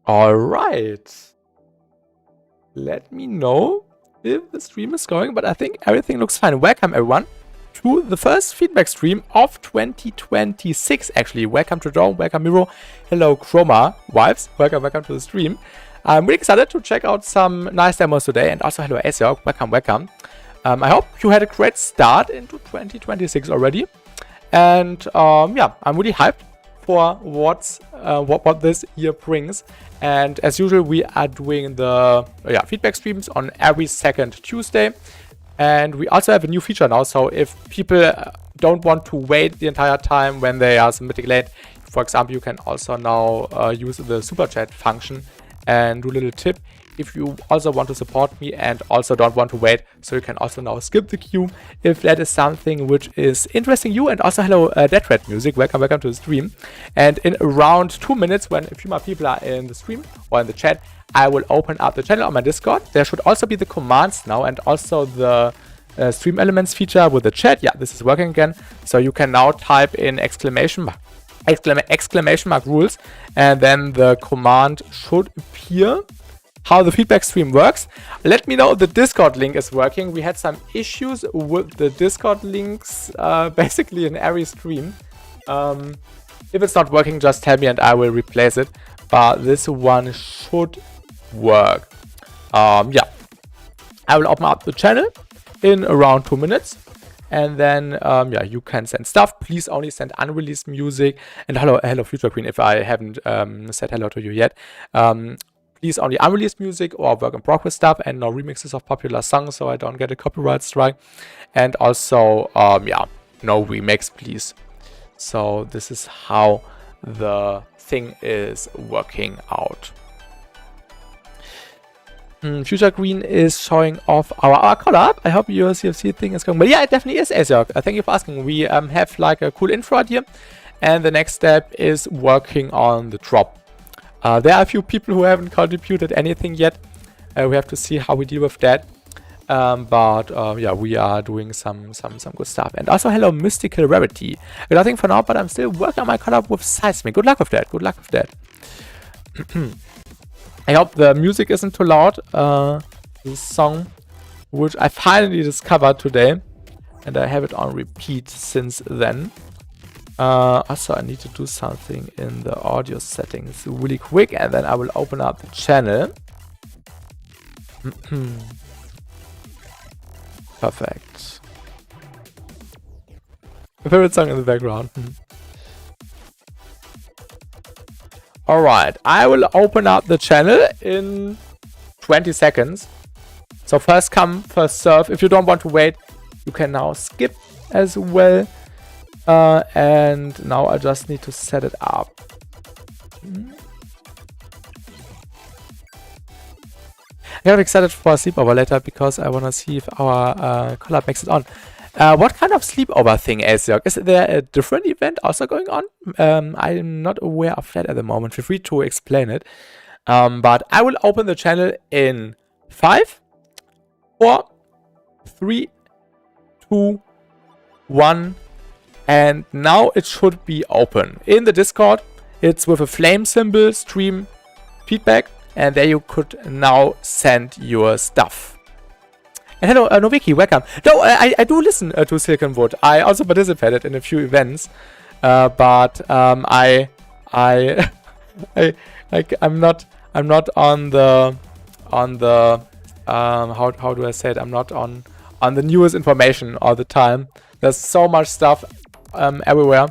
All right. Let me know if the stream is going, but I think everything looks fine. Welcome, everyone, to the first feedback stream of 2026, actually. Welcome to Joe, welcome Miro, hello Chroma, wives, welcome to the stream. I'm really excited to check out some nice demos today, and also hello Asiok, welcome. I hope you had a great start into 2026 already, and yeah, I'm really hyped for what this year brings. And as usual, we are doing the feedback streams on every second Tuesday. And we also have a new feature now. So if people don't want to wait the entire time when they are submitting late, for example, you can also now use the super chat function and do a little tip. If you also want to support me and also don't want to wait, so you can also now skip the queue if that is something which is interesting you. And also hello Dead Red Music, welcome to the stream. And in around 2 minutes, when a few more people are in the stream or in the chat, I will open up the channel on my Discord. There should also be the commands now and also the stream elements feature with the chat. Yeah, this is working again. So you can now type in exclamation mark rules, and then the command should appear. How the feedback stream works. Let me know if the Discord link is working. We had some issues with the Discord links basically in every stream. If it's not working, just tell me and I will replace it. But this one should work. Yeah, I will open up the channel in around 2 minutes. And then, yeah, you can send stuff. Please only send unreleased music. And hello Future Queen, if I haven't said hello to you yet. Please only unreleased music or work in progress stuff, and no remixes of popular songs, so I don't get a copyright strike. And also, yeah, no remakes, please. So this is how the thing is working out. Future Green is showing off our collab. I hope your CFC thing is going. But yeah, it definitely is, Asiok. Thank you for asking. We have like a cool intro here, and the next step is working on the drop. There are a few people who haven't contributed anything yet. We have to see how we deal with that. But yeah, we are doing some good stuff. And also, hello, Mystical Rarity. Nothing for now, but I'm still working on my collab with Seismic. Good luck with that. Good luck with that. I hope the music isn't too loud. This song, which I finally discovered today, and I have it on repeat since then. Also, I need to do something in the audio settings really quick, and then I will open up the channel. Perfect. My favorite song in the background. Alright, I will open up the channel in 20 seconds. So first come, first serve. If you don't want to wait, you can now skip as well. And now I just need to set it up. I'm kind of excited for a sleepover later because I want to see if our collab makes it on. What kind of sleepover thing, Asiok? Is there a different event also going on? I'm not aware of that at the moment. Feel free to explain it. But I will open the channel in 5, 4, 3, 2, 1. And now it should be open. In the Discord, it's with a flame symbol, stream feedback, and there you could now send your stuff. And hello, Noviki, welcome. No, I do listen to Silkenwood. I also participated in a few events, but I'm not on the how do I say it? I'm not on the newest information all the time. There's so much stuff everywhere,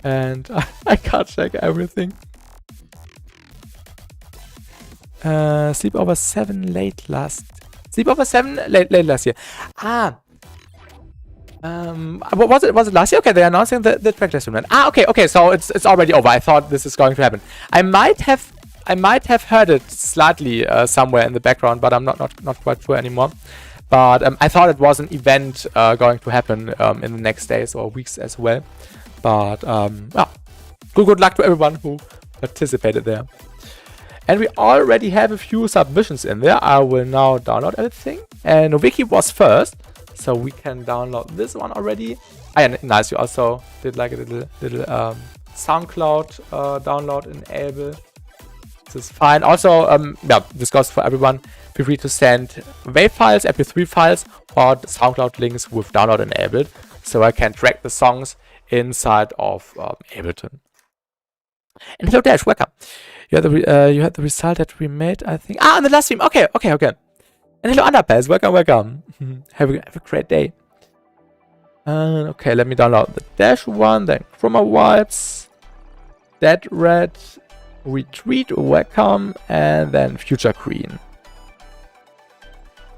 and I can't check everything. Sleepover 7 late last year. Was it last year? Okay, they're announcing the track list event. Okay, so it's already over. I thought this is going to happen. I might have heard it slightly somewhere in the background, but I'm not quite sure anymore. But I thought it was an event going to happen in the next days or weeks as well. But yeah, good luck to everyone who participated there. And we already have a few submissions in there. I will now download everything. And Wiki was first, so we can download this one already. And nice, you also did like a little SoundCloud download enable. This is fine. Also, yeah, this goes for everyone. Feel free to send WAV files, MP3 files, or SoundCloud links with download enabled, so I can track the songs inside of Ableton. And hello Dash, welcome. You had the result that we made, I think. On the last stream. Okay. And hello Underpass, welcome. Have a great day. Okay, let me download the Dash one, then Chroma Wipes, Dead Red, Retreat, welcome, and then Future Green.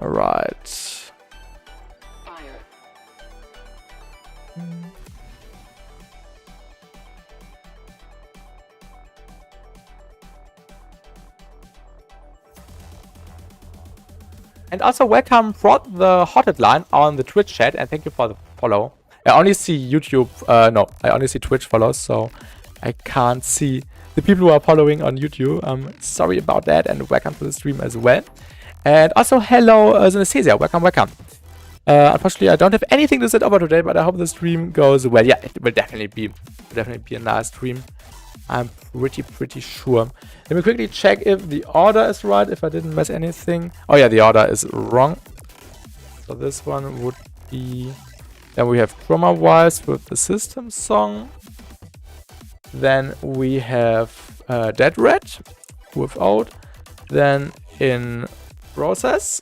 Alright. And also welcome Rod the Hotted Line on the Twitch chat, and thank you for the follow. I only see YouTube, no, I only see Twitch follows, so I can't see the people who are following on YouTube. Sorry about that, and welcome to the stream as well. And also hello Synesthesia, welcome. Unfortunately, I don't have anything to set over today, but I hope the stream goes well. Yeah, it will definitely be a nice stream. I'm pretty sure. Let me quickly check if the order is right, if I didn't miss anything. Oh yeah, the order is wrong. So this one would be... Then we have Chroma Wise with the system song. Then we have Dead Red without. Then in process.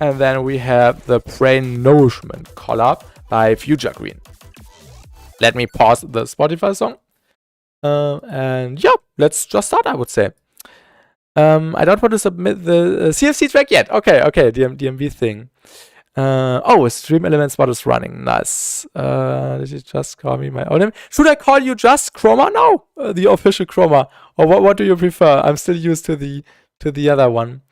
And then we have the Brain Nourishment collab by Future Green. Let me pause the Spotify song. And yeah, let's just start, I would say. I don't want to submit the CFC track yet. Okay, DMV thing. Oh, Stream Elements what is running. Nice. Did you just call me my own name? Should I call you just Chroma? No, the official Chroma. Or what do you prefer? I'm still used to the other one.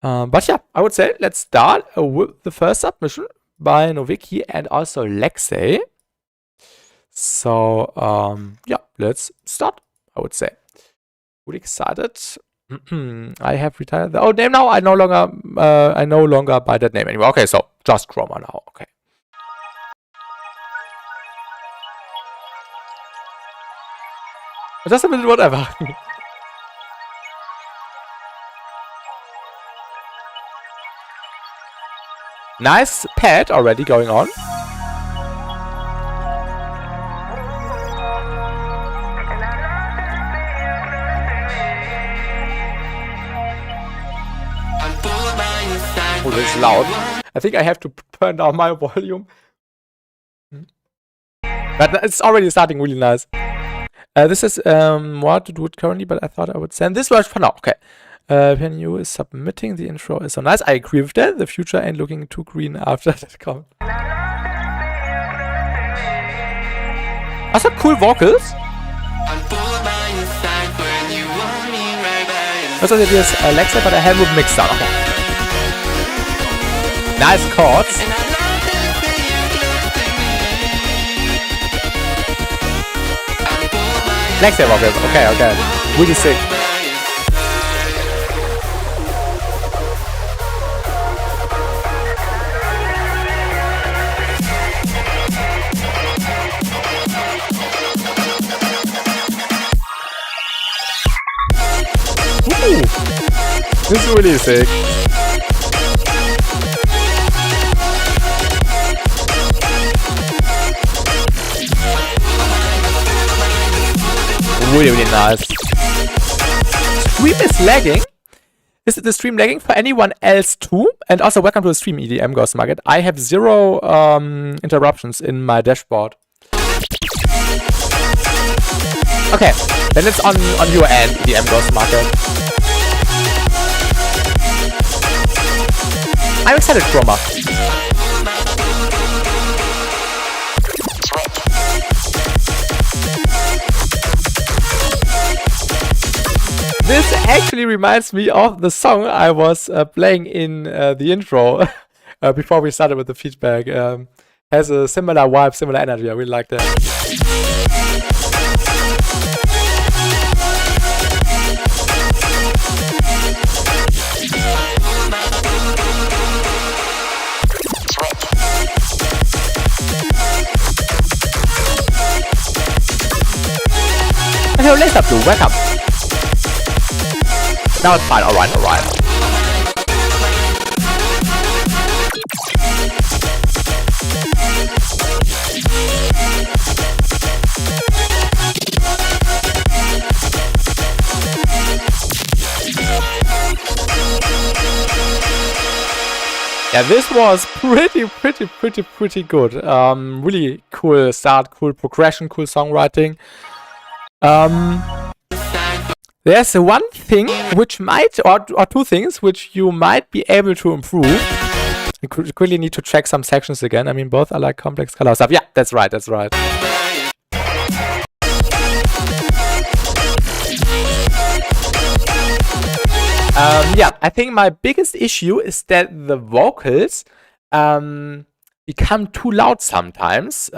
But yeah, I would say let's start with the first submission by Noviki and also Lexey. So yeah, let's start, I would say. Really excited. I have retired the old name now. I no longer buy that name anymore. Okay, so just Chroma now. Okay. Just a minute, whatever. Nice pad already going on. Oh, this is loud. I think I have to turn down my volume. But it's already starting really nice. This is what to do it currently, but I thought I would send this version for now. Okay. Penny is submitting the intro is so nice. I agree with that. The future ain't looking too green after that comment. Also cool vocals. Also it is Alexa, but I have it mixed down. Okay. Nice chords. Alexa vocals. Okay. Really sick. Ooh, this is really sick. Really nice. Stream is lagging. Is the stream lagging for anyone else too? And also welcome to the stream, EDM Ghost Market. I have 0 interruptions in my dashboard. Okay, then it's on your end, EDM Ghost Market. I'm excited, Chroma. This actually reminds me of the song I was playing in the intro before we started with the feedback. Has a similar vibe, similar energy. I really like that. hello, Laser Blue, welcome. Now it's fine, alright, alright. Yeah, this was pretty good. Really cool start, cool progression, cool songwriting. There's one thing which might, or two things which you might be able to improve. You quickly need to check some sections again. I mean, both are like complex color stuff. Yeah, that's right, that's right. Yeah, I think my biggest issue is that the vocals become too loud sometimes.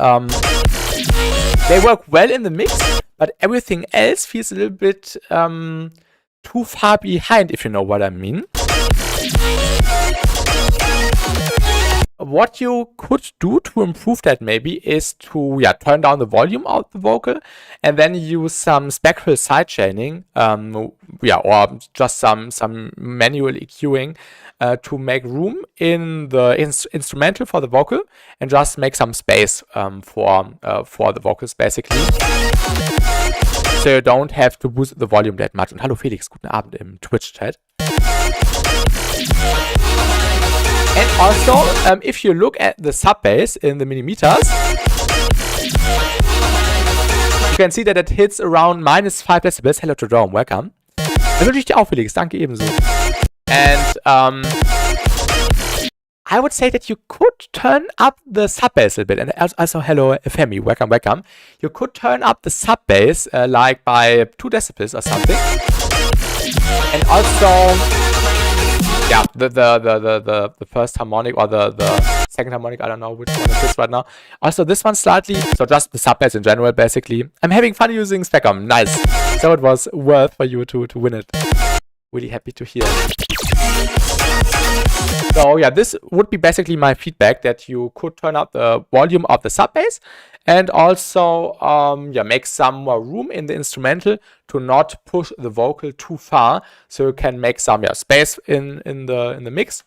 They work well in the mix, but everything else feels a little bit too far behind, if you know what I mean. What you could do to improve that maybe is to turn down the volume of the vocal and then use some spectral sidechaining, or just some manual EQing to make room in the instrumental for the vocal and just make some space for the vocals basically. So you don't have to boost the volume that much. Und hallo Felix, guten Abend im Twitch-Chat. And also, if you look at the sub bass in the millimeters, you can see that it hits around -5 decibels. Hello to Jerome, welcome. Das wünsche ich dir auch, Felix. Danke ebenso. And I would say that you could turn up the sub bass a little bit. And also, hello Femi, welcome, welcome. You could turn up the sub bass like by 2 decibels or something. And also, yeah, the first harmonic or the second harmonic, I don't know which one it is right now. Also this one slightly, so just the sub bass in general basically. I'm having fun using Spectrum, nice. So it was worth for you to win it. Really happy to hear. So yeah, this would be basically my feedback, that you could turn up the volume of the sub bass and also make some more room in the instrumental to not push the vocal too far, so you can make some space in the mix.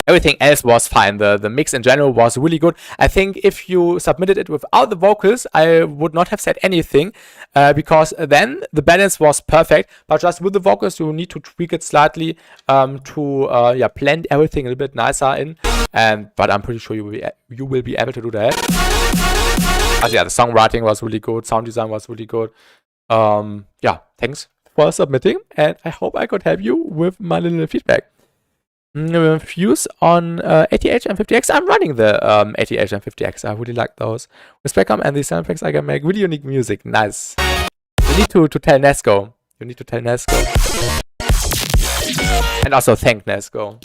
Everything else was fine. The mix in general was really good. I think if you submitted it without the vocals, I would not have said anything because then the balance was perfect. But just with the vocals, you need to tweak it slightly to blend everything a little bit nicer in. But I'm pretty sure you will be able to do that. Also, yeah, the songwriting was really good. Sound design was really good. Thanks for submitting, and I hope I could help you with my little feedback. Views on 80H and 50X. I'm running the 80H and 50X. I really like those. With Spectrum and these sound effects, I can make really unique music. Nice. You need to tell Nesco. You need to tell Nesco. And also thank Nesco.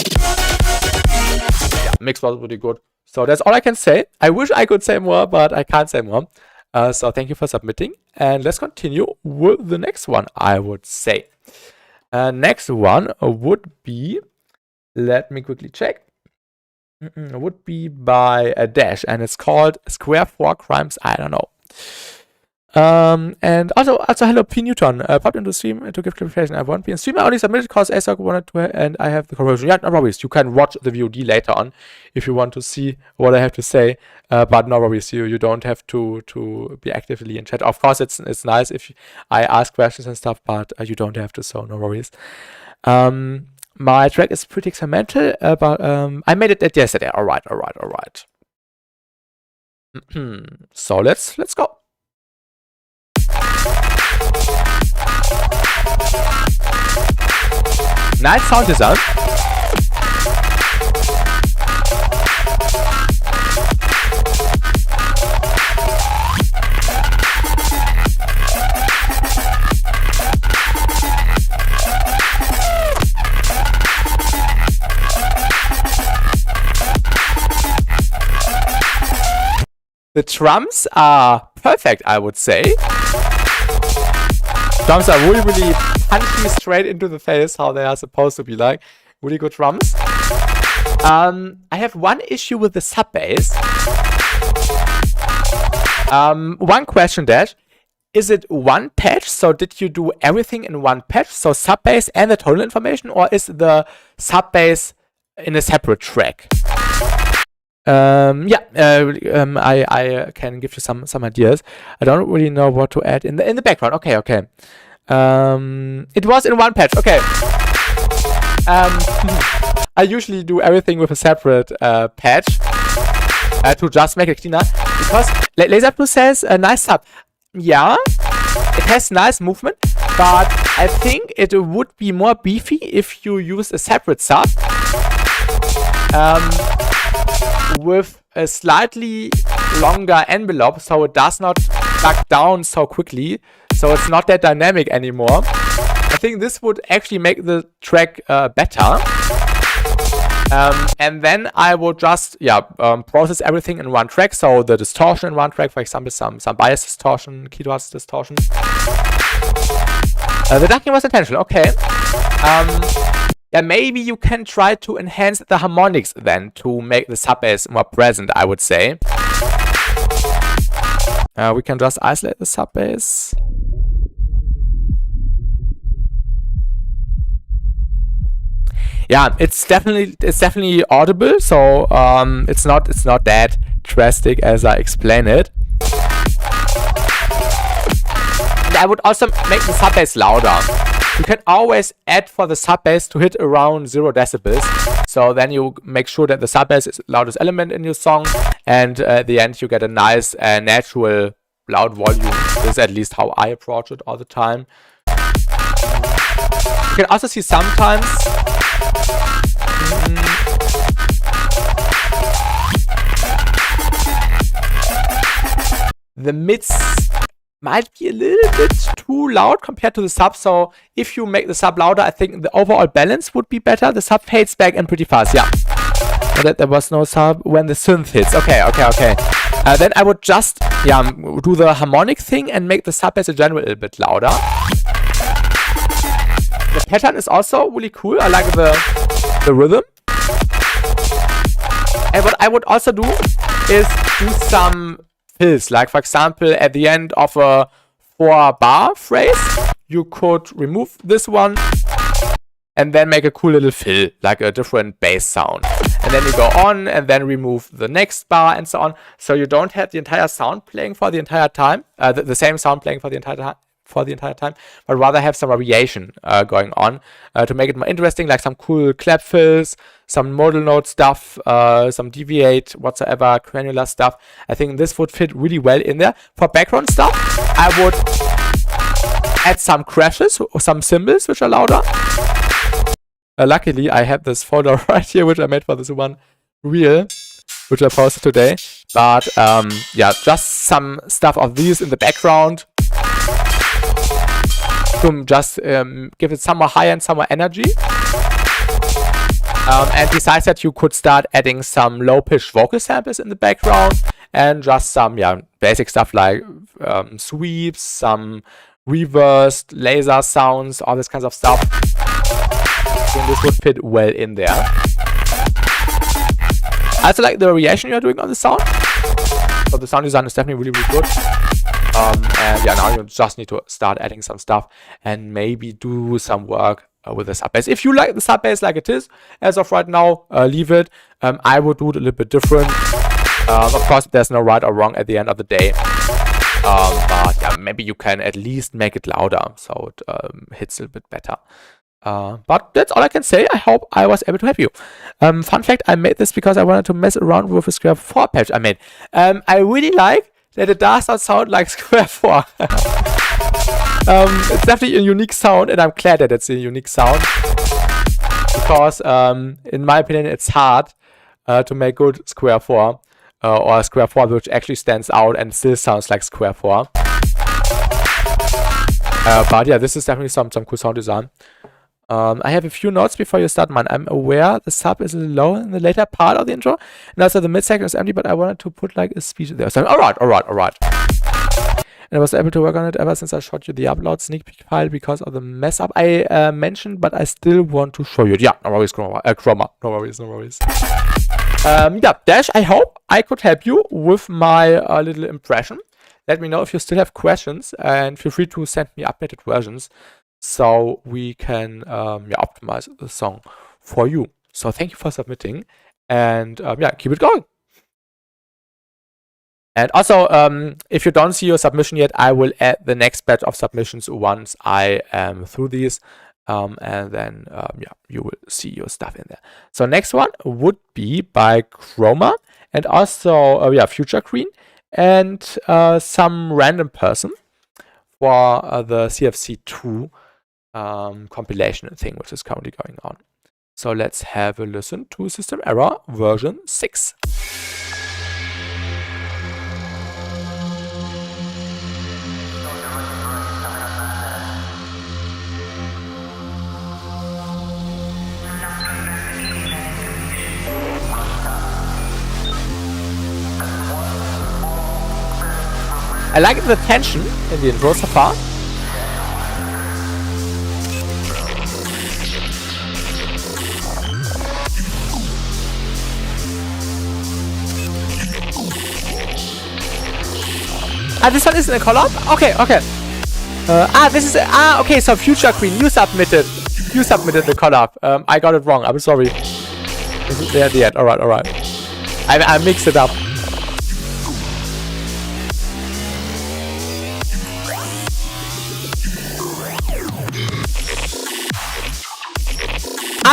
Yeah, mix was really good. So that's all I can say. I wish I could say more, but I can't say more. So thank you for submitting. And let's continue with the next one, I would say. Next one would be... Let me quickly check. It would be by a Dash, and it's called Square 4 Crimes. I don't know. And also hello P Newton. Popped into stream to give clarification. I won't be in stream. I only submitted because ASOC wanted to, and I have the corrosion. Yeah, no worries. You can watch the VOD later on if you want to see what I have to say. But no worries. You don't have to be actively in chat. Of course, it's nice if I ask questions and stuff, but you don't have to. So no worries. My track is pretty experimental, but I made it yesterday. All right. So let's go. Nice sound design. The drums are perfect, I would say. Drums are really, really punchy straight into the face, how they are supposed to be like. Really good drums. I have one issue with the sub bass. One question, Dash. is it one patch? So did you do everything in one patch? So sub bass and the tonal information, or is the sub bass in a separate track? I can give you some ideas. I don't really know what to add in the background. Okay. It was in one patch. Okay. I usually do everything with a separate patch to just make it cleaner, because Laser Blue says a nice sub. Yeah, it has nice movement, but I think it would be more beefy if you use a separate sub with a slightly longer envelope, so it does not back down so quickly, so it's not that dynamic anymore. I think this would actually make the track better. And then I would just process everything in one track. So the distortion in one track, for example, some bias distortion, keyboard distortion. The ducking was intentional. Okay. Maybe you can try to enhance the harmonics then to make the sub bass more present, I would say. We can just isolate the sub bass. Yeah, it's definitely audible, so it's not that drastic as I explain it. And I would also make the sub bass louder. You can always add for the sub bass to hit around 0 decibels. So then you make sure that the sub bass is the loudest element in your song, and at the end you get a nice natural loud volume. This is at least how I approach it all the time. You can also see sometimes the mids might be a little bit too loud compared to the sub, so if you make the sub louder, I think the overall balance would be better. The sub fades back in pretty fast, yeah. But there was no sub when the synth hits. Okay. Then I would just do the harmonic thing and make the sub bass in general a little bit louder. The pattern is also really cool. I like the rhythm. And what I would also do is do some fills, like for example at the end of a 4-bar phrase you could remove this one and then make a cool little fill, like a different bass sound, and then you go on and then remove the next bar and so on, so you don't have the entire sound playing for the entire time, the same sound playing for the entire time, but rather have some variation going on to make it more interesting, like some cool clap fills, some modal note stuff, some deviate whatsoever, granular stuff. I think this would fit really well in there. For background stuff, I would add some crashes or some cymbals which are louder. Luckily, I have this folder right here which I made for this one reel, which I posted today. But just some stuff of these in the background. Just give it some more high and some more energy. And besides that, you could start adding some low-pitched vocal samples in the background and just some basic stuff like sweeps, some reversed laser sounds, all this kinds of stuff. So this would fit well in there. I also like the variation you're doing on the sound. So the sound design is definitely really good. And now you just need to start adding some stuff and maybe do some work with the sub bass. If you like the sub bass like it is, as of right now, leave it. I would do it a little bit different. Of course, there's no right or wrong at the end of the day. But maybe you can at least make it louder so it hits a little bit better. But that's all I can say. I hope I was able to help you. Fun fact, I made this because I wanted to mess around with a Square 4 patch I made. I really like that it does not sound like Square 4. It's definitely a unique sound, and I'm glad that it's a unique sound. Because, in my opinion, it's hard to make good Square 4. Or Square 4 which actually stands out and still sounds like Square 4. But yeah, this is definitely some cool sound design. I have a few notes before you start mine. I'm aware the sub is a little low in the later part of the intro, and also the mid section is empty, but I wanted to put like a speech there. So alright. And I was able to work on it ever since I showed you the upload sneak peek file because of the mess up I mentioned, but I still want to show you it. Yeah, no worries, Chroma. No worries. Dash, I hope I could help you with my little impression. Let me know if you still have questions, and feel free to send me updated versions so we can optimize the song for you. So thank you for submitting, and keep it going. And also, if you don't see your submission yet, I will add the next batch of submissions once I am through these. And then, you will see your stuff in there. So next one would be by Chroma, and also, Future Queen, and some random person for the CFC2 compilation thing, which is currently going on. So let's have a listen to System Error version 6. I like the tension in the intro so far. This one isn't a collab? Okay. This is okay, so Future Queen, you submitted the collab. I got it wrong, I'm sorry. This is there at the end. Alright. I mixed it up.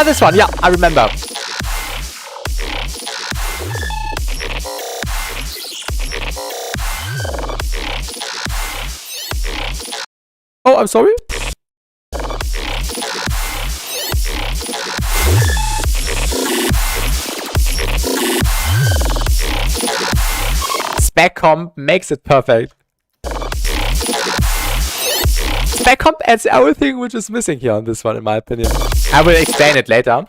This one, yeah, I remember. Oh, I'm sorry. Spec comp makes it perfect. Spec comp adds everything which is missing here on this one, in my opinion. I will explain it later.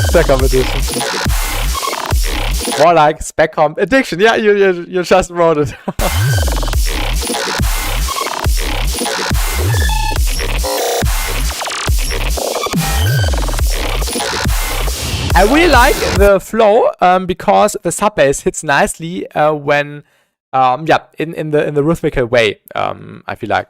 Spec comp edition. More like spec comp addiction. Yeah, you just wrote it. I really like the flow because the sub bass hits nicely when in the rhythmical way. I feel like.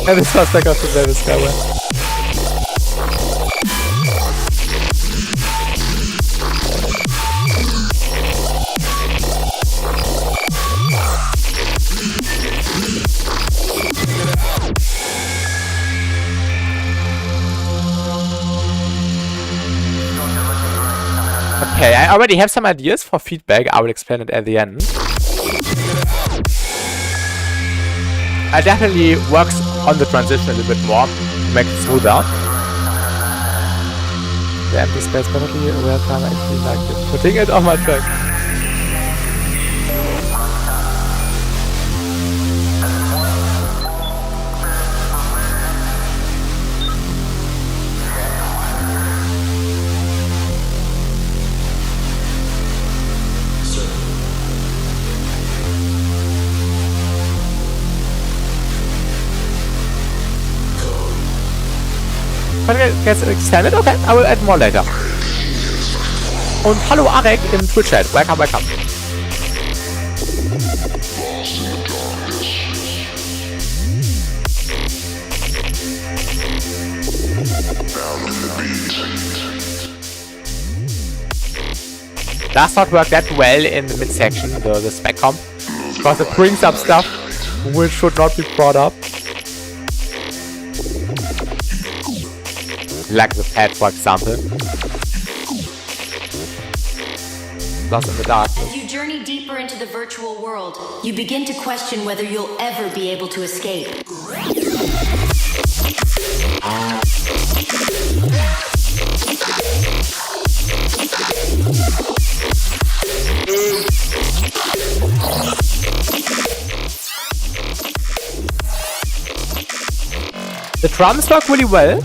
And this was like also very skyway. Okay, I already have some ideas for feedback. I will explain it at the end. I definitely works on the transition a little bit more to make it smoother. The empty space perfectly real time. I actually like it. Putting it on my track. But it gets extended? Okay, I will add more later. Und hallo Arek im Twitch-Chat. Welcome. Does not work that well in the midsection, the spec comp, because it brings up stuff which should not be brought up. Like the pad, for example. Lost in the darkness. As you journey deeper into the virtual world, you begin to question whether you'll ever be able to escape. The drums work really well.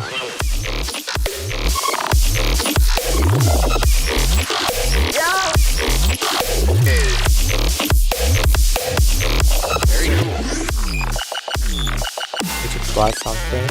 try something.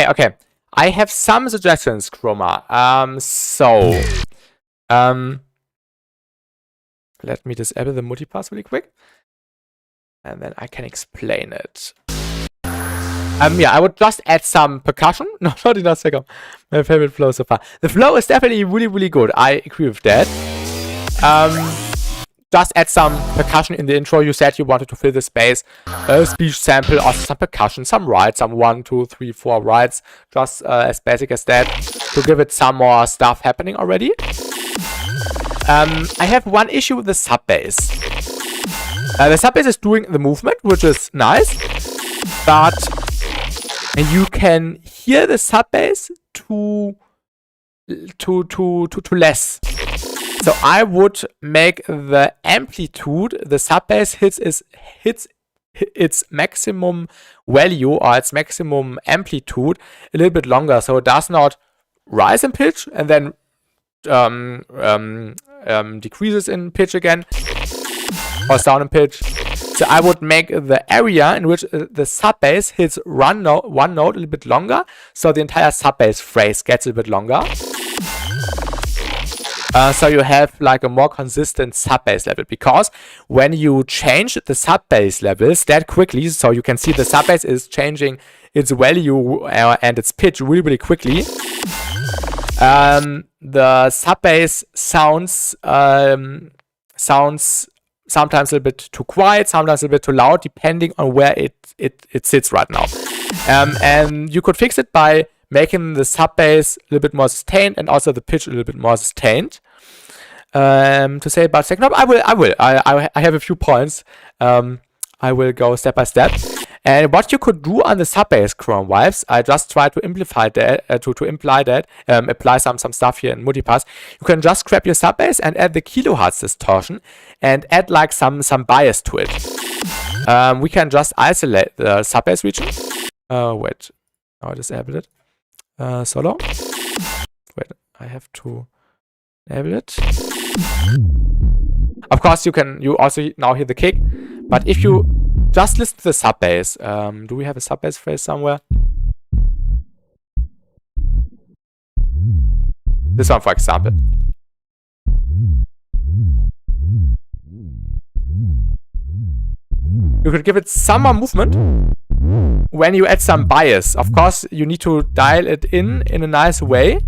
Okay. I have some suggestions, Chroma. Let me disable the multipass really quick. And then I can explain it. I would just add some percussion. No, not enough second. My favorite flow so far. The flow is definitely really, really good. I agree with that. Just add some percussion in the intro. You said you wanted to fill the space. A speech sample, also some percussion, some rides, some 1, 2, 3, 4 rides. Just as basic as that to give it some more stuff happening already. I have one issue with the sub bass. The sub bass is doing the movement, which is nice, but you can hear the sub bass to less. So I would make the amplitude, the sub bass hits its maximum value or its maximum amplitude a little bit longer, so it does not rise in pitch and then decreases in pitch again, or down in pitch. So I would make the area in which the sub bass hits one note a little bit longer, so the entire sub bass phrase gets a bit longer. So you have like a more consistent sub bass level, because when you change the sub bass levels that quickly, so you can see the sub bass is changing its value and its pitch really, really quickly. The sub bass sounds sometimes a little bit too quiet, sometimes a little bit too loud, depending on where it sits right now. And you could fix it by making the sub bass a little bit more sustained and also the pitch a little bit more sustained. To say about second knob, I will. I have a few points. I will go step by step. And what you could do on the sub bass Chrome Vibes, I just try to imply that, apply some stuff here in multipass. You can just grab your sub bass and add the kilohertz distortion and add like some bias to it. We can just isolate the sub bass region. Wait, I disabled it. Solo. Wait, I have to enable it. Of course, you also now hear the kick, but if you just listen to the sub bass, do we have a sub bass phrase somewhere? This one, for example. You could give it some more movement when you add some bias. Of course, you need to dial it in a nice way.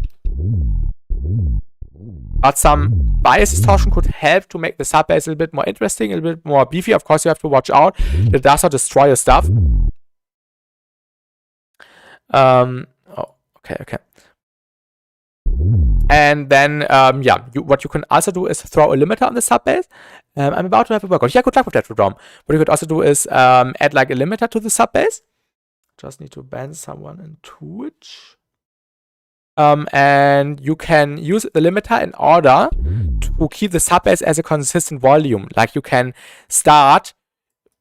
But some bias distortion could help to make the sub bass a little bit more interesting, a little bit more beefy. Of course, you have to watch out. It does not destroy your stuff. Okay. And then, what you can also do is throw a limiter on the sub bass. I'm about to have a workout. Yeah, good luck with that, Dom. What you could also do is add like a limiter to the sub bass. Just need to ban someone in Twitch. And you can use the limiter in order to keep the sub bass as a consistent volume. Like you can start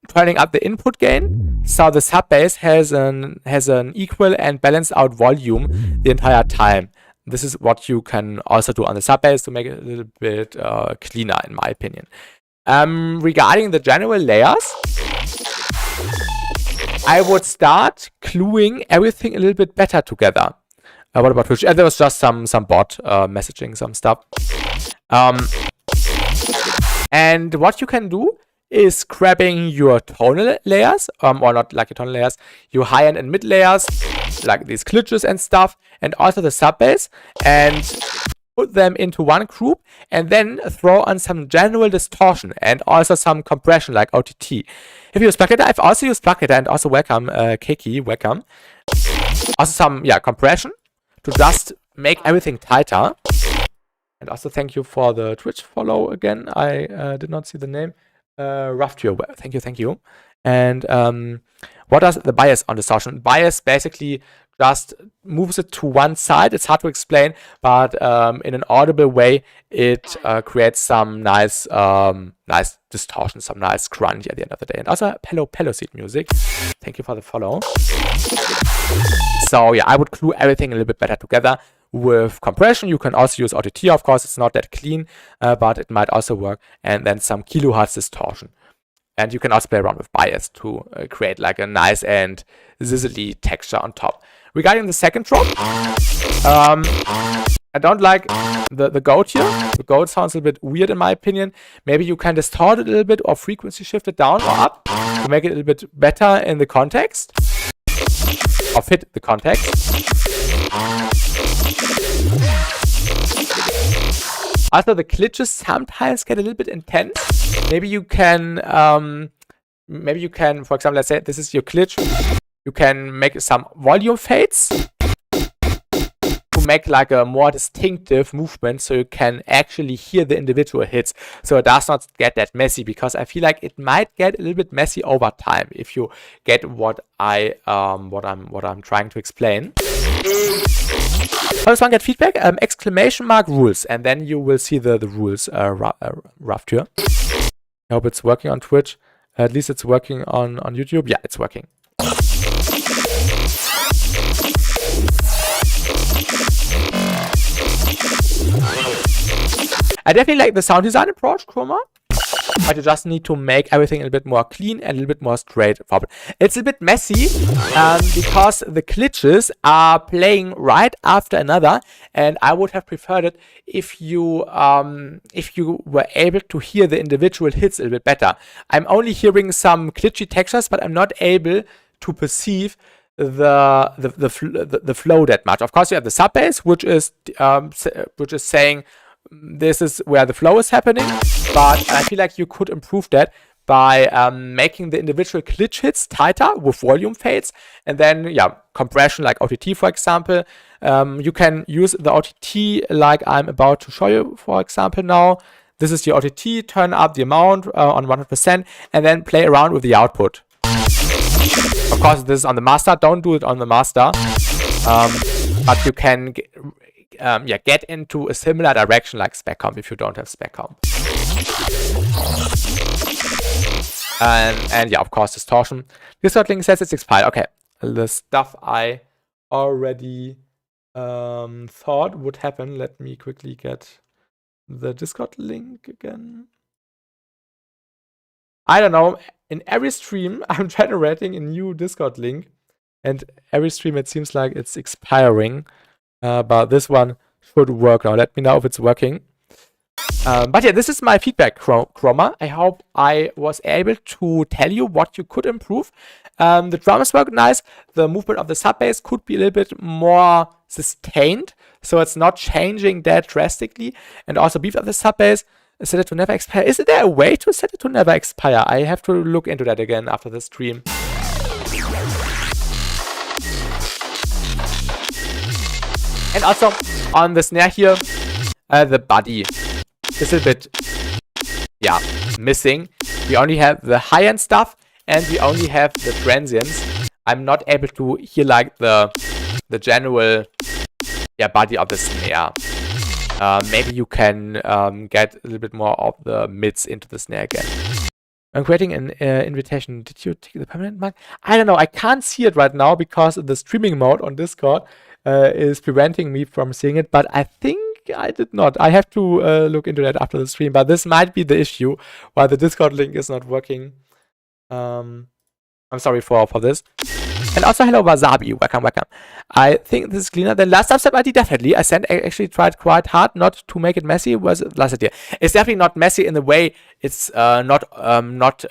turning up the input gain, so the sub bass has an equal and balanced out volume the entire time. This is what you can also do on the sub bass to make it a little bit cleaner, in my opinion. Regarding the general layers, I would start gluing everything a little bit better together. What about Twitch? There was just some bot messaging some stuff. And what you can do is grabbing your tonal layers, or not like your tonal layers, your high-end and mid layers, like these glitches and stuff, and also the sub bass, and put them into one group, and then throw on some general distortion and also some compression like OTT. If you use plug data, I've also used plug data, and also welcome, Keiki, welcome. Also some, compression to just make everything tighter. And also thank you for the Twitch follow again. I did not see the name. Rough to your web. Thank you. And what does the bias on distortion? Bias basically just moves it to one side. It's hard to explain, but in an audible way, it creates some nice distortion, some nice crunch at the end of the day. And also, Pello Seed Music. Thank you for the follow. So yeah, I would glue everything a little bit better together with compression. You can also use OTT, of course. It's not that clean, but it might also work. And then some kilohertz distortion. And you can also play around with bias to create like a nice and sizzly texture on top. Regarding the second drop, I don't like the goat here. The goat sounds a little bit weird in my opinion. Maybe you can distort it a little bit or frequency shift it down or up to make it a little bit better in the context. Or fit the context. Also, the glitches sometimes get a little bit intense. Maybe you can, for example, let's say this is your glitch. You can make some volume fades to make like a more distinctive movement, so you can actually hear the individual hits. So it does not get that messy, because I feel like it might get a little bit messy over time if you get what I'm trying to explain. First one, get feedback, exclamation mark rules, and then you will see the rules rough here. I hope it's working on Twitch. At least it's working on YouTube. Yeah, it's working. I definitely like the sound design approach, Chroma. But you just need to make everything a little bit more clean and a little bit more straightforward. It's a bit messy because the glitches are playing right after another, and I would have preferred it if you were able to hear the individual hits a little bit better. I'm only hearing some glitchy textures, but I'm not able to perceive the flow that much. Of course, you have the sub bass, which is saying this is where the flow is happening, but I feel like you could improve that by making the individual glitch hits tighter with volume fades, and then yeah, compression like OTT, for example. You can use the OTT like I'm about to show you, for example. Now this is your OTT. Turn up the amount on 100% and then play around with the output. Of course, this is on the master. Don't do it on the master, but you can get into a similar direction like spec comp if you don't have spec comp. And yeah, of course, distortion. Discord link says it's expired. Okay, the stuff I already thought would happen. Let me quickly get the Discord link again. I don't know. In every stream, I'm generating a new Discord link, and every stream it seems like it's expiring. But this one should work now. Let me know if it's working. But yeah, this is my feedback, Chroma. I hope I was able to tell you what you could improve. The drums work nice. The movement of the sub bass could be a little bit more sustained, so it's not changing that drastically. And also beef of the sub bass, set it to never expire. Is there a way to set it to never expire? I have to look into that again after the stream. And also on the snare here, the body is a bit, yeah, missing. We only have the high-end stuff and we only have the transients. I'm not able to hear like the general body of the snare. Maybe you can get a little bit more of the mids into the snare again. I'm creating an invitation. Did you take the permanent mark? I don't know. I can't see it right now because the streaming mode on Discord is preventing me from seeing it, but I think I did not. I have to look into that after the stream, but this might be the issue why the Discord link is not working. I'm sorry for this. And also, hello Wasabi, welcome. I think this is cleaner than last substep ID, definitely. I actually tried quite hard not to make it messy. Was last idea? It's definitely not messy in the way it's I'm not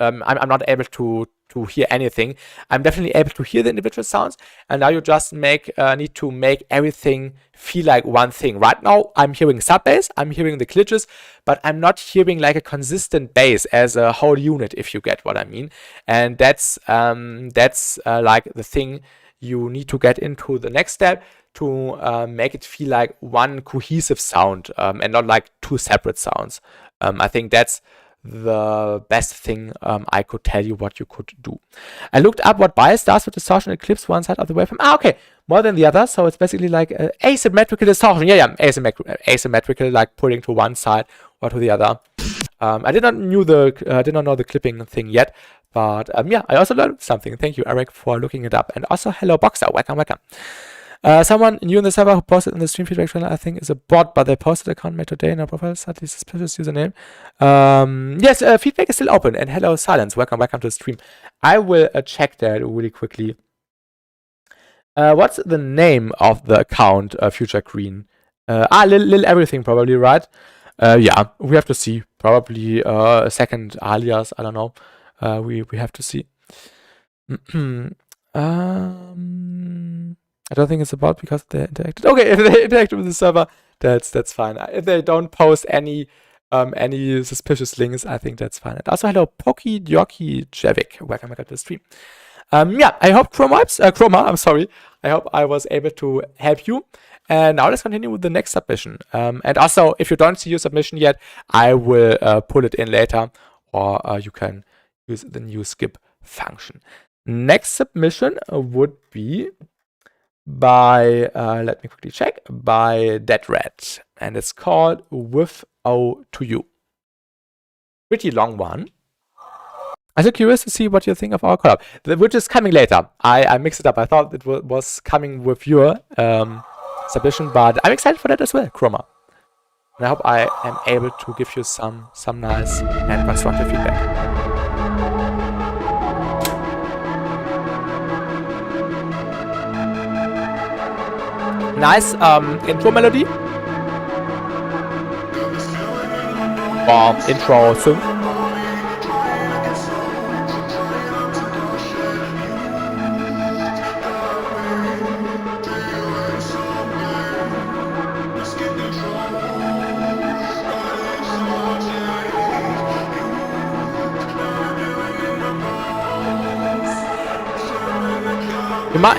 able to hear anything. I'm definitely able to hear the individual sounds, and now you just need to make everything feel like one thing. Right now, I'm hearing sub bass, I'm hearing the glitches, but I'm not hearing like a consistent bass as a whole unit, if you get what I mean. And that's like the thing you need to get into the next step to make it feel like one cohesive sound and not like two separate sounds. I think that's the best thing I could tell you what you could do. I looked up what bias does with distortion. It clips one side of the waveform. Okay, more than the other. So it's basically like asymmetrical distortion. Yeah, asymmetrical, like pulling to one side or to the other. I did not know the clipping thing yet, but yeah, I also learned something. Thank you, Eric, for looking it up. And also, hello, Boxer. Welcome. Someone new in the server who posted in the stream feedback channel, I think, is a bot, but they posted account made today in our profile, slightly suspicious username. Yes, feedback is still open. And hello, Silence. Welcome to the stream. I will check that really quickly. What's the name of the account, Future Green? Lil Everything, probably, right? Yeah, we have to see. Probably a second alias. I don't know. We have to see. I don't think it's about because they interacted. Okay, if they interacted with the server, that's fine. If they don't post any suspicious links, I think that's fine. And also, hello, Poki Djoki Jevic. Welcome to the stream. Yeah, I hope Chroma, I'm sorry. I hope I was able to help you. And now let's continue with the next submission. And also, if you don't see your submission yet, I will pull it in later, or you can use the new skip function. Next submission would be by, let me quickly check, by Dead Red. And it's called With O to You. Pretty long one. I'm so curious to see what you think of our collab, which is coming later. I mixed it up. I thought it was coming with your submission, but I'm excited for that as well, Chroma. And I hope I am able to give you some nice and constructive feedback. Nice intro melody. Or intro synth.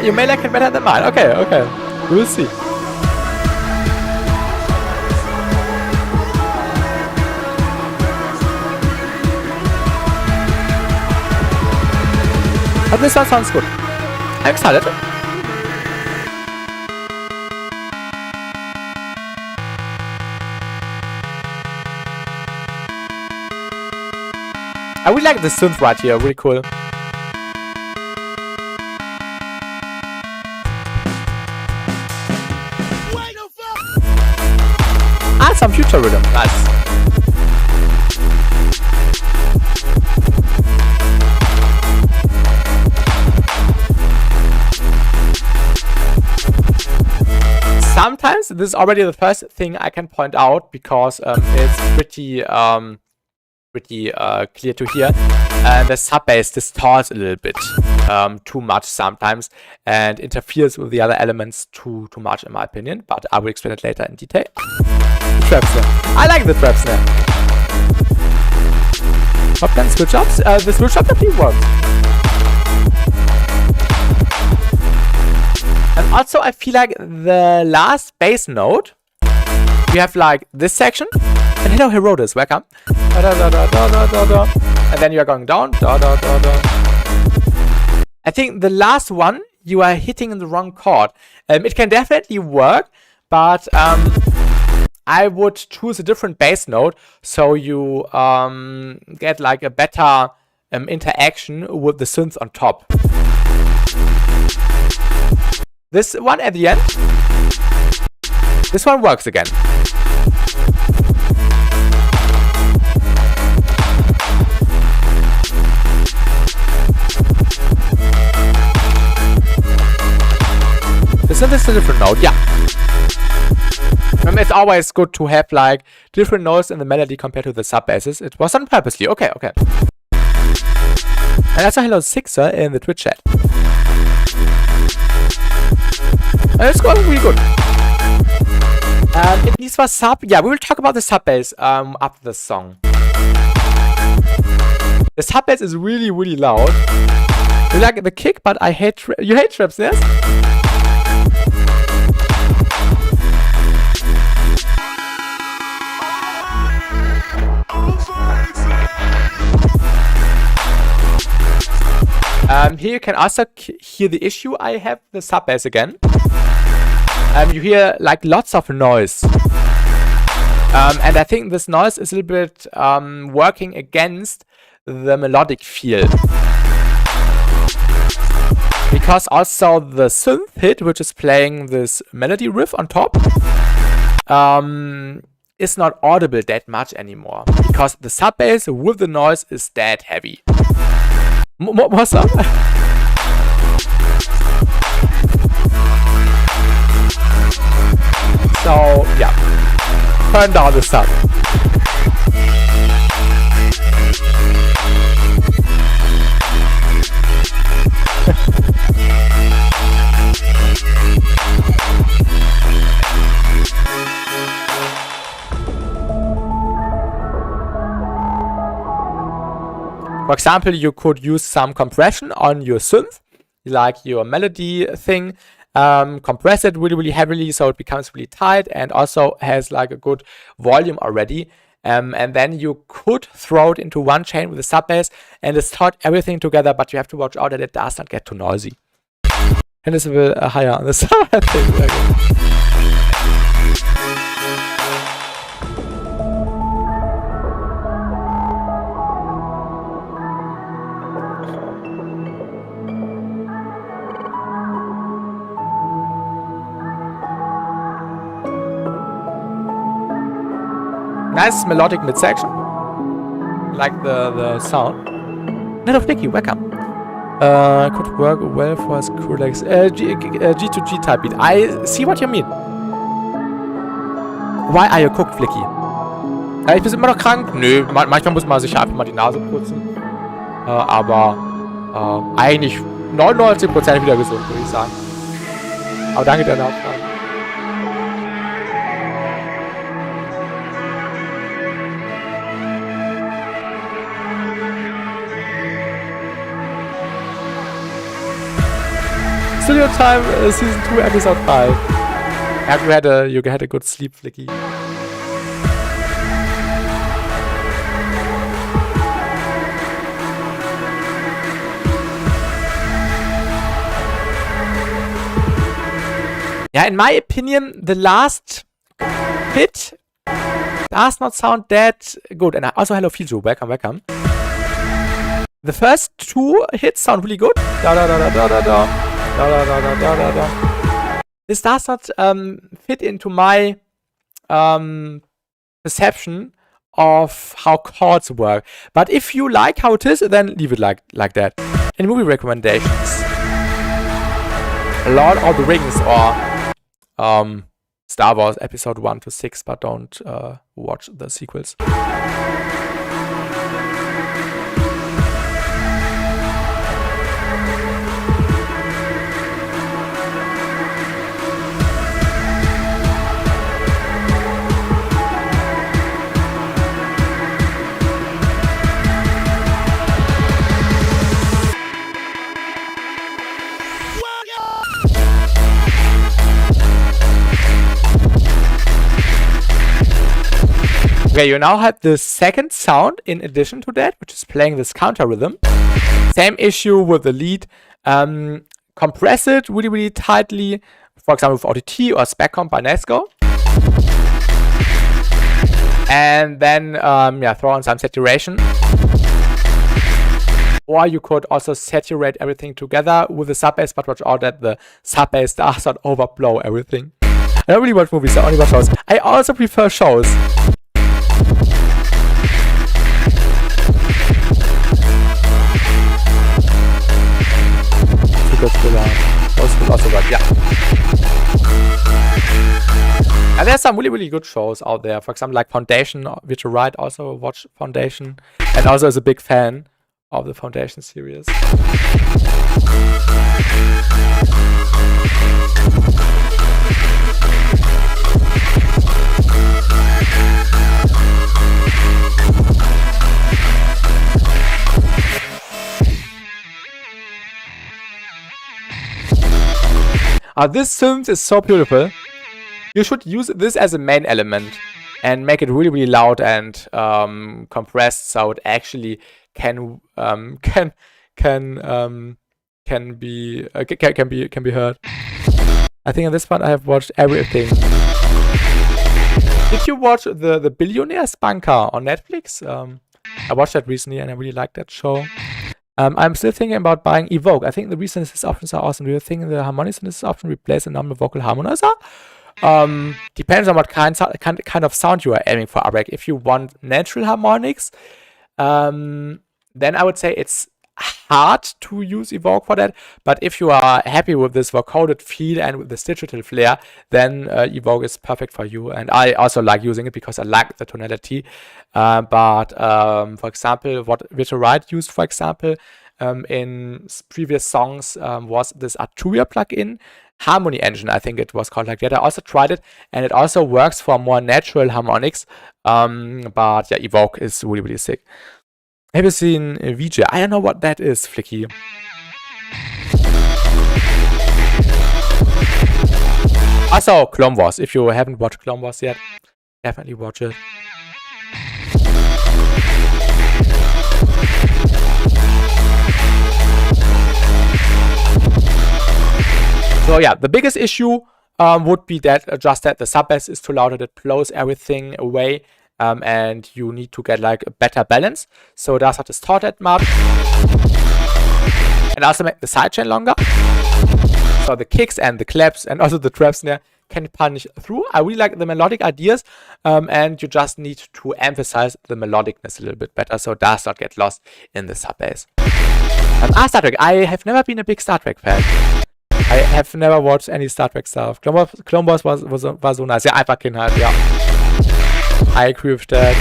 You may like it better than mine. Okay. We'll see. But this one sounds good. I'm excited. I really like the synth right here. Really cool. Some future rhythm, nice. Sometimes this is already the first thing I can point out because it's pretty clear to hear. The sub bass distorts a little bit too much sometimes and interferes with the other elements too much in my opinion, but I will explain it later in detail. Trap snare. I like the trap snare. Top 10 switch ups. The switch up definitely works. And also I feel like the last bass note, we have like this section. And hello Herodes, welcome. Da, da, da, da, da, da. And then you are going down. Da, da, da, da. I think the last one, you are hitting in the wrong chord. It can definitely work, but I would choose a different bass note so you get like a better interaction with the synth on top. This one at the end, this one works again. The synth is a different note, yeah. It's always good to have like different notes in the melody compared to the sub basses. It was done purposely. Okay. And also hello Sixer in the Twitch chat. And it's going really good. It needs for sub. Yeah, we will talk about the sub bass after the song. The sub bass is really, really loud. You like the kick, but I hate you hate trap snares? Here you can also hear the issue. I have the sub bass again. You hear like lots of noise. And I think this noise is a little bit working against the melodic feel. Because also the synth hit, which is playing this melody riff on top, is not audible that much anymore. Because the sub bass with the noise is that heavy. More sub? So, yeah. Turn down the sub. For example, you could use some compression on your synth, like your melody thing, compress it really, really heavily so it becomes really tight and also has like a good volume already. And then you could throw it into one chain with the sub bass and distort everything together, but you have to watch out that it does not get too noisy. And it's a bit higher on the sub, I think. Nice melodic midsection. Like the sound. Net of Nicky, welcome. Could work well for Skrillex. G to G type beat. I see what you mean. Why are you cooked, Flicky? Ich bin immer noch krank. Nö, manchmal muss man sich einfach mal die Nase putzen. Aber eigentlich 99% wieder gesund, würde ich sagen. Aber danke der Nachfrage. Studio Time, Season 2, Episode 5. You had a good sleep, Flicky. Yeah, in my opinion, the last hit does not sound that good. And also, hello, Filjo, welcome. The first two hits sound really good. Da da da da da da da. Da, da, da, da, da, da, da. This does not fit into my perception of how chords work. But if you like how it is, then leave it like that. And movie recommendations. Lord of the Rings or Star Wars Episode 1 to 6, but don't watch the sequels. Okay, you now have the second sound in addition to that, which is playing this counter rhythm. Same issue with the lead. Compress it really, really tightly, for example, with OTT or Spec Comp by Nesco. And then, throw on some saturation. Or you could also saturate everything together with the sub bass, but watch out that the sub bass does not overblow everything. I don't really watch movies, I only watch shows. I also prefer shows. Also work, yeah. And there's some really, really good shows out there. For example, like Foundation, which you write, also watch Foundation. And also is a big fan of the Foundation series. This synth is so beautiful. You should use this as a main element and make it really, really loud and compressed, so it actually can can be heard. I think in this one I have watched everything. Did you watch the Billionaire's Banker on Netflix? I watched that recently and I really liked that show. I'm still thinking about buying Evoke. I think the reason is these options are awesome. Do you think the harmonics in this option replace a normal vocal harmonizer? Depends on what kind of sound you are aiming for, Arek. If you want natural harmonics, then I would say it's hard to use Evoke for that. But if you are happy with this vocoded feel and with this digital flair, then Evoke is perfect for you. And I also like using it because I like the tonality. But for example, what Virtual Ride used, for example, in previous songs was this Arturia plugin. Harmony Engine, I think it was called like that. I also tried it, and it also works for more natural harmonics. But yeah, Evoke is really, really sick. Have you seen VJ? I don't know what that is, Flicky. Also, Clone Wars. If you haven't watched Clone Wars yet, definitely watch it. So yeah, the biggest issue would be that just that the sub bass is too loud and it blows everything away, and you need to get like a better balance, so it does not distort that much, and also make the sidechain longer, so the kicks and the claps and also the trap snare can punch through. I really like the melodic ideas, and you just need to emphasize the melodicness a little bit better, so it does not get lost in the sub bass. Star Trek. I have never been a big Star Trek fan. I have never watched any Star Trek stuff. Clone Wars was so nice. Yeah, einfach Kindheit, yeah. I agree with that.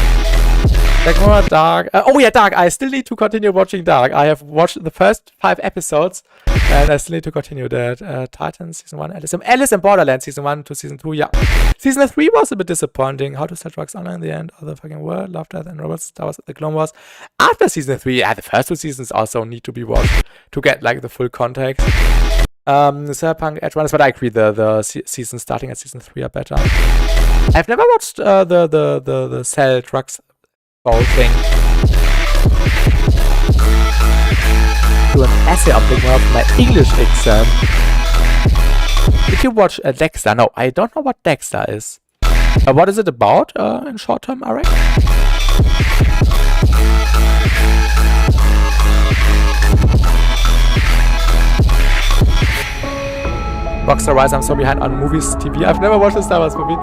Like more Dark. Oh yeah, Dark. I still need to continue watching Dark. I have watched the first 5 episodes, and I still need to continue that. Titan Season 1, Alice in Borderland Season 1 to Season 2, yeah. Season 3 was a bit disappointing. How to Sell Drugs Online in the end of the fucking world. Love, Death, and Robots. That was the Clone Wars. After Season 3, yeah, the first 2 seasons also need to be watched to get like the full context. Cyberpunk Edge Runners, but I agree the seasons starting at Season 3 are better. I've never watched the Sell Drugs Ball thing. Do an essay on my English exam. Did you watch Dexter? No, I don't know what Dexter is. What is it about in short term, Arek? Rockstar Rise, I'm so behind on movies, TV. I've never watched a Star Wars movie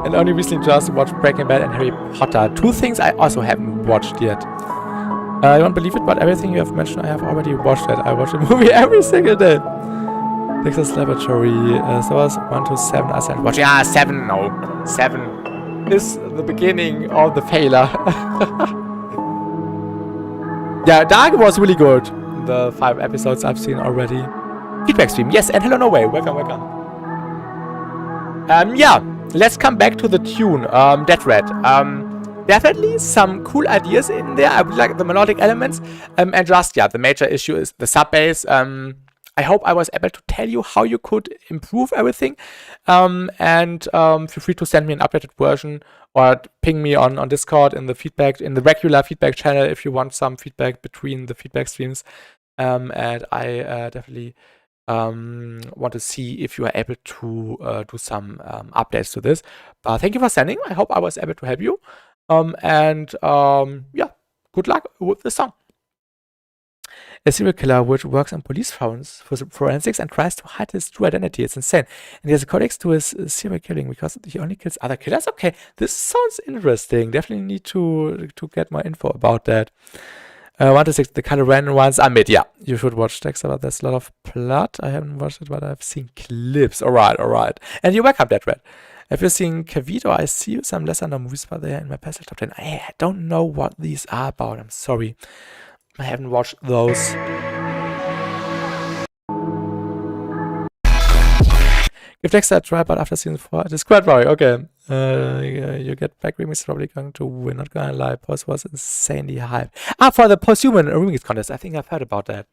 and only recently just watched Breaking Bad and Harry Potter. 2 things I also haven't watched yet. I don't believe it, but everything you have mentioned, I have already watched it. I watch a movie every single day. Texas Laboratory, Star Wars 1 to 7, I started watching. Ah, 7, no. 7 is the beginning of the failure. Yeah, Dark was really good. The 5 episodes I've seen already. Feedback stream, yes, and hello Norway, welcome. Yeah, let's come back to the tune, Dead Red. Definitely some cool ideas in there. I really like the melodic elements, and just, yeah, the major issue is the sub bass. I hope I was able to tell you how you could improve everything, and feel free to send me an updated version or ping me on Discord in the regular feedback channel if you want some feedback between the feedback streams, and I definitely want to see if you are able to do some updates to this. But thank you for sending. I hope I was able to help you. Yeah, good luck with the song. A serial killer which works on police forensics and tries to hide his true identity. It's insane. And he has a codex to his serial killing because he only kills other killers. Okay, this sounds interesting. Definitely need to get more info about that. 1 to 6, the Caloran ones are mid. Yeah, you should watch Dexter, but there's a lot of plot. I haven't watched it, but I've seen clips. Alright. And you're welcome, Dead Red. Have you seen Cavito? I see some lesser known movies, but they're in my past top 10. I don't know what these are about. I'm sorry. I haven't watched those. Give Dexter a try, but after season 4, it is quite boring. Okay. You get back remix, probably going to win. Not gonna lie, Post was insanely hyped. For the Posthuman remix contest. I think I've heard about that.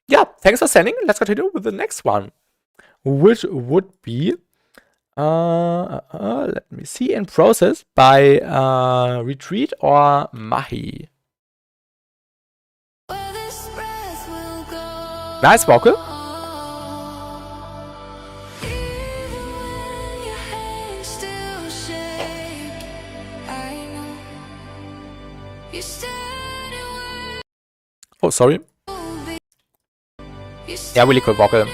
Yeah, thanks for sending. Let's continue with the next one, which would be let me see, In Process by Retreat or Mahi. Where this breath will Nice vocal. Oh, sorry. Yeah, really cool vocal.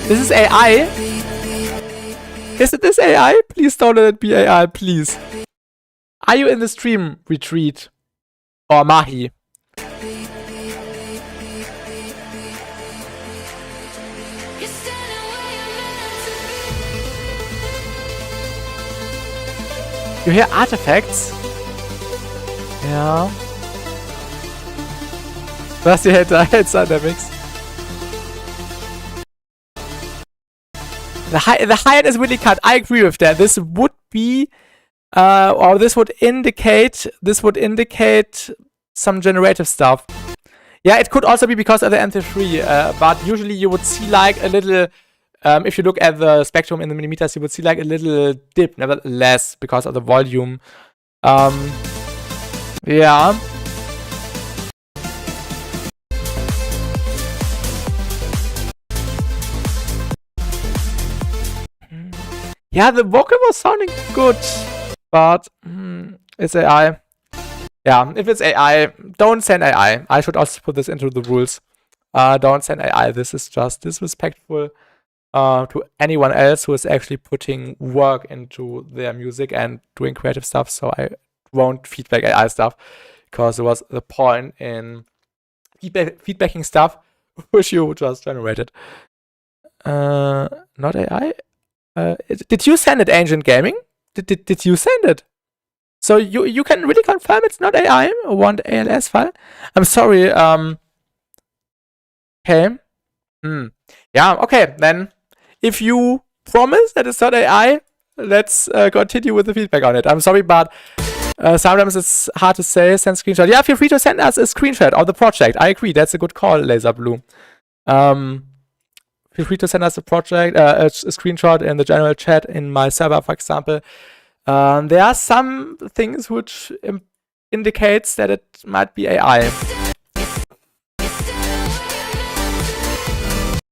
This is AI? Is it this AI? Please don't let it be AI, please. Are you in the stream retreat? Or Mahi? You hear artifacts? Ja. Was die Hits an der Mix? The hi-hat is really cut. I agree with that. This would be, or this would indicate some generative stuff. Yeah, it could also be because of the MP3, but usually you would see like a little, if you look at the spectrum in the millimeters, you would see like a little dip, nevertheless, because of the volume. Yeah. Yeah, the vocal was sounding good, but it's AI. Yeah, if it's AI, don't send AI. I should also put this into the rules. Don't send AI. This is just disrespectful to anyone else who is actually putting work into their music and doing creative stuff. So I won't feedback AI stuff, because it was the point in feedbacking stuff which you just generated. Not AI. Did you send it, Ancient Gaming? Did you send it? So you can really confirm it's not AI, one ALS file? I'm sorry. Okay. Yeah. Okay. Then, if you promise that it's not AI, let's continue with the feedback on it. I'm sorry, but sometimes it's hard to say. Send screenshot. Yeah, feel free to send us a screenshot of the project. I agree. That's a good call, Laser Blue. Feel free to send us a project, a screenshot in the general chat in my server, for example. There are some things which indicates that it might be AI.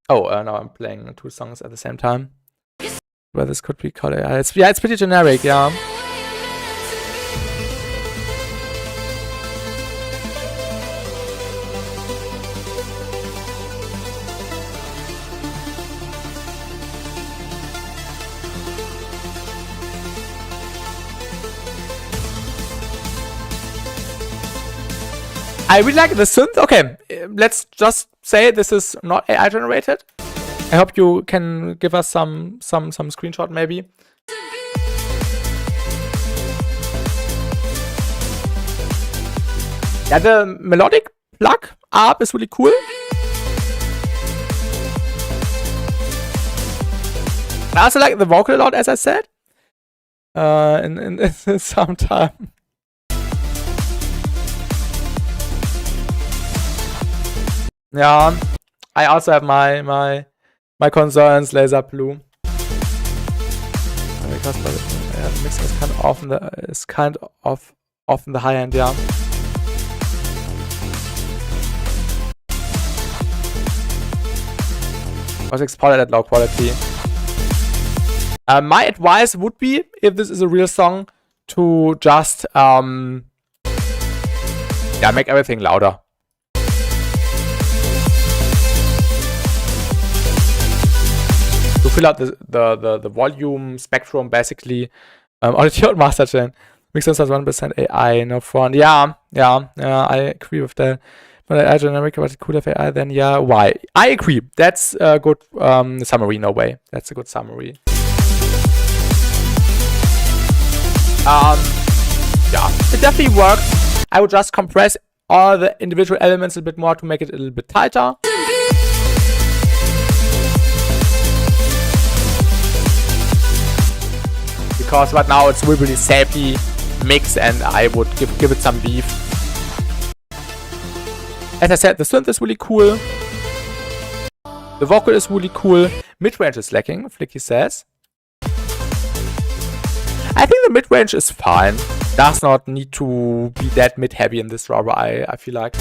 Oh, now I'm playing 2 songs at the same time. Well, this could be called AI. It's pretty generic, yeah. I really like the synth. Okay, let's just say this is not AI generated. I hope you can give us some screenshot maybe. Yeah, the melodic plug up is really cool. I also like the vocal a lot, as I said. In some time. Yeah, I also have my concerns, Laser Blue. Because the mixing is kind of often the high end, yeah. Was exported at low quality. My advice would be, if this is a real song, to just make everything louder. To fill out the volume spectrum, basically. Audio and master chain. Mixing has 1% AI, no front. Yeah, I agree with that. But AI generic, but cool if AI, then yeah, why? I agree. That's a good summary, no way. That's a good summary. Yeah, it definitely works. I would just compress all the individual elements a bit more to make it a little bit tighter. Because right now it's really sappy mix, and I would give it some beef. As I said, the synth is really cool. The vocal is really cool. Mid-range is lacking, Flicky says. I think the mid-range is fine. Does not need to be that mid-heavy in this rubber, I feel like.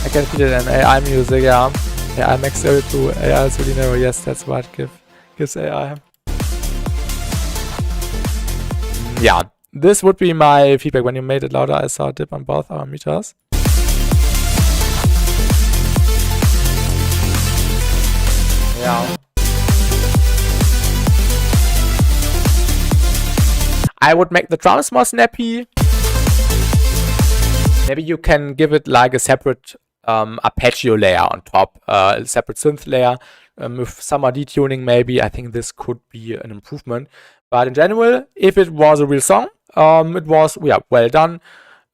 I can feel it in AI music, yeah. AI max 02, AI is really narrow, yes, that's what gives AI. Yeah, this would be my feedback. When you made it louder, I saw a dip on both our meters. Yeah. I would make the drums more snappy. Maybe you can give it like a separate arpeggio layer on top, a separate synth layer with some more detuning maybe. I think this could be an improvement. But in general, if it was a real song, it was well done.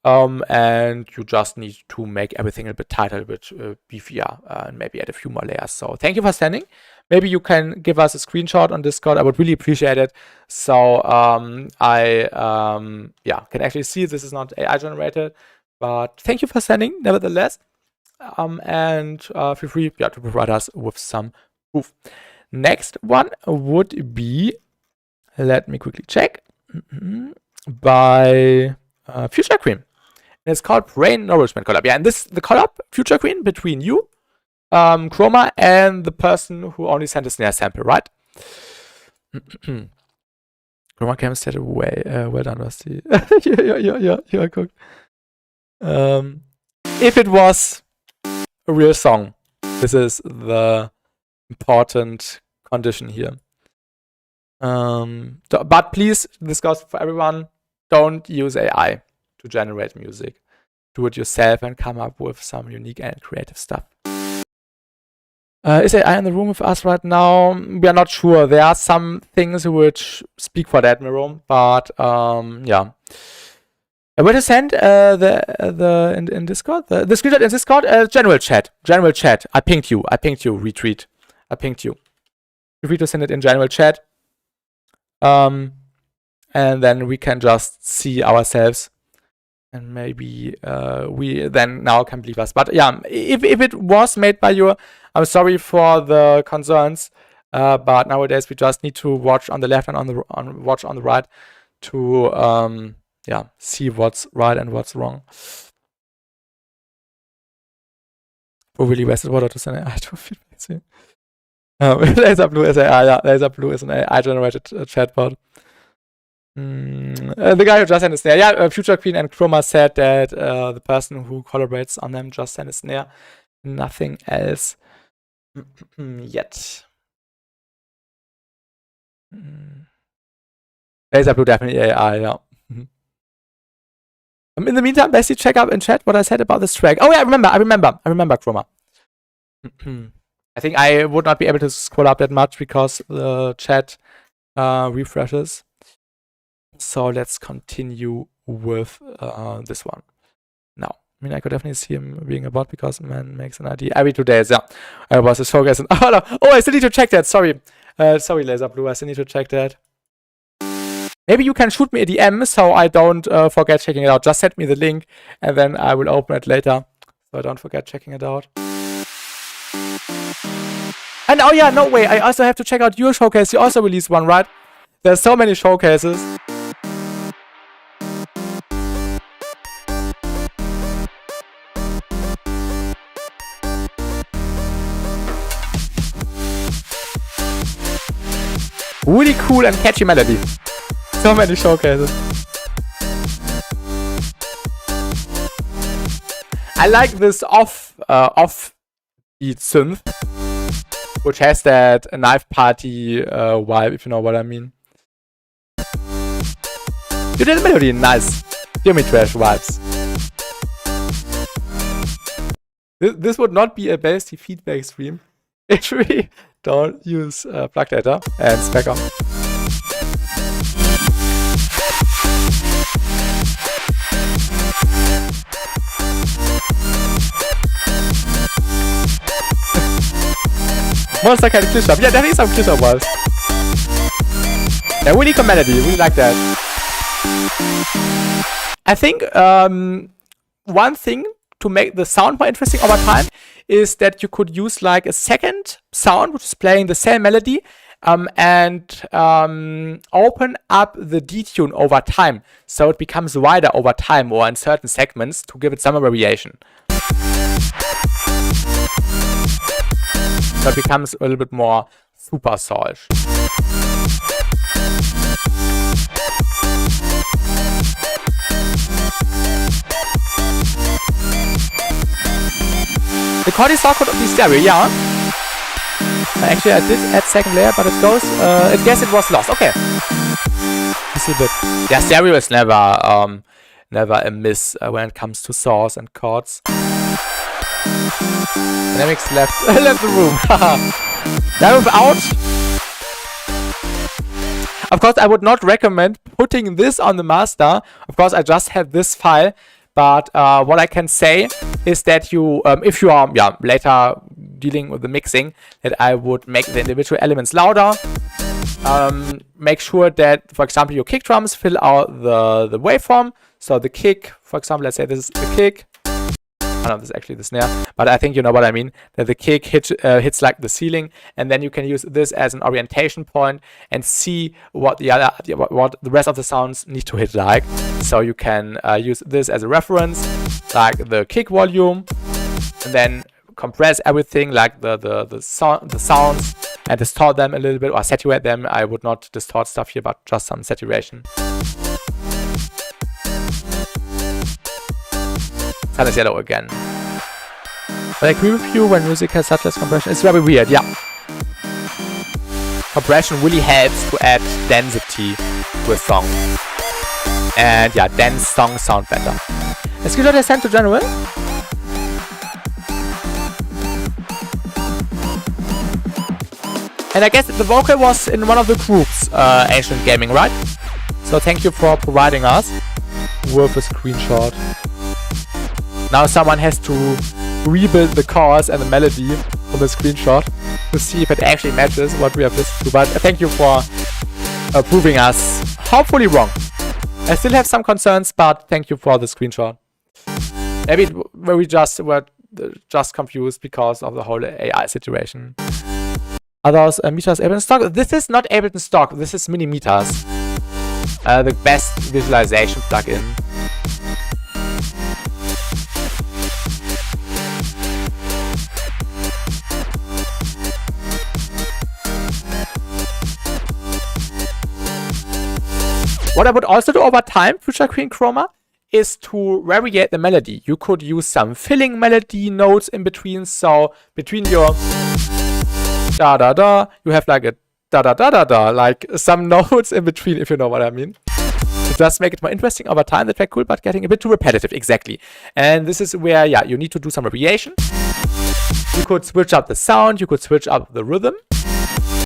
And you just need to make everything a bit tighter, a bit beefier, and maybe add a few more layers. So thank you for standing. Maybe you can give us a screenshot on Discord. I would really appreciate it. So I can actually see this is not AI generated, but thank you for standing nevertheless. And feel free to provide us with some proof. Next one would be, let me quickly check, by Future Queen. And it's called Brain Nourishment Collab. Yeah, and this the collab, Future Queen, between you, Chroma, and the person who only sent a snare sample, right? Chroma came said away. Well done, Rusty. Yeah, cooked. If it was a real song, this is the important condition here. But please, this goes for everyone, don't use AI to generate music. Do it yourself and come up with some unique and creative stuff. Is AI in the room with us right now? We are not sure. There are some things which speak for that, Miro, but yeah. Where to send in Discord? The screenshot in Discord? General chat. I pinged you, retweet. I pinged you. Feel free to send it in general chat. And then we can just see ourselves. And maybe we then now can believe us. But yeah, if it was made by you, I'm sorry for the concerns. But nowadays we just need to watch on the left and watch on the right to see what's right and what's wrong. Who really wasted water to send AI to feedback? Laser Blue is AI. Yeah, Laser Blue is an AI generated chatbot. The guy who just sent a snare. Yeah, Future Queen and Chroma said that the person who collaborates on them just sent a snare. Nothing else yet. Laser Blue definitely AI, yeah. In the meantime, BassTi, check up in chat what I said about this track. Oh yeah, I remember, Chroma. I think I would not be able to scroll up that much because the chat refreshes. So let's continue with this one. Now, I mean, I could definitely see him being a bot because man makes an ID every 2 days. Yeah, I was a showcase. Oh no! Oh, I still need to check that. Sorry, Laser Blue. I still need to check that. Maybe you can shoot me a DM so I don't forget checking it out. Just send me the link and then I will open it later so I don't forget checking it out. And oh yeah, no way. I also have to check out your showcase. You also released one, right? There's so many showcases. Really cool and catchy melody. So many showcases. I like this off beat synth, which has that knife party vibe, if you know what I mean. You did the melody, nice. Jimmy Trash vibes. This would not be a BassTi feedback stream if we don't use plug data and spec on. Monster kind of glitch up. Yeah, definitely some glitch up vibes. Yeah, really good melody. Really like that. I think one thing to make the sound more interesting over time is that you could use like a second sound which is playing the same melody and open up the detune over time, so it becomes wider over time or in certain segments to give it some variation. So it becomes a little bit more super solid. The chord is could be stereo, yeah. Actually, I did add second layer, but it goes. I guess it was lost. Okay. Just a bit. Yeah, stereo is never a miss when it comes to saws and chords. Dynamics left the room. Now out. Of course, I would not recommend putting this on the master. Of course, I just have this file. But what I can say is that you, if you are later dealing with the mixing, that I would make the individual elements louder. Make sure that, for example, your kick drums fill out the waveform. So the kick, for example, let's say this is the kick. Oh no, this is actually the snare, but I think you know what I mean. That the kick hits like the ceiling, and then you can use this as an orientation point and see what what the rest of the sounds need to hit like. So you can use this as a reference, like the kick volume, and then compress everything, like the sounds, and distort them a little bit or saturate them. I would not distort stuff here, but just some saturation. Sun is yellow again. But I agree with you, when music has such less compression, it's very weird, yeah. Compression really helps to add density to a song. And yeah, dense songs sound better. A screenshot is sent to general. And I guess the vocal was in one of the groups, Ancient Gaming, right? So thank you for providing us with a screenshot. Now someone has to rebuild the chorus and the melody from the screenshot to see if it actually matches what we have listened to. But thank you for proving us hopefully wrong. I still have some concerns, but thank you for the screenshot. Maybe we were just confused because of the whole AI situation. Are those meters Ableton stock? This is not Ableton stock. This is Minimeters, the best visualization plugin. What I would also do over time, future Queen Chroma, is to variate the melody. You could use some filling melody notes in between. So between your da da da, you have like a da da da da da, like some notes in between, if you know what I mean. To just make it more interesting over time. That's very cool, but getting a bit too repetitive, exactly. And this is where, yeah, you need to do some variation. You could switch up the sound, you could switch up the rhythm.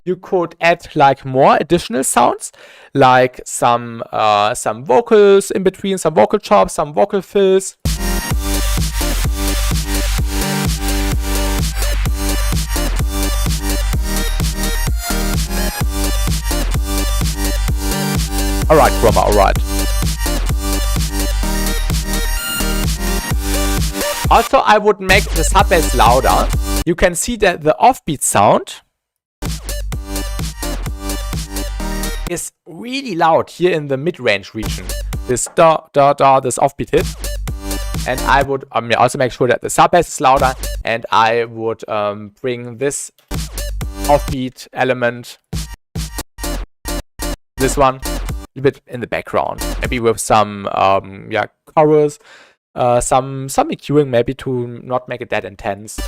You could add like more additional sounds, like some vocals in between, some vocal chops, some vocal fills. Alright, Chroma, alright. Also, I would make the sub bass louder. You can see that the offbeat sound is really loud here in the mid-range region. This da da da, this offbeat hit. And I would also make sure that the sub bass is louder, and I would bring this offbeat element, this one, a bit in the background, maybe with some chorus, some EQing maybe to not make it that intense.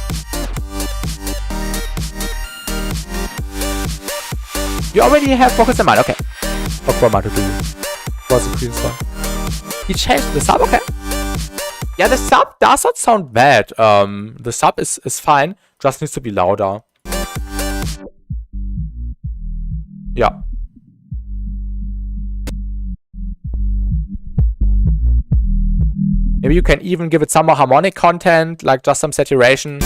You already have focus in mind, okay. For Chroma to do for the green song. He changed the sub, okay. Yeah, the sub does not sound bad. The sub is fine, just needs to be louder. Yeah. Maybe you can even give it some more harmonic content, like just some saturation.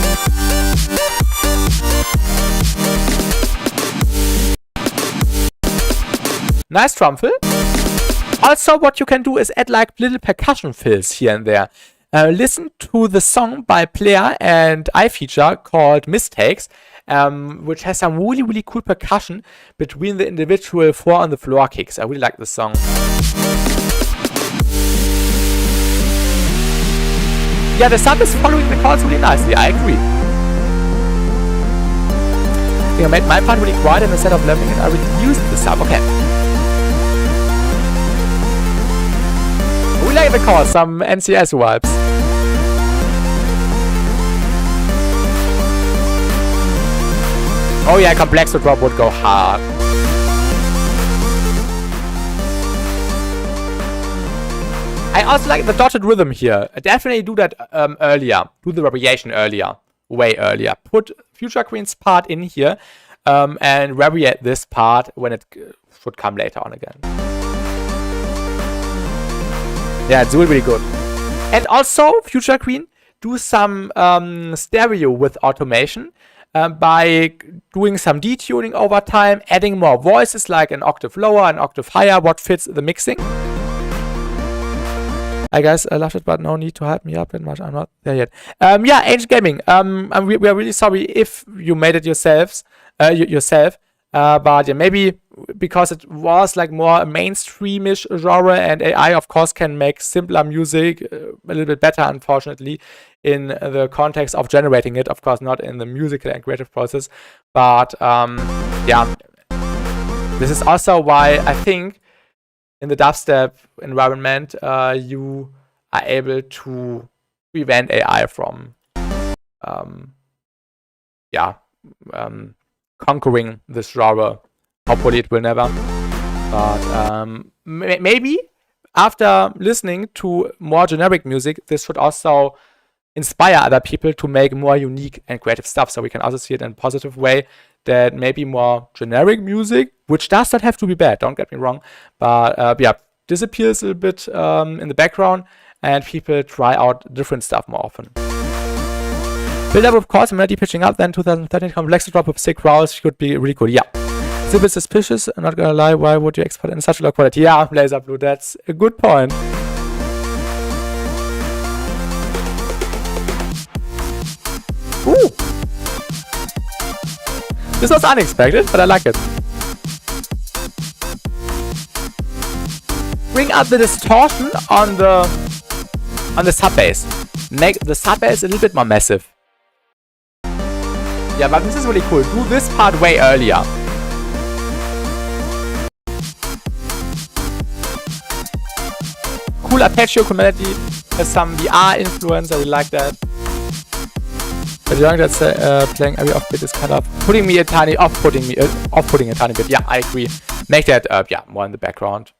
Nice drum fill. Also, what you can do is add like little percussion fills here and there. Listen to the song by Player and iFeature called Mistakes, which has some really, really cool percussion between the individual 4 on the floor kicks. I really like this song. Yeah, the sub is following the chords really nicely, I agree. I think I made my part really quiet, and instead of leveling it, I reduced the sub. Okay. We like the chords, some NCS vibes. Oh yeah, Complexo drop would go hard. I also like the dotted rhythm here. Definitely do that earlier. Do the variation earlier. Way earlier. Put Future Queen's part in here and variate this part when it should come later on again. Yeah, it's really, really good. And also, Future Queen, do some stereo with automation by doing some detuning over time, adding more voices like an octave lower, an octave higher, what fits the mixing. Hi guys, I loved it, but no need to hype me up that much. I'm not there yet. Yeah, Ancient Gaming. We are really sorry if you made it yourself. But yeah, maybe because it was like more a mainstreamish genre, and AI of course can make simpler music a little bit better, unfortunately, in the context of generating it. Of course, not in the musical and creative process. But yeah, this is also why I think in the dubstep environment, you are able to prevent AI from, conquering this genre. Hopefully, it will never. But maybe after listening to more generic music, this should also inspire other people to make more unique and creative stuff. So we can also see it in a positive way, that maybe more generic music, which does not have to be bad, don't get me wrong, but yeah, disappears a little bit in the background, and people try out different stuff more often. Build up, of course, melody pitching up, then 2013 Complexo drop with 6 growls should be really cool. Yeah. It's a bit suspicious, I'm not gonna lie, why would you export in such low quality? Yeah, Laser Blue, that's a good point. Ooh! This was unexpected, but I like it. Bring up the distortion on the sub bass. Make the sub bass a little bit more massive. Yeah, but this is really cool. Do this part way earlier. Cool arpeggio melody. There's some VR influence. I really like that. But the that's playing every offbeat is kind of putting me a tiny off-putting a tiny bit. Yeah, I agree. Make that yeah, more in the background.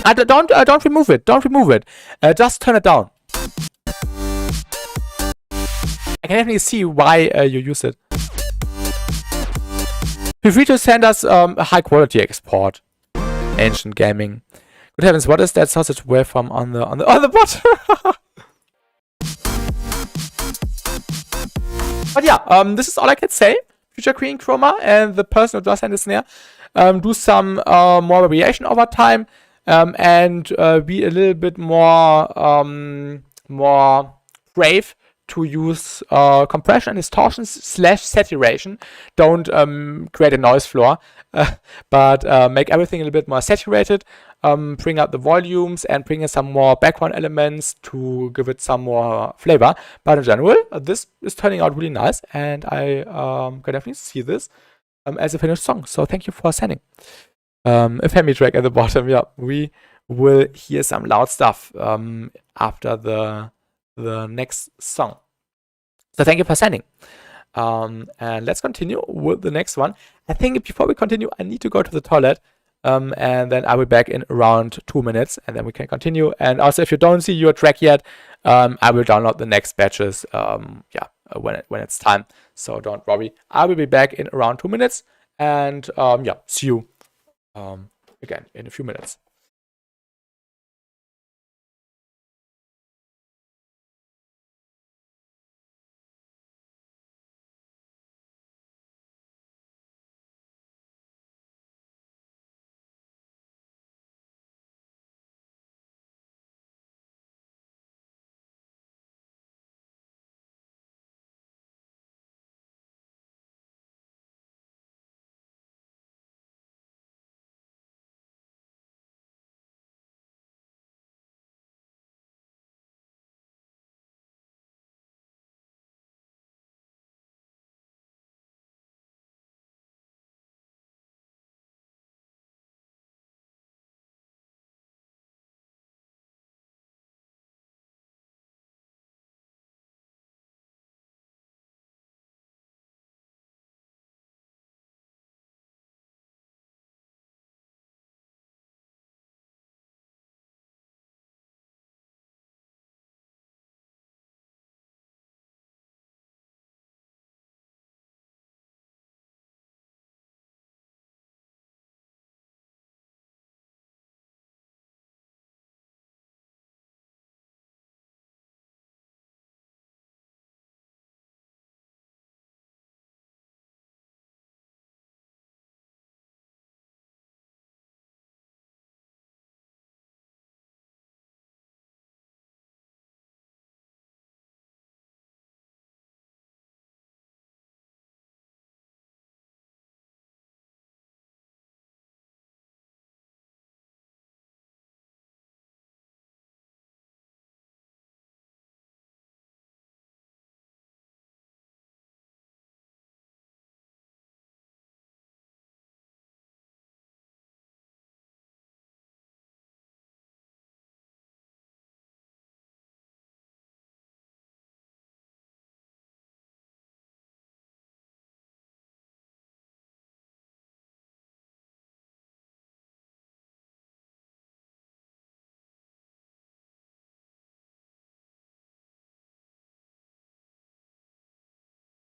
Don't remove it. Don't remove it. Just turn it down. I can definitely see why you use it. Feel free to send us a high quality export. Ancient Gaming. Good heavens, what is that sausage waveform on the bot? But yeah, this is all I can say. Future Queen Chroma and the person who does send the snare do some more variation over time, and be a little bit more brave to use compression and distortion / saturation. Don't create a noise floor, but make everything a little bit more saturated. Bring up the volumes and bring in some more background elements to give it some more flavor. But in general, this is turning out really nice, and I can definitely see this as a finished song. So thank you for sending. A family track at the bottom. Yeah, we will hear some loud stuff after the next song. So thank you for sending. And let's continue with the next one. I think before we continue, I need to go to the toilet. And then I'll be back in around 2 minutes, and then we can continue. And also, if you don't see your track yet, I will download the next batches when it's time. So don't worry. I will be back in around 2 minutes. And yeah, see you again in a few minutes.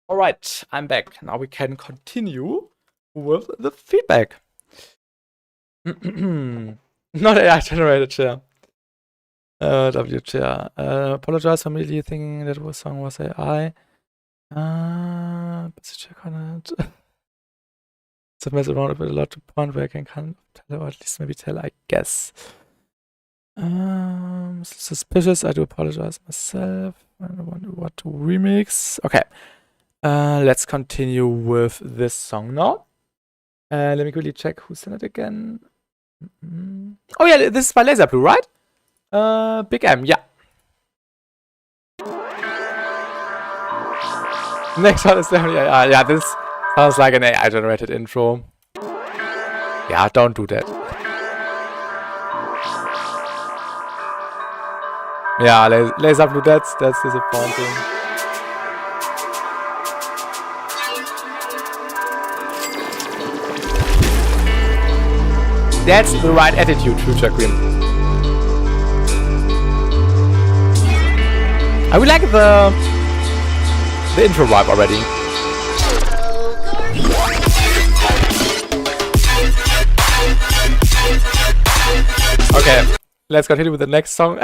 Alright, I'm back. Now we can continue with the feedback. Not AI generated chair. W chair. Apologize for immediately thinking that was song was AI. Let's check on it. It's a mess around a bit a lot to point where I can tell, or at least maybe tell, I guess. Suspicious. I do apologize myself. I don't want what to remix. Okay. Let's continue with this song now. Let me quickly check who sent it again. Oh yeah, this is by Laser Blue, right? Big M, yeah. Next one is definitely AI. Yeah, this sounds like an AI generated intro. Yeah, don't do that. Yeah, Laser Blue, that's disappointing. That's the right attitude, Future Queen. I would like the intro vibe already. Okay, let's continue with the next song.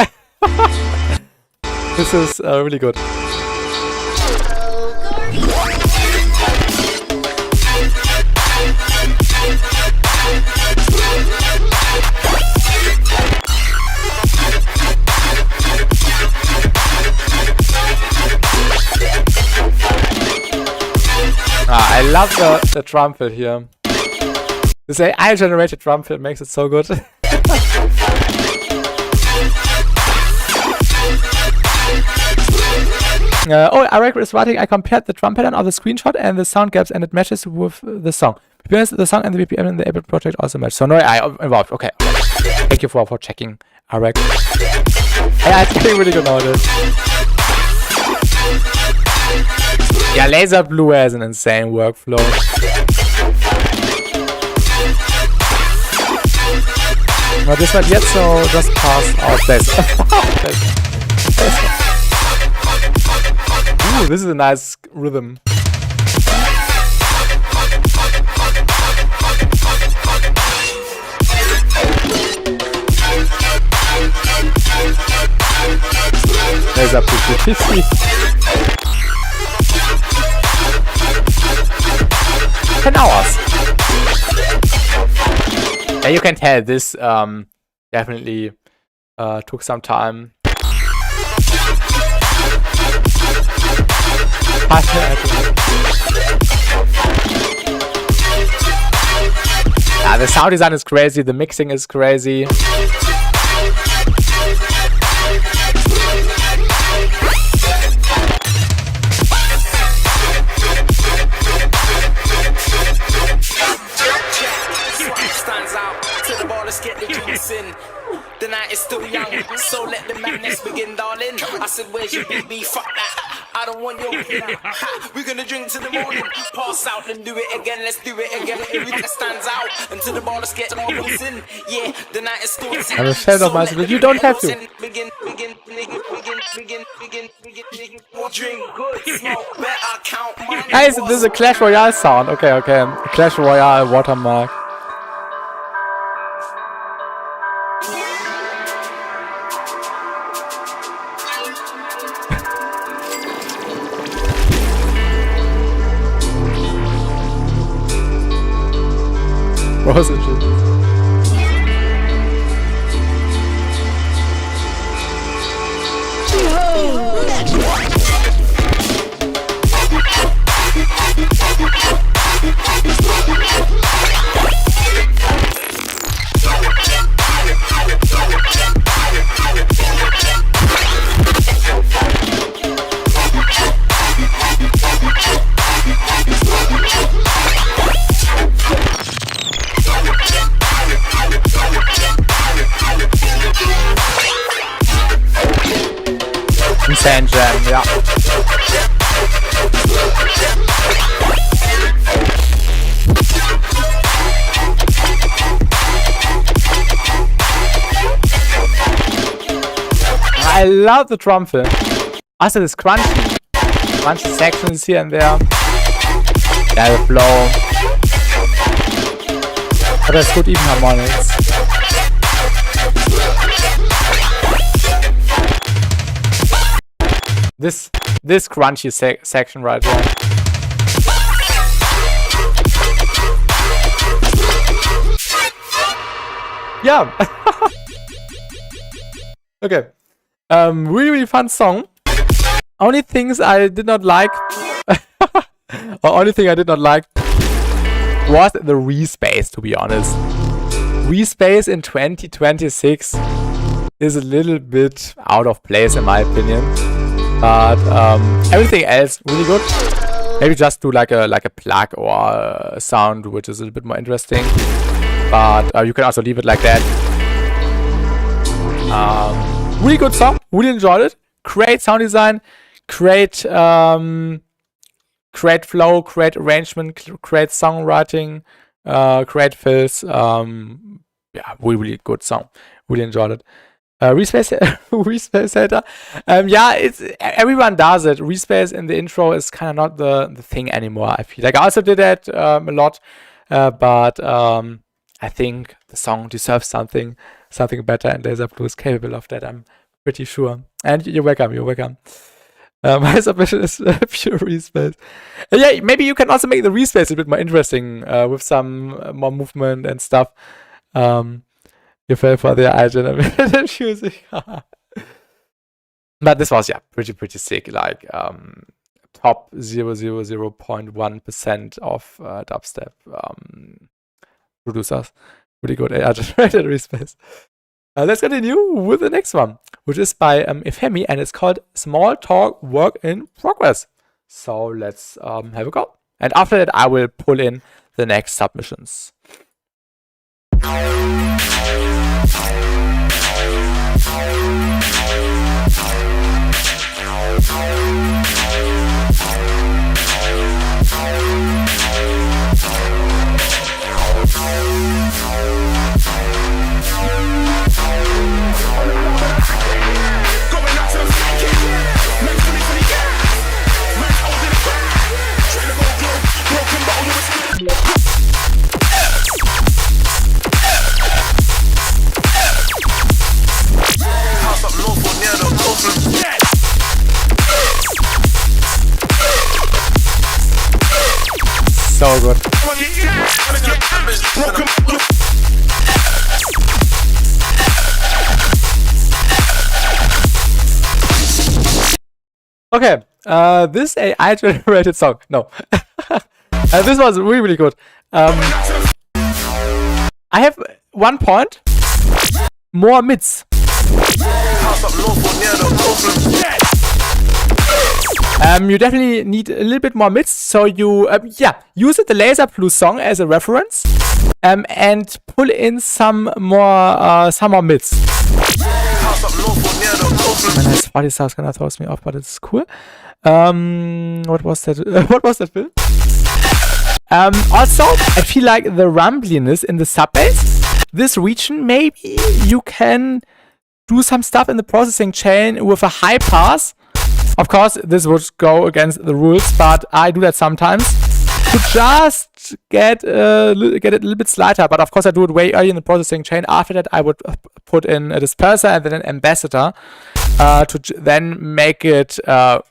This is really good. I love the drum fill here. This AI generated drum fill makes it so good. Oh, Eric is writing, I compared the drum pattern of the screenshot and the sound gaps and it matches with the song. The song and the BPM in the Ableton project also match. So no AI involved. Okay. Thank you for checking, Eric. Yeah, it's getting really good nowadays. Yeah, Laser Blue has an insane workflow. Not this not yet, so just pass out this. Ooh, this is a nice rhythm. Laser Blue 50. 10 hours. Yeah, you can tell this definitely took some time. Yeah, the sound design is crazy, the mixing is crazy. The night is still young, so let the madness begin, darling. I said, where's your BB? Fuck that. I don't want your dinner. We're gonna drink till the morning. Pass out and do it again. Let's do it again. Everything stands out until the ball is getting all loose in. Yeah, the night is still young. I'm a fan of myself, but you don't have to. Begin. Drink good, smoke better, count money. Guys, this is a Clash Royale sound. Okay. Clash Royale watermark. What was it? Insane jam, yeah. I love the drum fill. Also, this crunchy. bunch of sections here and there. Yeah, the flow. But there's good even harmonics. This crunchy section right there. Yeah. Okay. Really fun song. Only things I did not like, or only thing I did not like was the respace, to be honest. Respace in 2026 is a little bit out of place in my opinion. But everything else really good. Maybe just do like a plug or a sound which is a little bit more interesting. But you can also leave it like that. Really good song. Really enjoyed it. Great sound design. Great great flow. Great arrangement. Great songwriting. Great fills. Yeah, really good song. Really enjoyed it. Respace hater. Yeah, it's everyone does it. Respace in the intro is kind of not the thing anymore. I feel like I also did that a lot, but I think the song deserves something better, and Laser Blue is capable of that. I'm pretty sure. And you're welcome. You're welcome. My submission is pure respace. Yeah, maybe you can also make the respace a bit more interesting with some more movement and stuff. You fell for the iGen music. But this was, yeah, pretty sick. Like top 0.1% of dubstep producers. Really good AI-generated respace. Let's continue with the next one, which is by Ifemi, and it's called Small Talk Work in Progress. So let's have a go. And after that, I will pull in the next submissions. So good. Okay, this AI-generated song. No. This was really good. I have 1 point. More mids. You definitely need a little bit more mids, so you use the Laser Blue song as a reference, and pull in some more mids. Man, that Spotty sounds kind of throws me off, but it's cool. What was that? What was that, Phil? Also, I feel like the rumbliness in the sub bass, this region, maybe you can do some stuff in the processing chain with a high pass. Of course, this would go against the rules, but I do that sometimes to just get it a little bit slighter. But of course, I do it way early in the processing chain. After that, I would put in a disperser and then an ambassador to then make it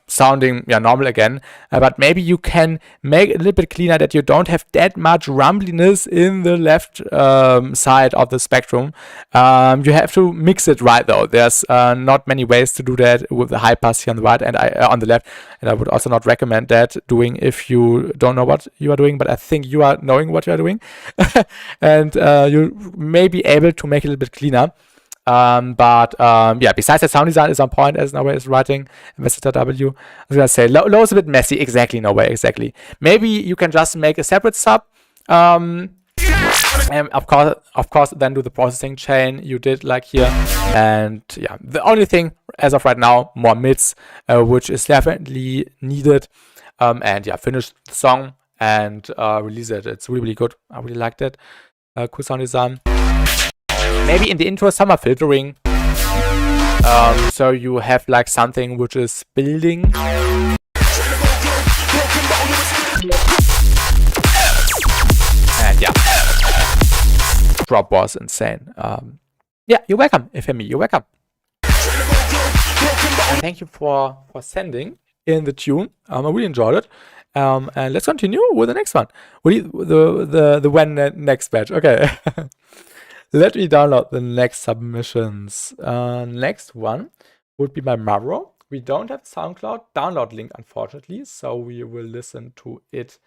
sounding normal again. But maybe you can make it a little bit cleaner, that you don't have that much rumbliness in the left side of the spectrum. You have to mix it right though. There's not many ways to do that with the high pass here on the right and on the left. And I would also not recommend that doing if you don't know what you are doing. But I think you are knowing what you are doing, and you may be able to make it a little bit cleaner. Besides that, sound design is on point, as Nowhere is writing. Ambassador W. I was gonna say low is a bit messy. Exactly, Nowhere, exactly. Maybe you can just make a separate sub. And of course, then do the processing chain you did like here. And yeah, the only thing as of right now, more mids, which is definitely needed. And yeah, finish the song and release it. It's really good. I really liked it. Cool sound design. Maybe in the intro, summer filtering. So you have like something which is building. drop was insane. Yeah, you're welcome, Ifemi. You're welcome. And thank you for sending in the tune. I really enjoyed it. And let's continue with the next one. The next batch. Okay. Let me download the next submissions. Next one would be by Maro. We don't have SoundCloud download link, unfortunately, so we will listen to it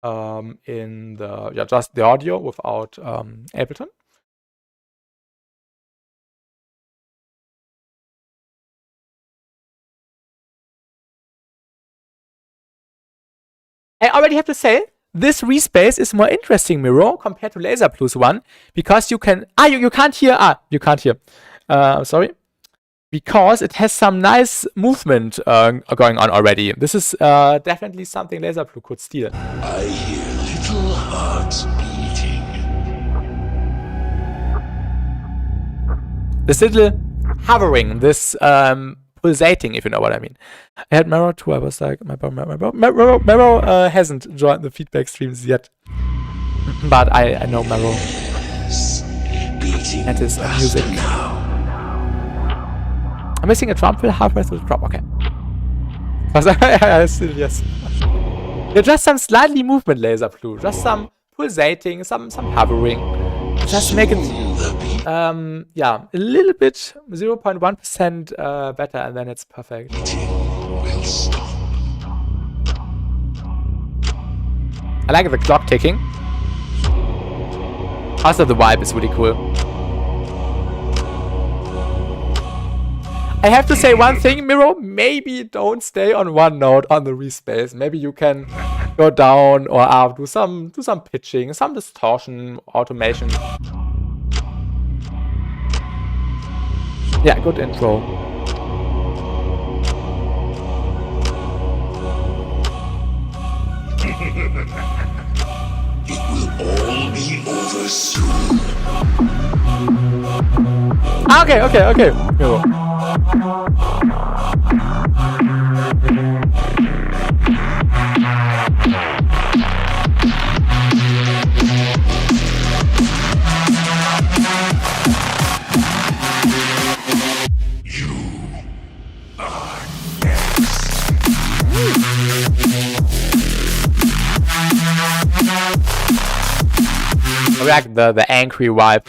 in the just the audio without Ableton. I already have to say, this respace is more interesting, Miro, compared to Laser Plus one, because you can you can't hear sorry, because it has some nice movement going on already. This is definitely something Laser Plus could steal. I hear little hearts beating. This little hovering, this pulsating, if you know what I mean. I had Maro too. I was like, Maro hasn't joined the feedback streams yet, but I know Maro and his music. I'm missing a drum fill halfway through the drop. Okay. Still, yes. Yeah, just some slightly movement, Laser Blue. Just some pulsating, some hovering. Just make it, yeah, a little bit, 0.1% better, and then it's perfect. I like the clock ticking. Also, the vibe is really cool. I have to say one thing, Miro, maybe don't stay on one note on the respace. Maybe you can go down or up, do some pitching, some distortion, automation. Yeah, good intro. It will all be over soon. Okay. Miro. I like the angry vibe.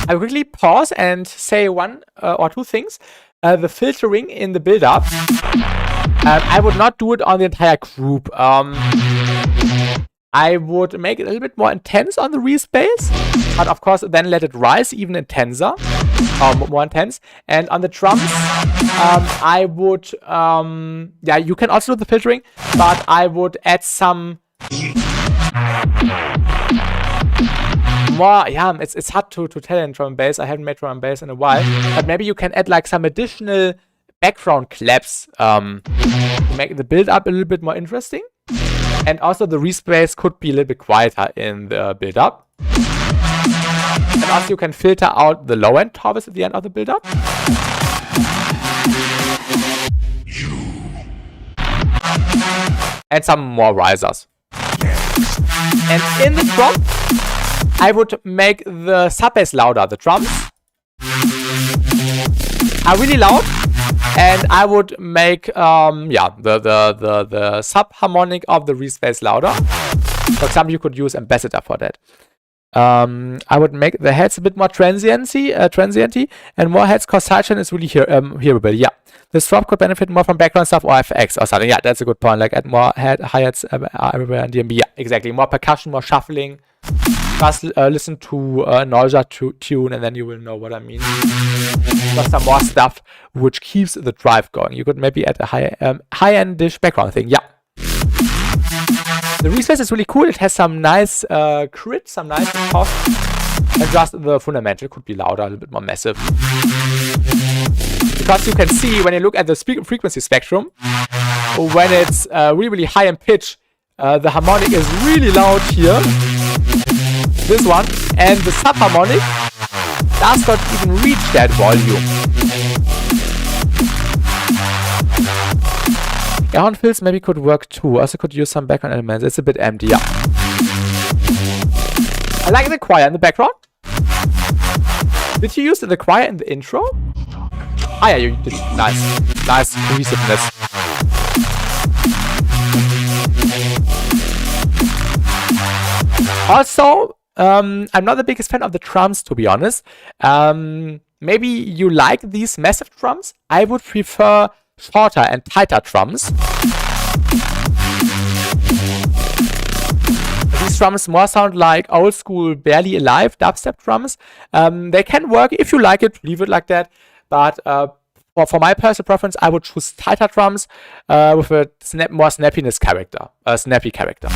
I will quickly pause and say one or two things. The filtering in the build-up, I would not do it on the entire group. I would make it a little bit more intense on the respace, but of course then let it rise even intenser, more intense. And on the drums, I would, yeah, you can also do the filtering, but I would add some more, yeah, it's hard to tell in drum and bass. I haven't made drum and bass in a while, but maybe you can add like some additional background claps to make the build up a little bit more interesting. And also the respace could be a little bit quieter in the build up. And also you can filter out the low end toppers at the end of the build up. And some more risers. And in the drop, I would make the sub bass louder. The drums are really loud, and I would make yeah, the sub harmonic of the respace louder. For example, you could use Ambassador for that. I would make the heads a bit more transienty, and more heads cause sidechain is really hearable. Yeah, this drop could benefit more from background stuff or FX or something. Yeah, that's a good point. Like add more hi-hats everywhere in DMB. Yeah, exactly. More percussion, more shuffling. Just listen to a Nausea tune, and then you will know what I mean. Just some more stuff which keeps the drive going. You could maybe add a high-end-ish background thing. Yeah. The respace is really cool. It has some nice crit, some nice pop, and just the fundamental could be louder, a little bit more massive. Because you can see when you look at the frequency spectrum, when it's really high in pitch, the harmonic is really loud here. This one, and the subharmonic does not even reach that volume. Air fills maybe could work too. Also could use some background elements. It's a bit empty, yeah. I like the choir in the background. Did you use the choir in the intro? Ah yeah, you did. Nice. Nice cohesiveness. Also, I'm not the biggest fan of the drums, to be honest. Maybe you like these massive drums. I would prefer shorter and tighter drums. These drums more sound like old school, barely alive dubstep drums. They can work if you like it, leave it like that. But for my personal preference, I would choose tighter drums with a more snappiness character, snappy character.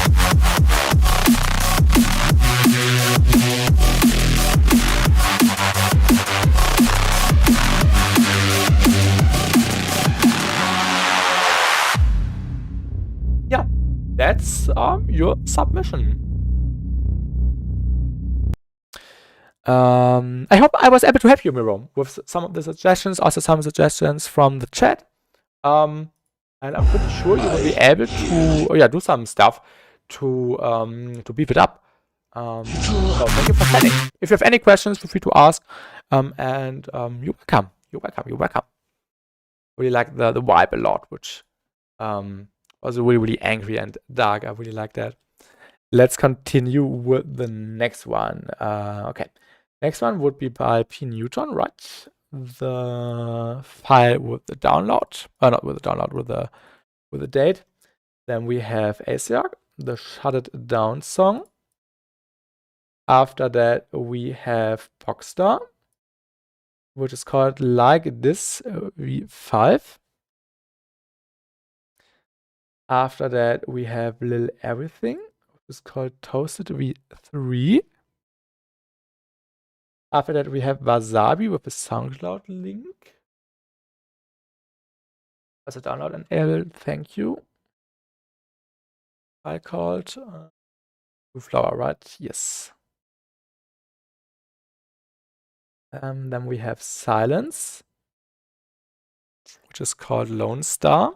Yeah, that's your submission. I hope I was able to help you, Miro, with some of the suggestions, also some suggestions from the chat. And I'm pretty sure you will be able to do some stuff to beef it up. So thank you for sending. If you have any questions, feel free to ask. And you're welcome. You're welcome. You're welcome. Really like the vibe a lot, which was really, really angry and dark. I really like that. Let's continue with the next one. Okay. Next one would be by P. Newton, right? The file with the download. Not with the download, with the date. Then we have ASIAC, the Shut It Down song. After that, we have Pogstar, which is called Like This V5. After that, we have Lil Everything, which is called Toasted V3. After that, we have Wasabi with a SoundCloud link. As a download enabled, thank you. I called Blue Flower, right? Yes. Then we have Silence, which is called Lone Star.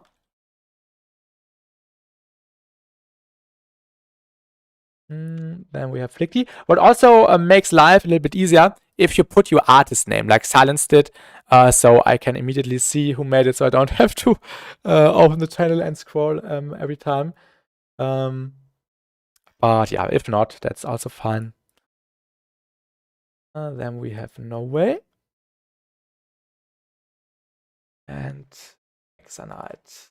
Then we have Flicky. What also makes life a little bit easier if you put your artist name, like Silence did, so I can immediately see who made it, so I don't have to open the channel and scroll every time. But yeah, if not, that's also fine. Then we have No Way and Exanite.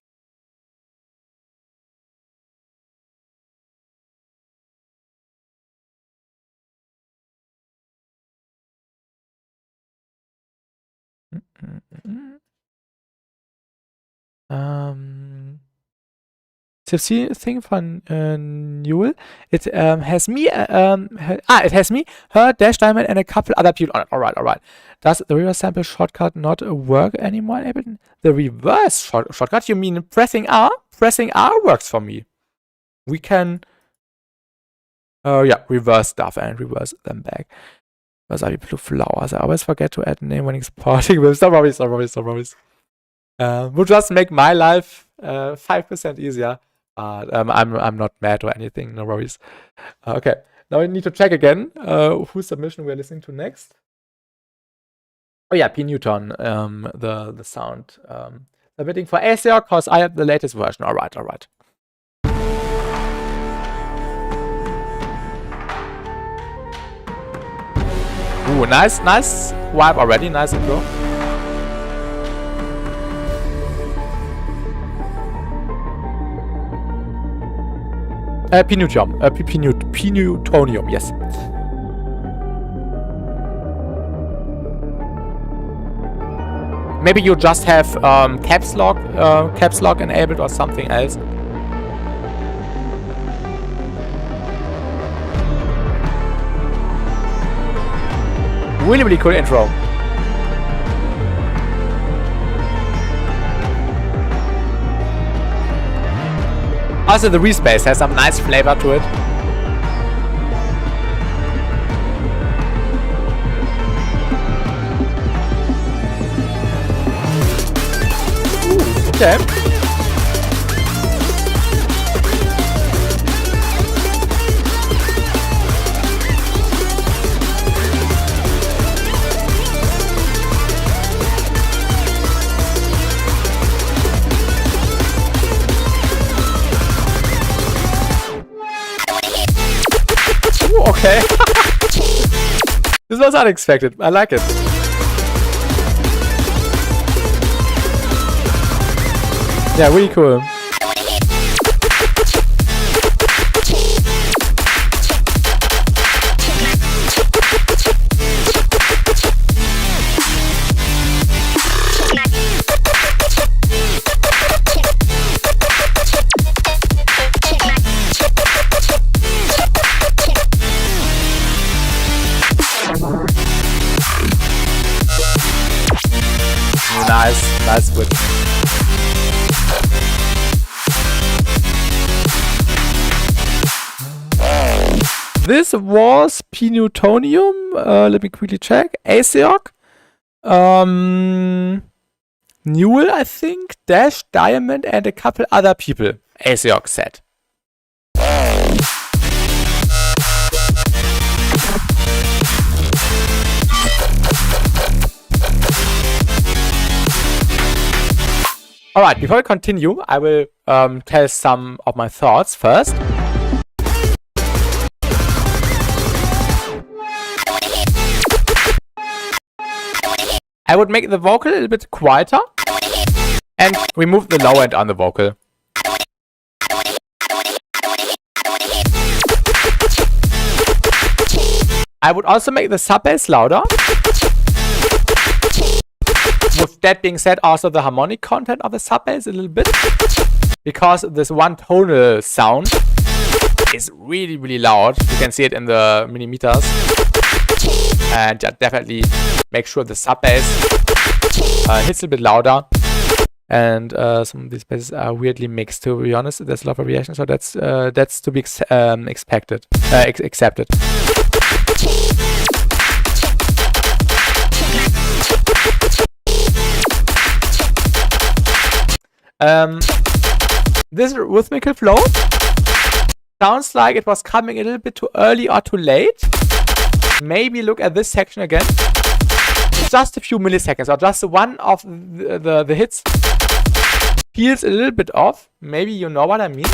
Tipsy thing von Newell. It has me. It has me, her, Dash Diamond, and a couple other people on it. All right. Does the reverse sample shortcut not work anymore in Ableton? The reverse shortcut? You mean pressing R? Pressing R works for me. We can, reverse stuff and reverse them back. Wasabi Blue Flowers. I always forget to add name when exporting with. Stop worries. Would just make my life 5% easier. I'm not mad or anything, no worries. Okay, now we need to check again whose submission we're listening to next. Oh yeah, P. Newton, the sound. Submitting for ASIA, because I have the latest version. All right. Ooh, nice vibe already, nice intro. P-Newtonium, yes. Maybe you just have caps lock enabled or something else. Really cool intro. Also, the respace has some nice flavor to it. Ooh, okay. Okay. This was unexpected. I like it. Yeah, really cool. Nice switch. This was Pinutonium. Let me quickly check. Aseok. Newell, I think. Dash, Diamond, and a couple other people. Aseok said. Alright, before we continue, I will tell some of my thoughts first. I would make the vocal a little bit quieter and remove the low end on the vocal. I would also make the sub bass louder. With that being said, also the harmonic content of the sub bass a little bit, because this one tonal sound is really, really loud. You can see it in the millimeters, and definitely make sure the sub bass hits a bit louder. And some of these basses are weirdly mixed. To be honest, there's a lot of variation, so that's to be accepted. This rhythmical flow sounds like it was coming a little bit too early or too late. Maybe look at this section again. Just a few milliseconds, or just one of the hits feels a little bit off. Maybe you know what I mean.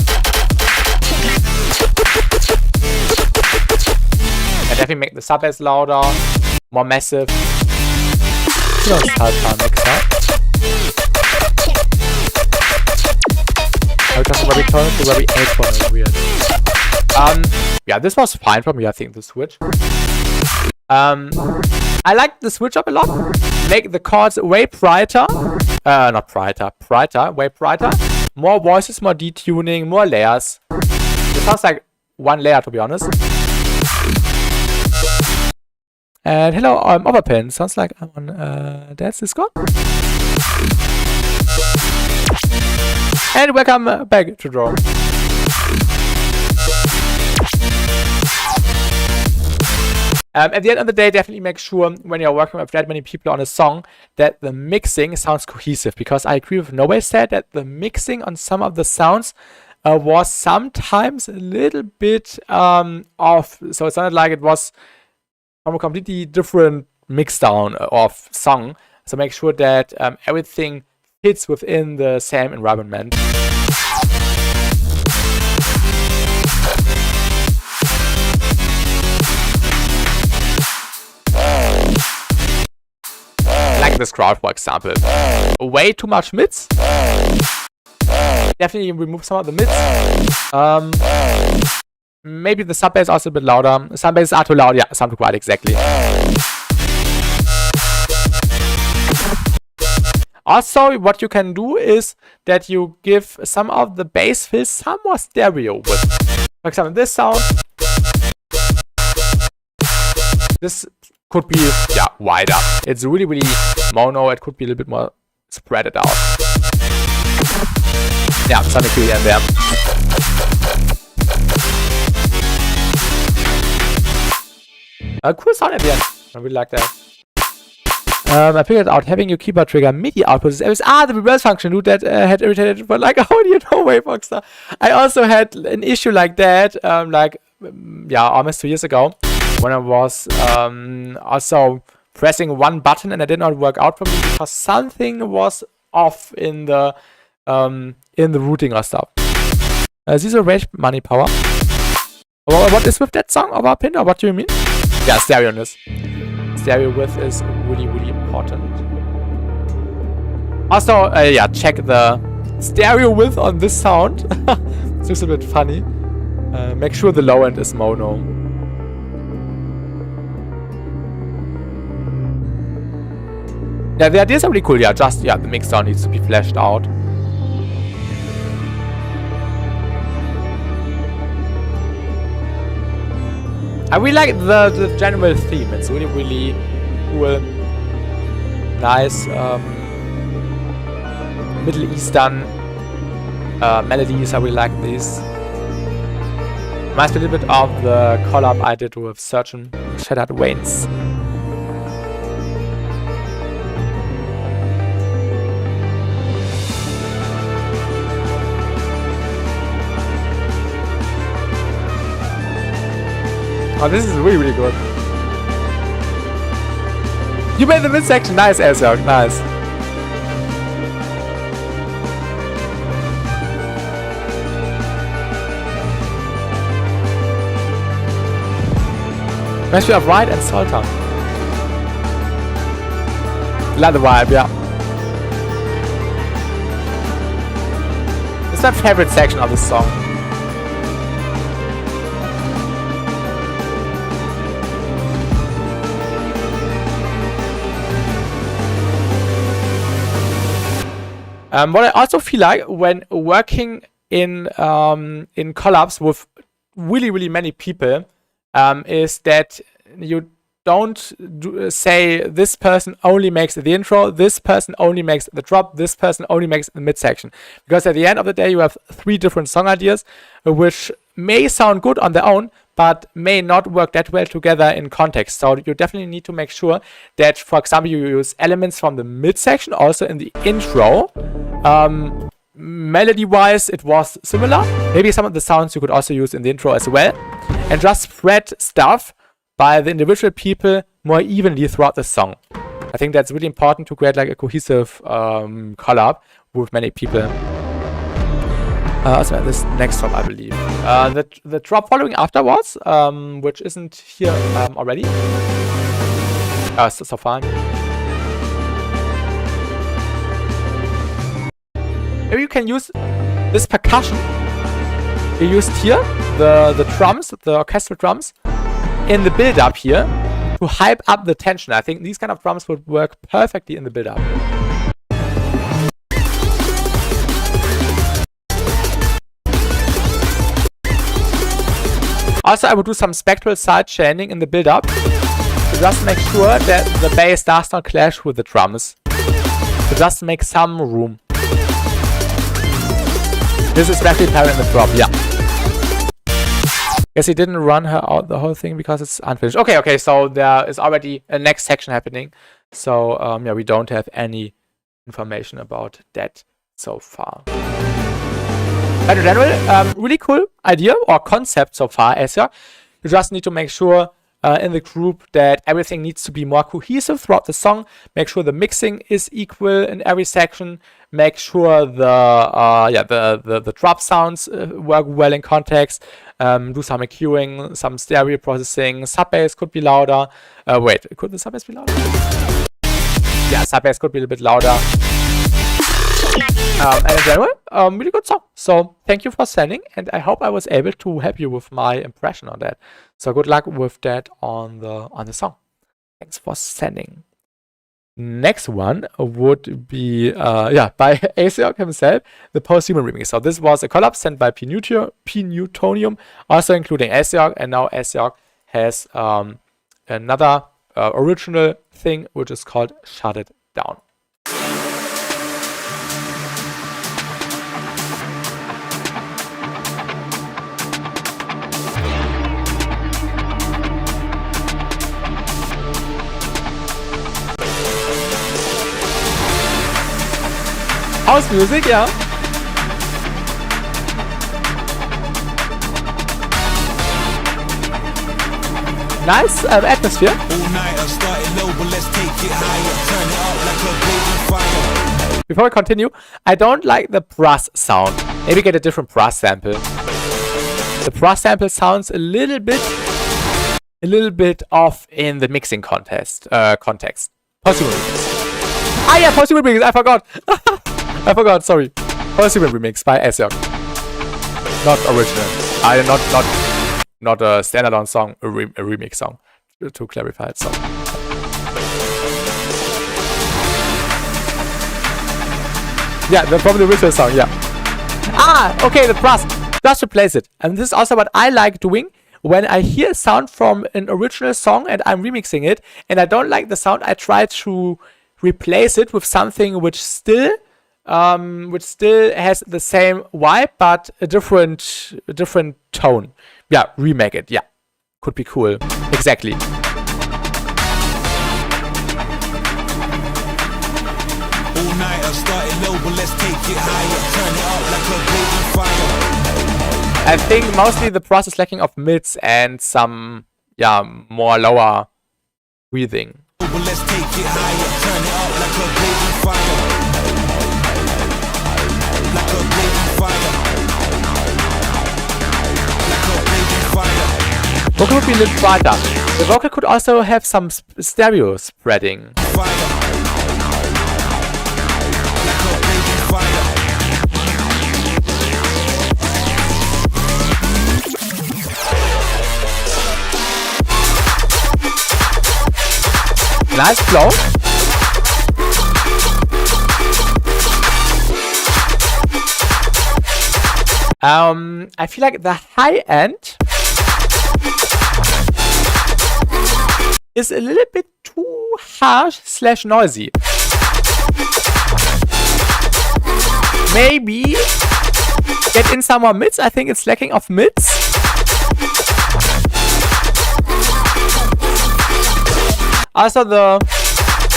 I definitely make the sub bass louder, more massive. Just very tonal to very atonal, weird. Yeah, this was fine for me, I think, the switch. I like the switch up a lot. Make the chords way brighter. Not brighter, way brighter. More voices, more detuning, more layers. It sounds like one layer, to be honest. And hello, I'm Overpin. Sounds like I'm on Dad's Discord. And welcome back to Draw. At the end of the day, definitely make sure when you're working with that many people on a song that the mixing sounds cohesive, because I agree with Noe said that the mixing on some of the sounds was sometimes a little bit off. So it sounded like it was from a completely different mix down of song. So make sure that everything fits within the same environment. Like this crowd, for example. Way too much mids. Definitely remove some of the mids. Maybe the sub bass also a bit louder. Some basses are too loud. Yeah, sound too quiet, exactly. Also, what you can do is that you give some of the bass fills some more stereo with. For example, this sound. This could be, yeah, wider. It's really, really mono. It could be a little bit more spread it out. Yeah, something here and there. A cool sound at the end. I really like that. I figured out having your keyboard trigger MIDI output is the reverse function, dude, that had irritated for like, how do you know, Waveboxer? I also had an issue like that, almost 2 years ago, when I was also pressing one button and it did not work out for me because something was off in the routing or stuff. These are rage money power. What is with that song of our pin, or what do you mean? Yeah, stereo-ness. Stereo width is really, really important. Also, yeah, check the stereo width on this sound. It's just a bit funny. Make sure the low end is mono. Yeah, the ideas are really cool. Yeah, just, yeah, the mix down needs to be fleshed out. I really like the general theme. It's really, really cool. Nice Middle Eastern melodies. I really like these. Reminds me a little bit of the collab I did with Surgeon Shattered Wains. Oh, this is really, really good. You made the midsection. Nice, Asiok. Nice. Reminds me of Ride and Sultan. Like the vibe, yeah. It's my favorite section of the song. What I also feel like when working in collabs with really, really many people is that you don't say this person only makes the intro, this person only makes the drop, this person only makes the midsection. Because at the end of the day, you have 3 different song ideas, which may sound good on their own, but may not work that well together in context. So you definitely need to make sure that, for example, you use elements from the midsection also in the intro. Melody-wise, it was similar. Maybe some of the sounds you could also use in the intro as well. And just spread stuff by the individual people more evenly throughout the song. I think that's really important to create like a cohesive collab with many people. Also this next drop, I believe. The drop following afterwards, which isn't here already. So fine. Maybe you can use this percussion you used here, the drums, the orchestral drums, in the build-up here to hype up the tension. I think these kind of drums would work perfectly in the build-up. Also, I would do some spectral side chaining in the build-up to just make sure that the bass does not clash with the drums. To just make some room. This is especially apparent in the drop, yeah. Guess he didn't run her out the whole thing because it's unfinished. Okay, so there is already a next section happening. So, yeah, we don't have any information about that so far. But in general, really cool idea or concept so far, Asia. You just need to make sure in the group that everything needs to be more cohesive throughout the song. Make sure the mixing is equal in every section. Make sure the drop sounds work well in context. Do some EQing, some stereo processing. Sub bass could be louder. Wait, could the sub bass be louder? Yeah, sub bass could be a little bit louder. And in general, really good song. So thank you for sending, and I hope I was able to help you with my impression on that. So good luck with that on the song. Thanks for sending. Next one would be by Asiok himself, the Post-Human remix. So this was a collab sent by P Newtonium, also including Asiok, and now Asiok has another original thing which is called Shut It Down. House music, yeah. Nice atmosphere. Before we continue, I don't like the brass sound. Maybe get a different brass sample. the brass sample sounds a little bit off in the mixing context. Possible remix. Ah yeah, possible remix. I forgot. I forgot. Sorry. Possible remix by Asyok. Not original. Not a standalone song. A remix song. To clarify it. So. Yeah, that's probably the original song. Yeah. Ah, okay. The brass. Just replace it. And this is also what I like doing. When I hear a sound from an original song and I'm remixing it, and I don't like the sound, I try to replace it with something which still has the same vibe but a different tone. Yeah, remake it. Yeah, could be cool. Exactly. All night I started low, but let's take it higher. Turn it up like a blazing fire. I think mostly the brass is lacking of mids and some, yeah, more lower breathing. But let's take it higher. Turn it up like a blazing fire. Like a blazing fire. Like a blazing fire. Vocal would be a little brighter. The vocal could also have some stereo spreading. Fire. Like a blazing fire. Nice flow. I feel like the high end is a little bit too harsh / noisy. Maybe get in some more mids. I think it's lacking of mids. Also, the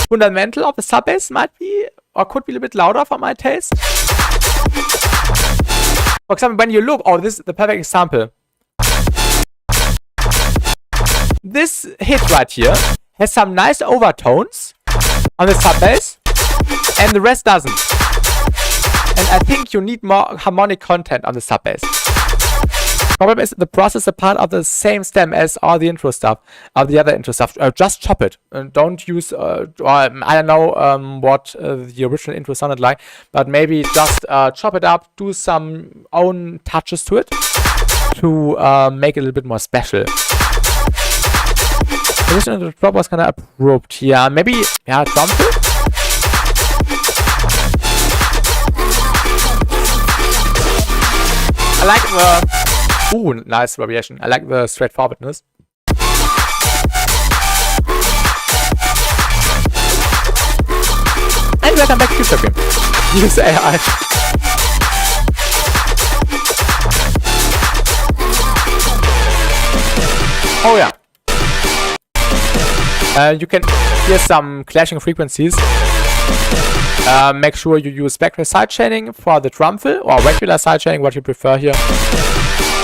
fundamental of the sub bass might be or could be a little bit louder for my taste. For example, when you look, oh, this is the perfect example. This hit right here has some nice overtones on the sub bass, and the rest doesn't. And I think you need more harmonic content on the sub bass. Problem is the brass is a part of the same stem as all the intro stuff, the other intro stuff. Just chop it and don't use. I don't know what the original intro sounded like, but maybe just chop it up, do some own touches to it to make it a little bit more special. The original intro drop was kind of abrupt. Yeah, maybe drum fill. I like the. Ooh, nice variation. I like the straightforwardness. And welcome back to Future Game. Use AI. Oh yeah. You can hear some clashing frequencies. Make sure you use spectral sidechaining for the drum fill, or regular sidechaining, what you prefer here.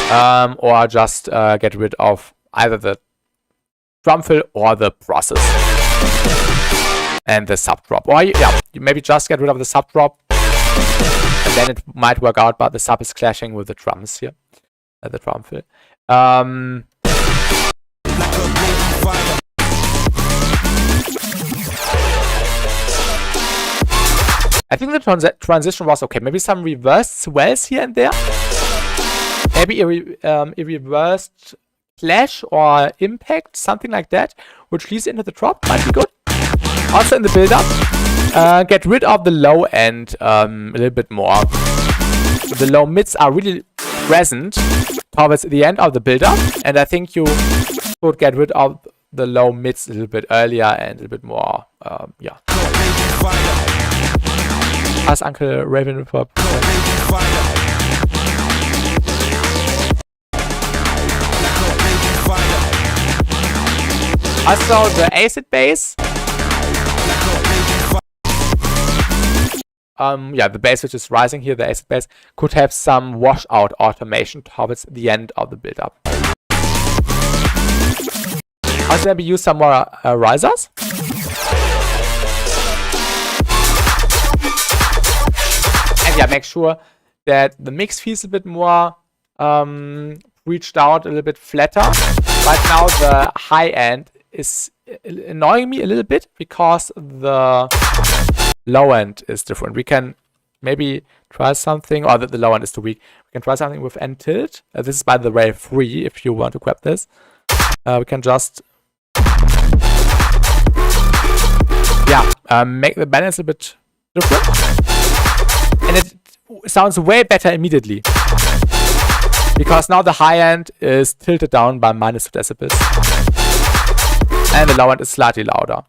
Or just get rid of either the drum fill or the process and the sub drop. Or you maybe just get rid of the sub drop, and then it might work out. But the sub is clashing with the drums here, the drum fill. I think the transition was okay. Maybe some reversed swells here and there. Maybe a reversed clash or impact, something like that, which leads into the drop, might be good. Also in the build-up, get rid of the low end a little bit more. The low mids are really present towards the end of the build-up, and I think you could get rid of the low mids a little bit earlier and a little bit more, yeah. Ask Uncle Raven for... Also, the acid bass. The bass which is rising here, the acid bass, could have some washout automation towards the end of the build-up. Also, maybe use some more risers. And yeah, make sure that the mix feels a bit more reached out a little bit flatter. Right now the high end is annoying me a little bit because the low end is different. We can maybe try something, or the low end is too weak. We can try something with end tilt. This is, by the way, free if you want to grab this. We can just make the balance a bit different, and it sounds way better immediately because now the high end is tilted down by -2 decibels and the low end is slightly louder.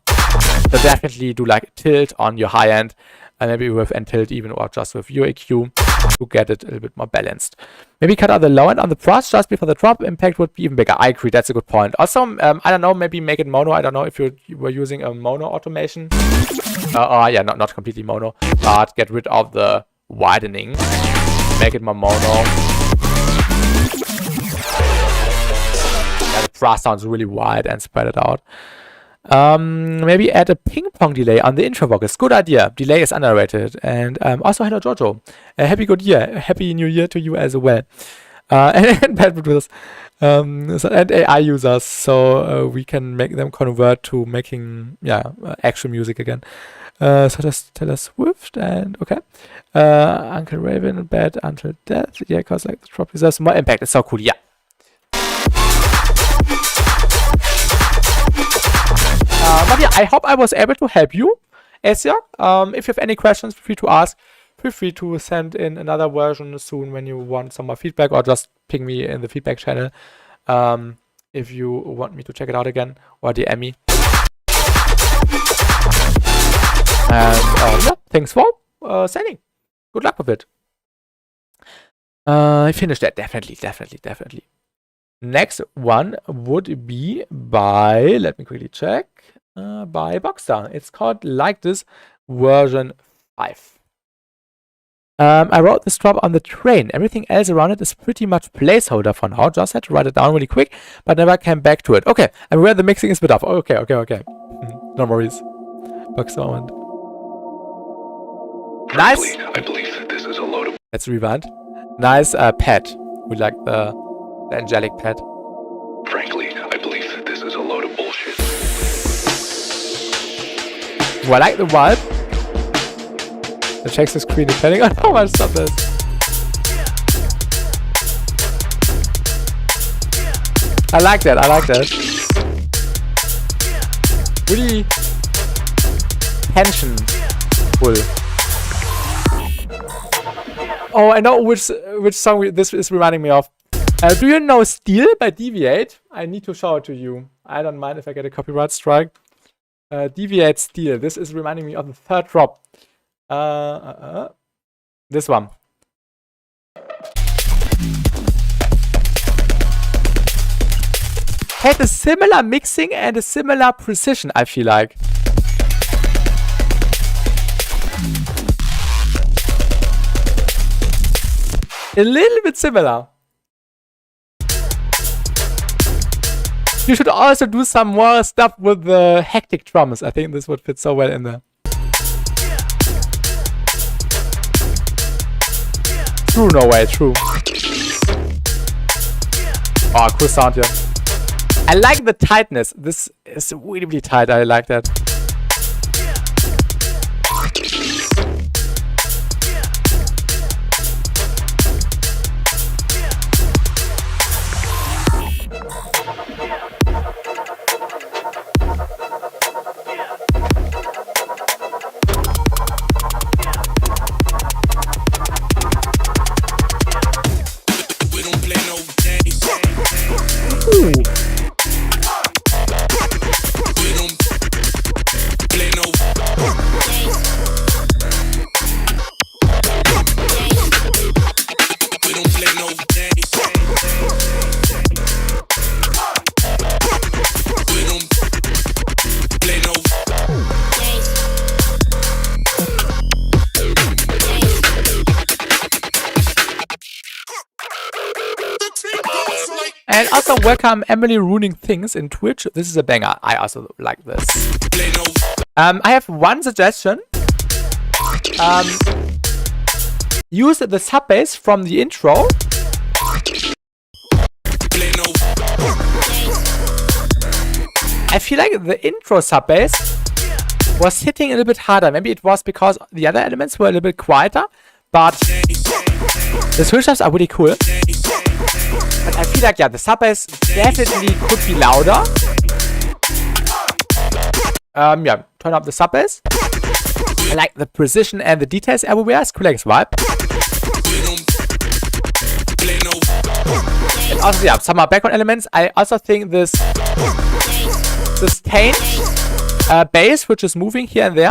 So definitely do like tilt on your high end, and maybe with end tilt even, or just with your EQ to get it a little bit more balanced. Maybe cut out the low end on the brush just before the drop. Impact would be even bigger. I agree, that's a good point. Also, I don't know, maybe make it mono. I don't know if you were using a mono automation. Yeah, not completely mono, but get rid of the widening. Make it more mono. Yeah, the brass sounds really wide and spread it out. Maybe add a ping pong delay on the intro vocals. Good idea. Delay is underrated. And also, hello Jojo. Happy good year. Happy new year to you as well. And bad producers. And AI users, so we can make them convert to making actual music again. So just Taylor Swift and okay. Uncle Raven, Bad Until Death. Yeah, because like the drop deserves more impact. It's so cool. Yeah. But yeah, I hope I was able to help you, Asia. If you have any questions, feel free to ask. Feel free to send in another version soon when you want some more feedback, or just ping me in the feedback channel if you want me to check it out again, or DM me. And yeah, thanks for sending. Good luck with it. I finished that. Definitely. Next one would be by, let me quickly check, by BassTi. It's called Like This version 5. I wrote this drop on the train. Everything else around it is pretty much placeholder for now. Just had to write it down really quick, but never came back to it. Okay, I'm aware the mixing is a bit off. Okay. No worries. BassTi moment. Nice. I believe that this is a load of... Let's rewind. Nice pad. We like the angelic pad. Frankly, I believe that this is a load of bullshit. Oh, I like the vibe. It checks the screen depending on how much stuff there is. I like that. Really tensionful. Oh, I know which song this is reminding me of. Do you know Steel by Deviate? I need to show it to you. I don't mind if I get a copyright strike. Deviate Steel. This is reminding me of the third drop. This one. Had a similar mixing and a similar precision, I feel like. A little bit similar. You should also do some more stuff with the hectic drums. I think this would fit so well in there. True, no way, true. Oh, cool sound here. I like the tightness. This is really, really tight. I like that. And also welcome Emily Ruining Things in Twitch. This is a banger. I also like this. I have one suggestion. Use the sub bass from the intro feel like the intro sub bass was hitting a little bit harder. Maybe it was because the other elements were a little bit quieter, but the swing shafts are really cool. But I feel like, yeah, the sub bass definitely could be louder. Yeah, turn up the sub bass. I like the precision and the details everywhere. It's cool like vibe. And also, yeah, some more background elements. I also think this sustained bass, which is moving here and there.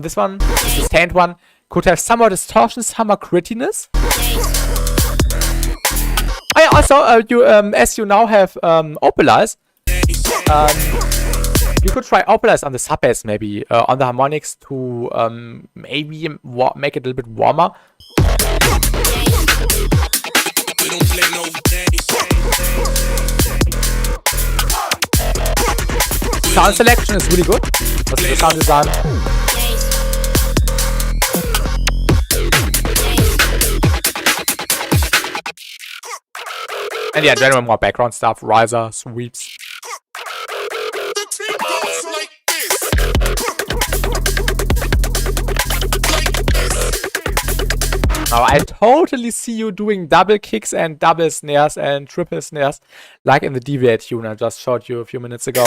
This one, the sustained one, could have some more distortion, some more grittiness. Oh yeah, also, as you now have Opalize, you could try Opalize on the sub bass, maybe on the harmonics to maybe make it a little bit warmer. Sound selection is really good. Also the sound design. And yeah, general more background stuff, riser, sweeps. Now I totally see you doing double kicks and double snares and triple snares like in the DV8 tune I just showed you a few minutes ago.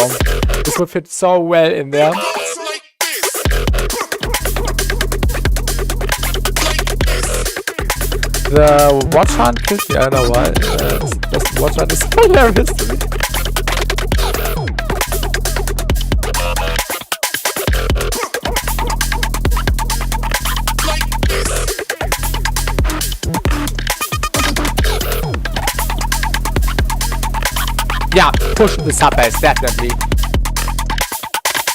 This would fit so well in there. The watch hunt kills me, I don't know why. The watch hunt is hilarious to me. Yeah, push the sub bass, definitely.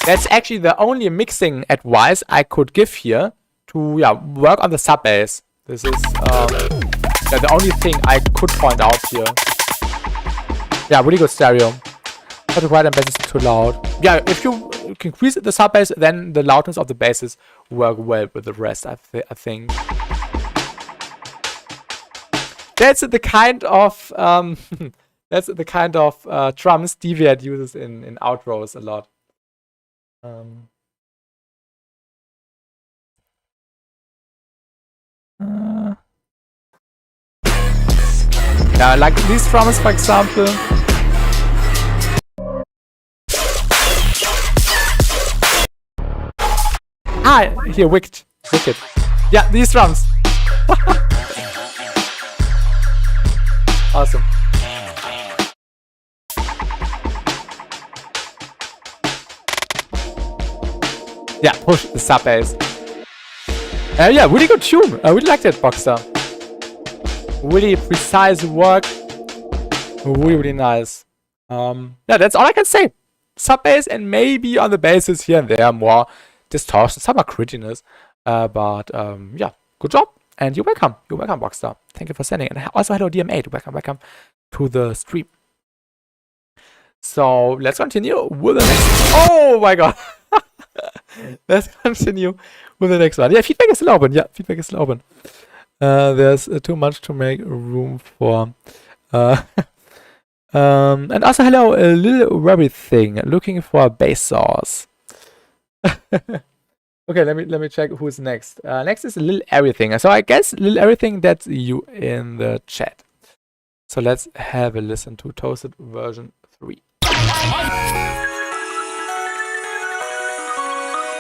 That's actually the only mixing advice I could give here to work on the sub bass. This is the only thing I could point out here. Yeah, really good stereo. But the right and bass is too loud. Yeah, if you increase the sub bass, then the loudness of the basses work well with the rest, I think. That's the kind of that's the kind of drums DV8 uses in outros a lot. Yeah, like these drums, for example. Ah, here, Wicked. Yeah, these drums. Awesome. Yeah, push the sub bass. Yeah, really good tune. I really liked it, Boxster. Really precise work. Really nice. Yeah, that's all I can say. Sub bass and maybe on the basses here and there more distortion, some more grittiness. But yeah, good job. And you're welcome. You're welcome, Boxster. Thank you for sending. And also hello DM8. Welcome to the stream. So let's continue with the next. Oh my god. Let's continue with the next one. Yeah, feedback is still open. Yeah, feedback is still open. There's too much to make room for. And also hello, a little rabbit thing looking for a bass sauce. Okay, let me check who's next. Next is a little everything. So I guess little everything, that's you in the chat. So let's have a listen to Toasted version 3.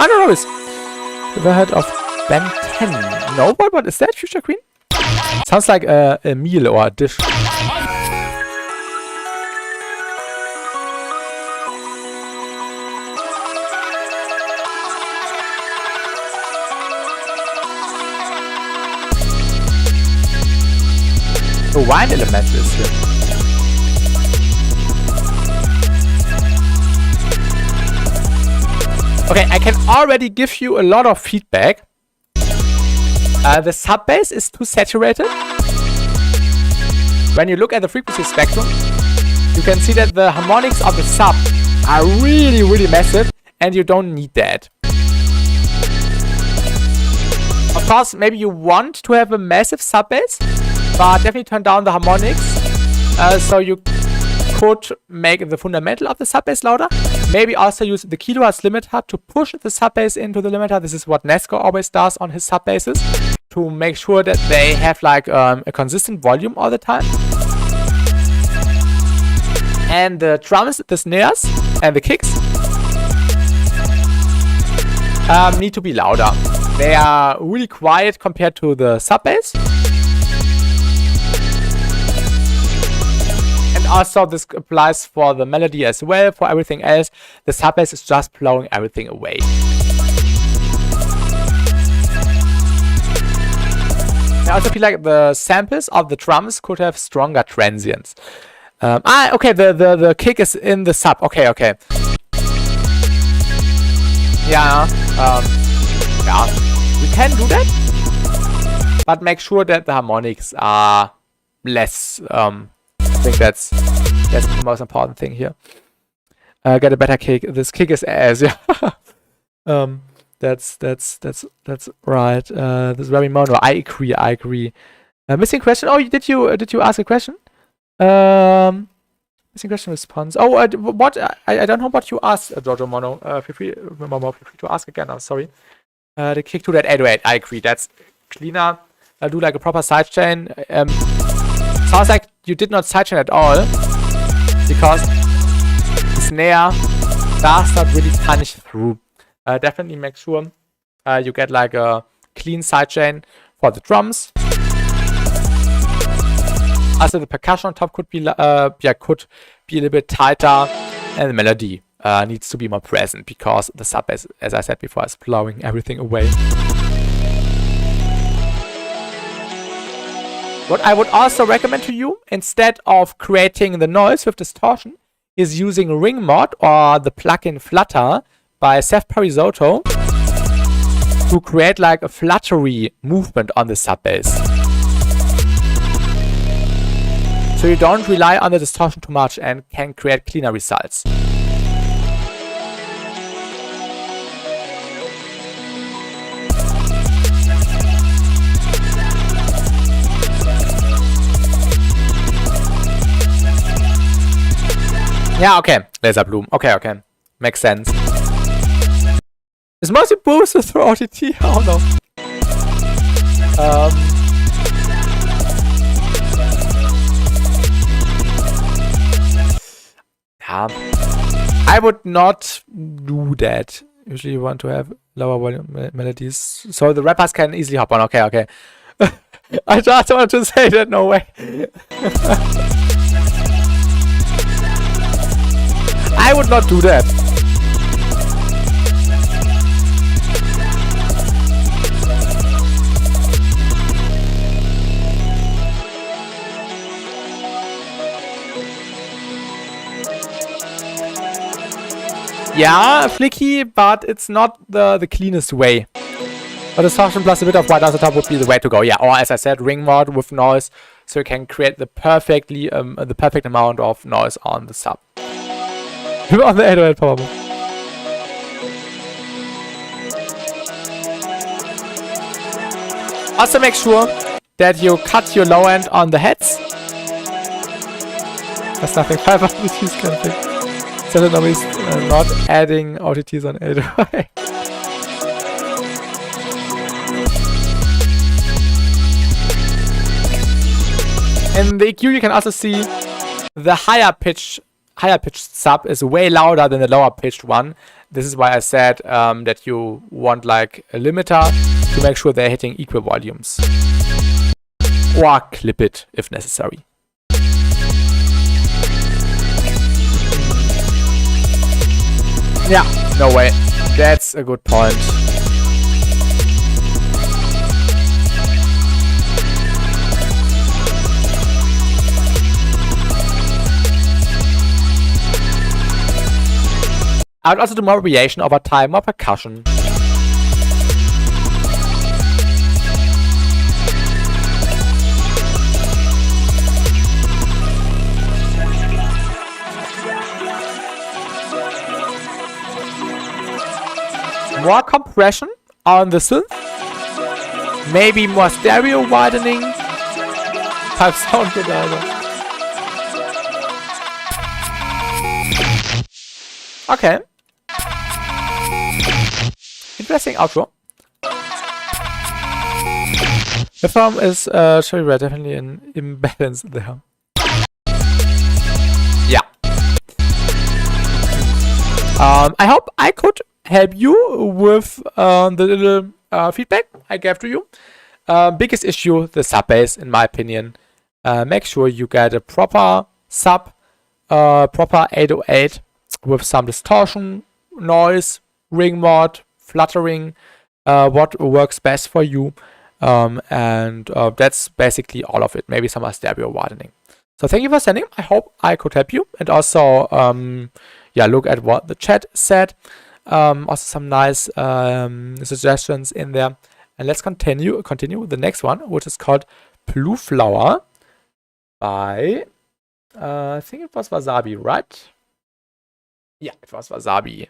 I don't know, it's the head of Ben 10. No, what is that, Future Queen? Sounds like a meal or a dish. The wine element is here. Okay, I can already give you a lot of feedback. The sub bass is too saturated. When you look at the frequency spectrum, you can see that the harmonics of the sub are really, really massive, and you don't need that. Of course, maybe you want to have a massive sub bass, but definitely turn down the harmonics, so you could make the fundamental of the sub bass louder. Maybe also use the kilohertz limiter to push the sub bass into the limiter. This is what Nesco always does on his sub basses, to make sure that they have like a consistent volume all the time. And the drums, the snares, and the kicks need to be louder. They are really quiet compared to the sub bass. And also this applies for the melody as well. For everything else, the sub bass is just blowing everything away. I also feel like the samples of the drums could have stronger transients. Okay, the kick is in the sub. Okay. Yeah, we can do that, but make sure that the harmonics are less. I think that's the most important thing here. Get a better kick. This kick is ass. Yeah. That's right. This is very mono. I agree. Missing question. Oh, did you ask a question? Missing question response. Oh, what? I don't know what you asked, Giorgio Mono. Feel free to ask again. I'm sorry. The kick to that 808. I agree. That's cleaner. I'll do like a proper sidechain. Sounds like you did not sidechain at all, because the snare does not really punch through. Definitely make sure you get like a clean sidechain for the drums. Also, the percussion on top could be a little bit tighter, and the melody needs to be more present, because the sub bass, as I said before, is blowing everything away. What I would also recommend to you, instead of creating the noise with distortion, is using Ring Mod or the plugin Flutter by Seth Parisotto to create like a fluttery movement on the sub bass. So you don't rely on the distortion too much and can create cleaner results. Yeah, okay. Laser Bloom. Okay. Makes sense. It's mostly boosted through OTT. Oh no. Yeah. I would not do that. Usually you want to have lower volume melodies, so the rappers can easily hop on. Okay. I just wanted to say that. No way. I would not do that. Yeah, flicky, but it's not the cleanest way. But distortion plus a bit of white on the top would be the way to go. Yeah, or as I said, ring mod with noise, so you can create the perfect amount of noise on the sub. On the 808 probably. Also make sure that you cut your low end on the heads. There's nothing 5 OTTs can fix. So that is not adding OTTs on 808. In the EQ you can also see the higher pitched sub is way louder than the lower pitched one. This is why I said that you want like a limiter to make sure they're hitting equal volumes. Or clip it if necessary. Yeah, no way. That's a good point. I would also do more variation over time, more percussion. More compression on the synth. Maybe more stereo widening. Type sound good either. Okay. Interesting outro. The film is, sorry, we're definitely an imbalance there. Yeah. I hope I could help you with the little feedback I gave to you. Biggest issue, the sub bass, in my opinion. Make sure you get a proper sub, proper 808 with some distortion, noise, ring mod, fluttering, what works best for you. And that's basically all of it. Maybe some stereo widening. So thank you for sending. I hope I could help you. And also, yeah, look at what the chat said. Also some nice suggestions in there. And let's continue with the next one, which is called Blue Flower by, I think it was Wasabi, right? Yeah, it was Wasabi.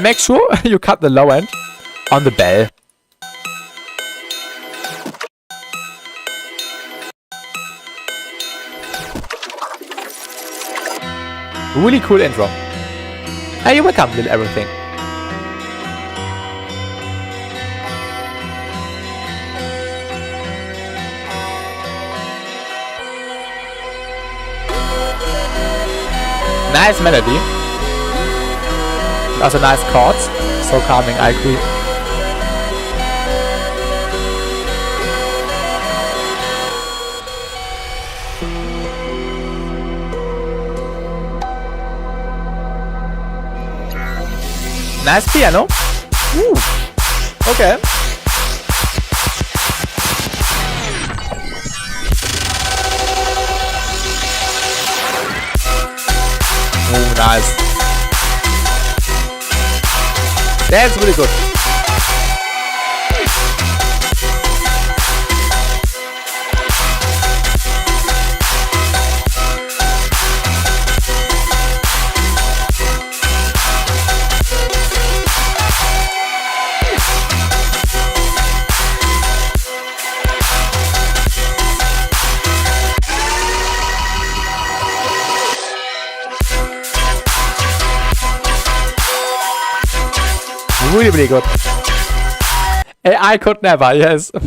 Make sure you cut the low end on the bell. Really cool intro. Hey, you're welcome, little everything. Nice melody. Also nice chords. So calming, I agree. Nice piano. Ooh. Okay. Oh, nice. That's really good. Really, really good. I could never, yes. Oh,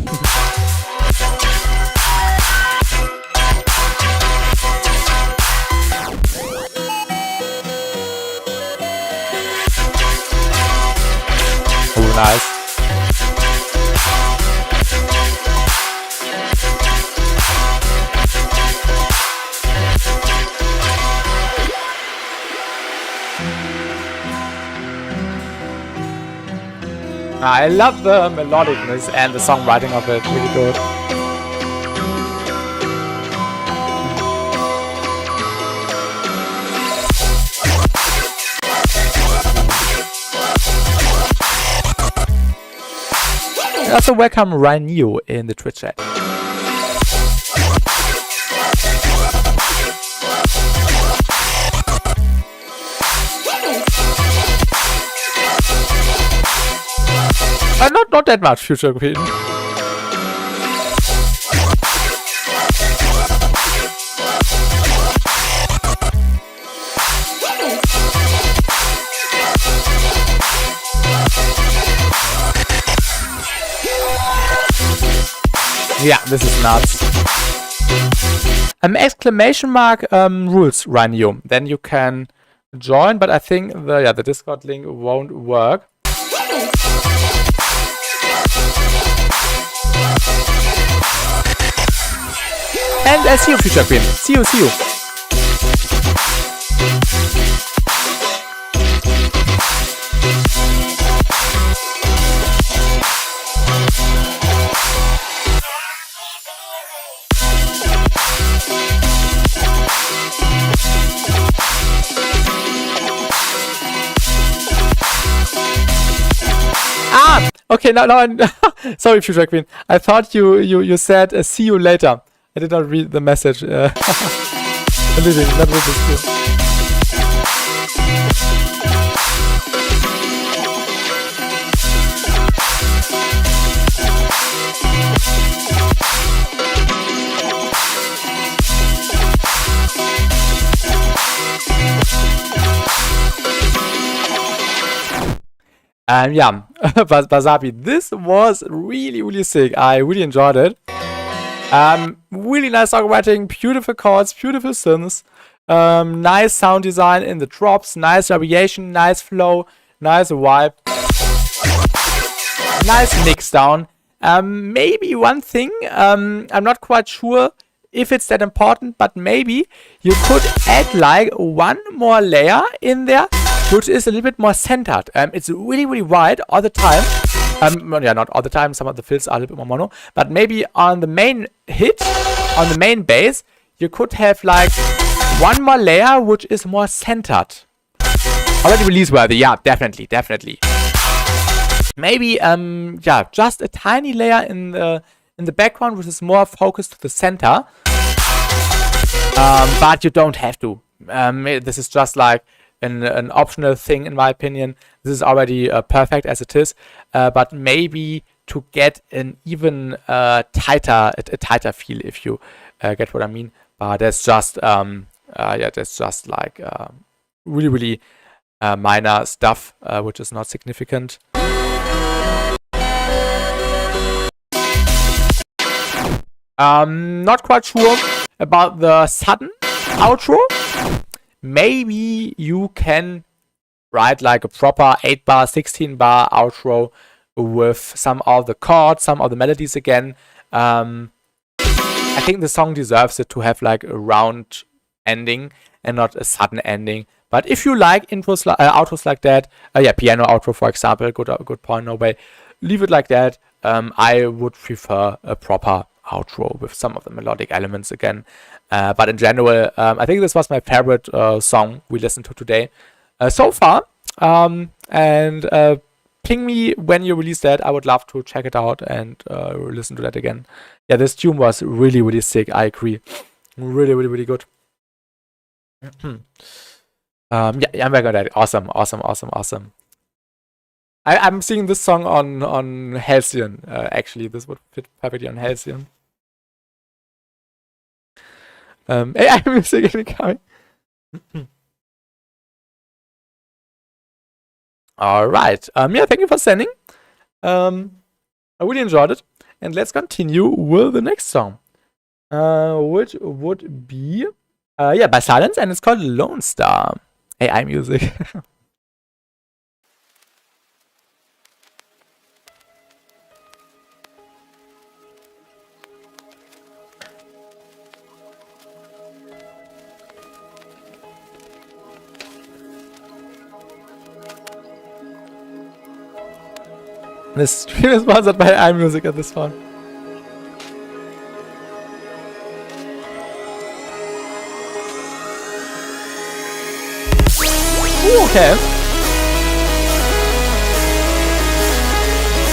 nice. I love the melodicness and the songwriting of it. Really good. Also welcome Ryan in the Twitch chat. Not that much, Future Queen. Yeah, this is nuts. Exclamation mark rules, Ryan. Then you can join, but I think the Discord link won't work. And see you, Future Queen. See you. Okay, now sorry, Future Queen. I thought you said see you later. I did not read the message. Not with this. Yeah, Wasabi, this was really, really sick. I really enjoyed it. Really nice songwriting, beautiful chords, beautiful synths, nice sound design in the drops, nice variation, nice flow, nice vibe, nice mix down. Maybe one thing, I'm not quite sure if it's that important, but maybe you could add like one more layer in there, which is a little bit more centered. It's really, really wide all the time. Yeah, not all the time. Some of the fills are a little bit more mono. But maybe on the main hit, on the main bass, you could have like one more layer which is more centered. Already release worthy. Yeah, definitely, definitely. Maybe, yeah, just a tiny layer in the background which is more focused to the center. But you don't have to. This is just like an optional thing, in my opinion. This is already perfect as it is, but maybe to get an even tighter feel, if you get what I mean. But that's just yeah, that's just like really, really minor stuff, which is not significant. Not quite sure about the sudden outro. Maybe you can write like a proper 8-bar, 16-bar outro with some of the chords, some of the melodies again. I think the song deserves it to have like a round ending and not a sudden ending. But if you like intros, outros like that, yeah, piano outro for example, good point, no way. Leave it like that. I would prefer a proper outro with some of the melodic elements again. But in general, I think this was my favorite song we listened to today so far. And ping me when you release that. I would love to check it out and listen to that again. Yeah, this tune was really, really sick. I agree. Really, really, really good. Yeah, I'm very good at it. Awesome, awesome, awesome, awesome. I'm seeing this song on Halcyon. Actually, this would fit perfectly on Halcyon. AI music incoming. All right. Yeah, thank you for sending. I really enjoyed it. And let's continue with the next song, which would be yeah, by Silence, and it's called Lone Star. AI music. This stream is sponsored by iMusic at this point. Ooh, okay.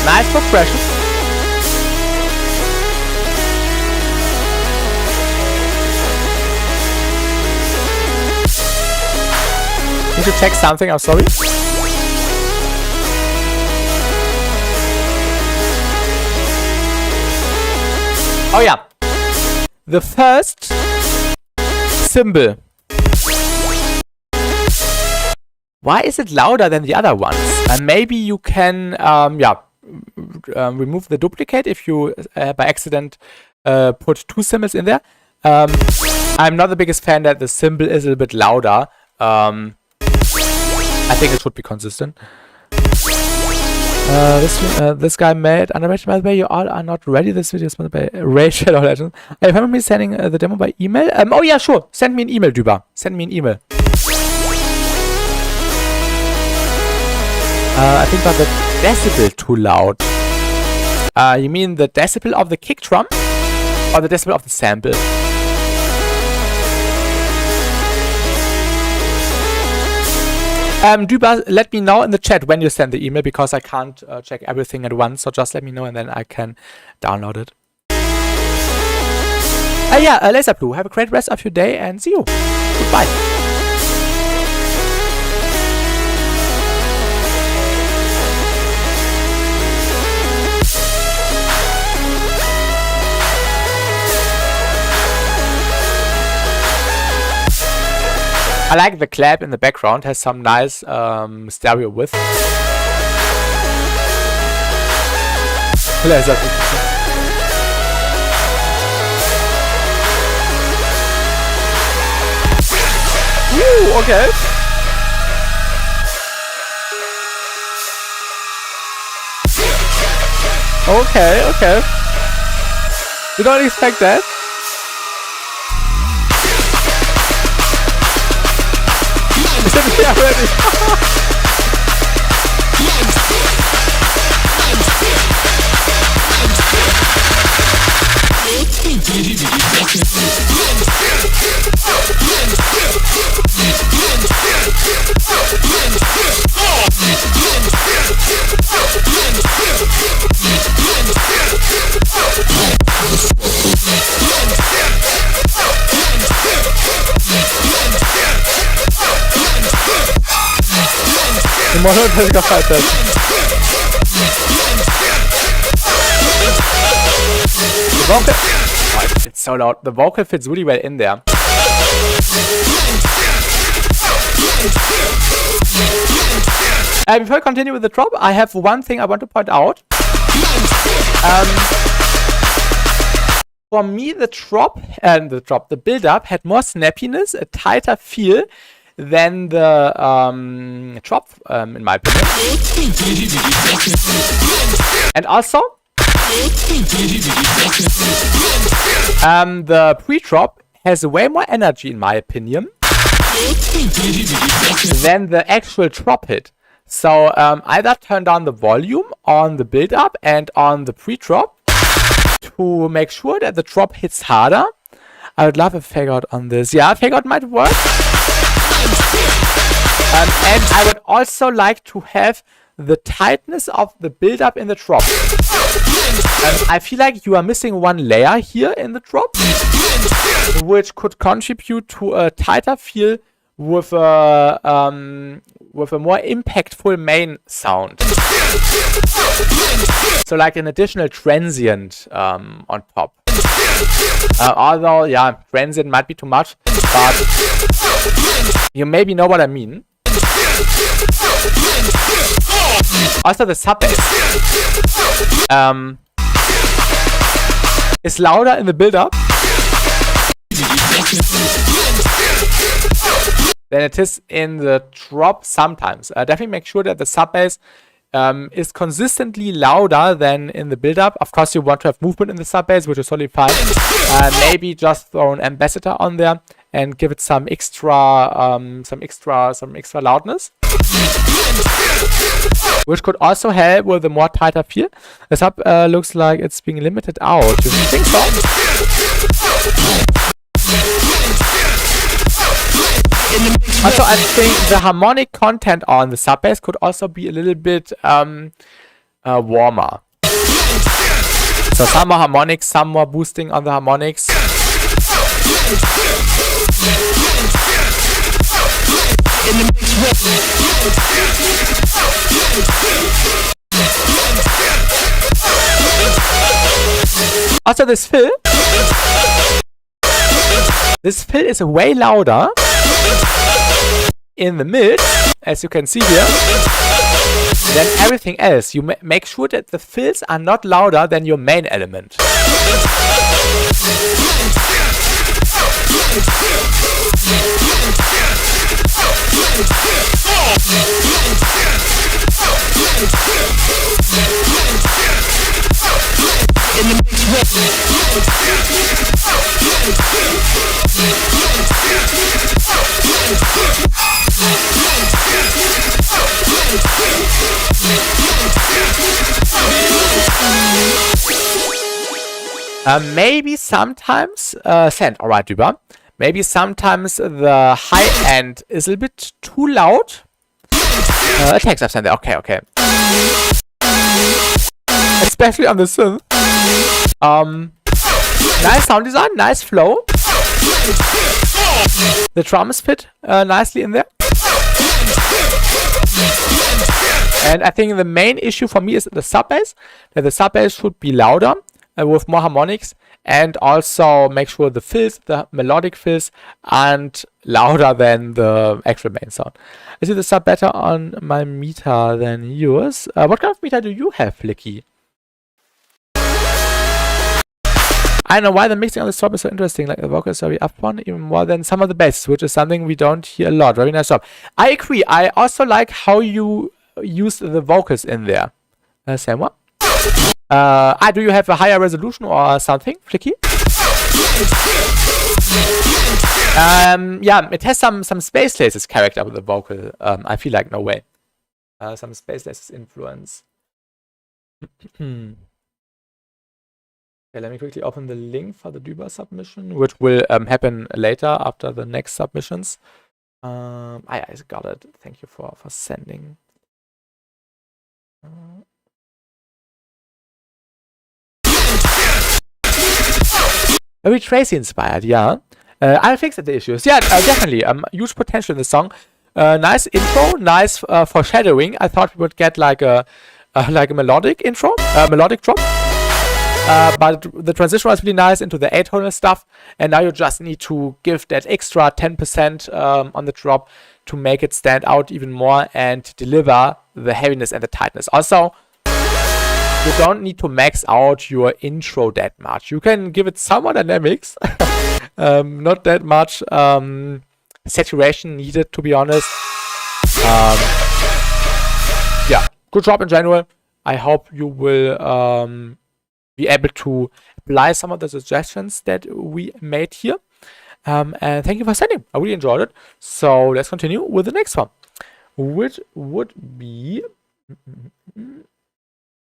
Nice progression. Need to check something, I'm sorry. Oh yeah, the first cymbal. Why is it louder than the other ones? Maybe you can, yeah, remove the duplicate if you by accident put two cymbals in there. I'm not the biggest fan that the cymbal is a little bit louder. I think it should be consistent. This guy made underrated. By the way, you all are not ready. This video is sponsored by Ray Shadow Legends. I remember me sending the demo by email. Oh yeah, sure. Send me an email, Duba. Send me an email. I think about the decibel too loud. You mean the decibel of the kick drum or the decibel of the sample? Duba, let me know in the chat when you send the email, because I can't check everything at once. So just let me know and then I can download it. Yeah, Laser Blue, have a great rest of your day and see you. Goodbye. I like the clap in the background, has some nice stereo width. Laser. Ooh, okay. Okay. You don't expect that. Yeah, ready. The mono has got fight that. The vocal... Oh, it's so loud. The vocal fits really well in there. Before I continue with the drop, I have one thing I want to point out. For me, the build-up had more snappiness, a tighter feel than the drop, in my opinion. And also, the pre-drop has way more energy, in my opinion, than the actual drop hit. So either turn down the volume on the build-up and on the pre-drop to make sure that the drop hits harder. I would love a fake out on this. Yeah, fake out might work. And I would also like to have the tightness of the build-up in the drop. I feel like you are missing one layer here in the drop, which could contribute to a tighter feel with a more impactful main sound. So like an additional transient on top. Although, yeah, transient might be too much, but you maybe know what I mean. Also, the sub bass is louder in the build-up than it is in the drop sometimes. Definitely make sure that the sub bass is consistently louder than in the build-up. Of course, you want to have movement in the sub bass, which is totally fine. Maybe just throw an ambassador on there and give it some extra loudness, which could also help with a more tighter feel. The sub looks like it's being limited out. Do you think so? Also, I think the harmonic content on the sub bass could also be a little bit warmer. So some more harmonics, some more boosting on the harmonics. Also, this fill is way louder in the mid, as you can see here, than everything else. You make sure that the fills are not louder than your main element. Maybe sometimes, Sand, alright, Duba. Maybe sometimes the high end is a little bit too loud. Attacks I've sent there. Okay. Especially on the synth. Nice sound design, nice flow. The drums fit nicely in there. And I think the main issue for me is the sub bass. That the sub bass should be louder with more harmonics, and also make sure the fills, the melodic fills, aren't louder than the actual main sound. I see the sub better on my meter than yours. What kind of meter do you have, Flicky? I don't know why the mixing on this drop is so interesting. Like the vocals are very upfront, even more than some of the basses, which is something we don't hear a lot. Very nice job. I agree. I also like how you use the vocals in there. Same one. Do you have a higher resolution or something, Flicky? Yeah, it has some Space Lasers character with the vocal. I feel like no way. Some Space Lasers influence. Okay, let me quickly open the link for the Duba submission, which will happen later after the next submissions. I got it. Thank you for sending. Very Tracy inspired, yeah. I'll fix the issues. Yeah, definitely. Huge potential in the song. Nice intro, nice foreshadowing. I thought we would get like a melodic intro, melodic drop. But the transition was really nice into the 8-tonal stuff, and now you just need to give that extra 10% on the drop to make it stand out even more and deliver the heaviness and the tightness. Also, you don't need to max out your intro that much. You can give it some more dynamics, not that much saturation needed, to be honest. Yeah, good job in general. I hope you will be able to apply some of the suggestions that we made here. And thank you for sending. I really enjoyed it. So let's continue with the next one, which would be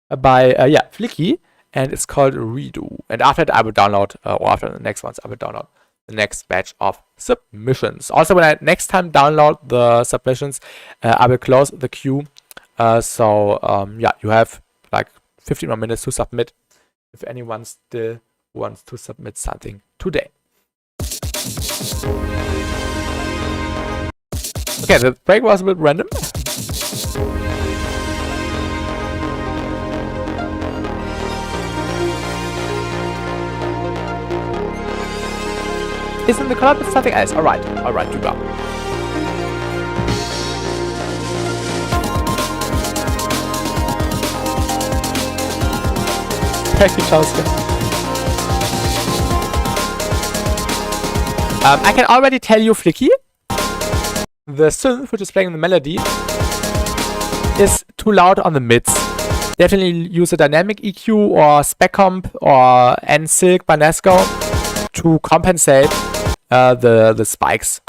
by Flicky, and it's called Redo. And after that, I will download, or after the next ones, I will download the next batch of submissions. Also, when I next time download the submissions, I will close the queue. Yeah, you have like 15 more minutes to submit if anyone still wants to submit something today. Okay, the break was a bit random. Isn't the collab with something else? Alright, Duba. Thank you, Chelsea. I can already tell you, Flicky, the synth which is playing the melody is too loud on the mids. Definitely use a dynamic EQ or spec comp or NSync by Nesco to compensate the spikes.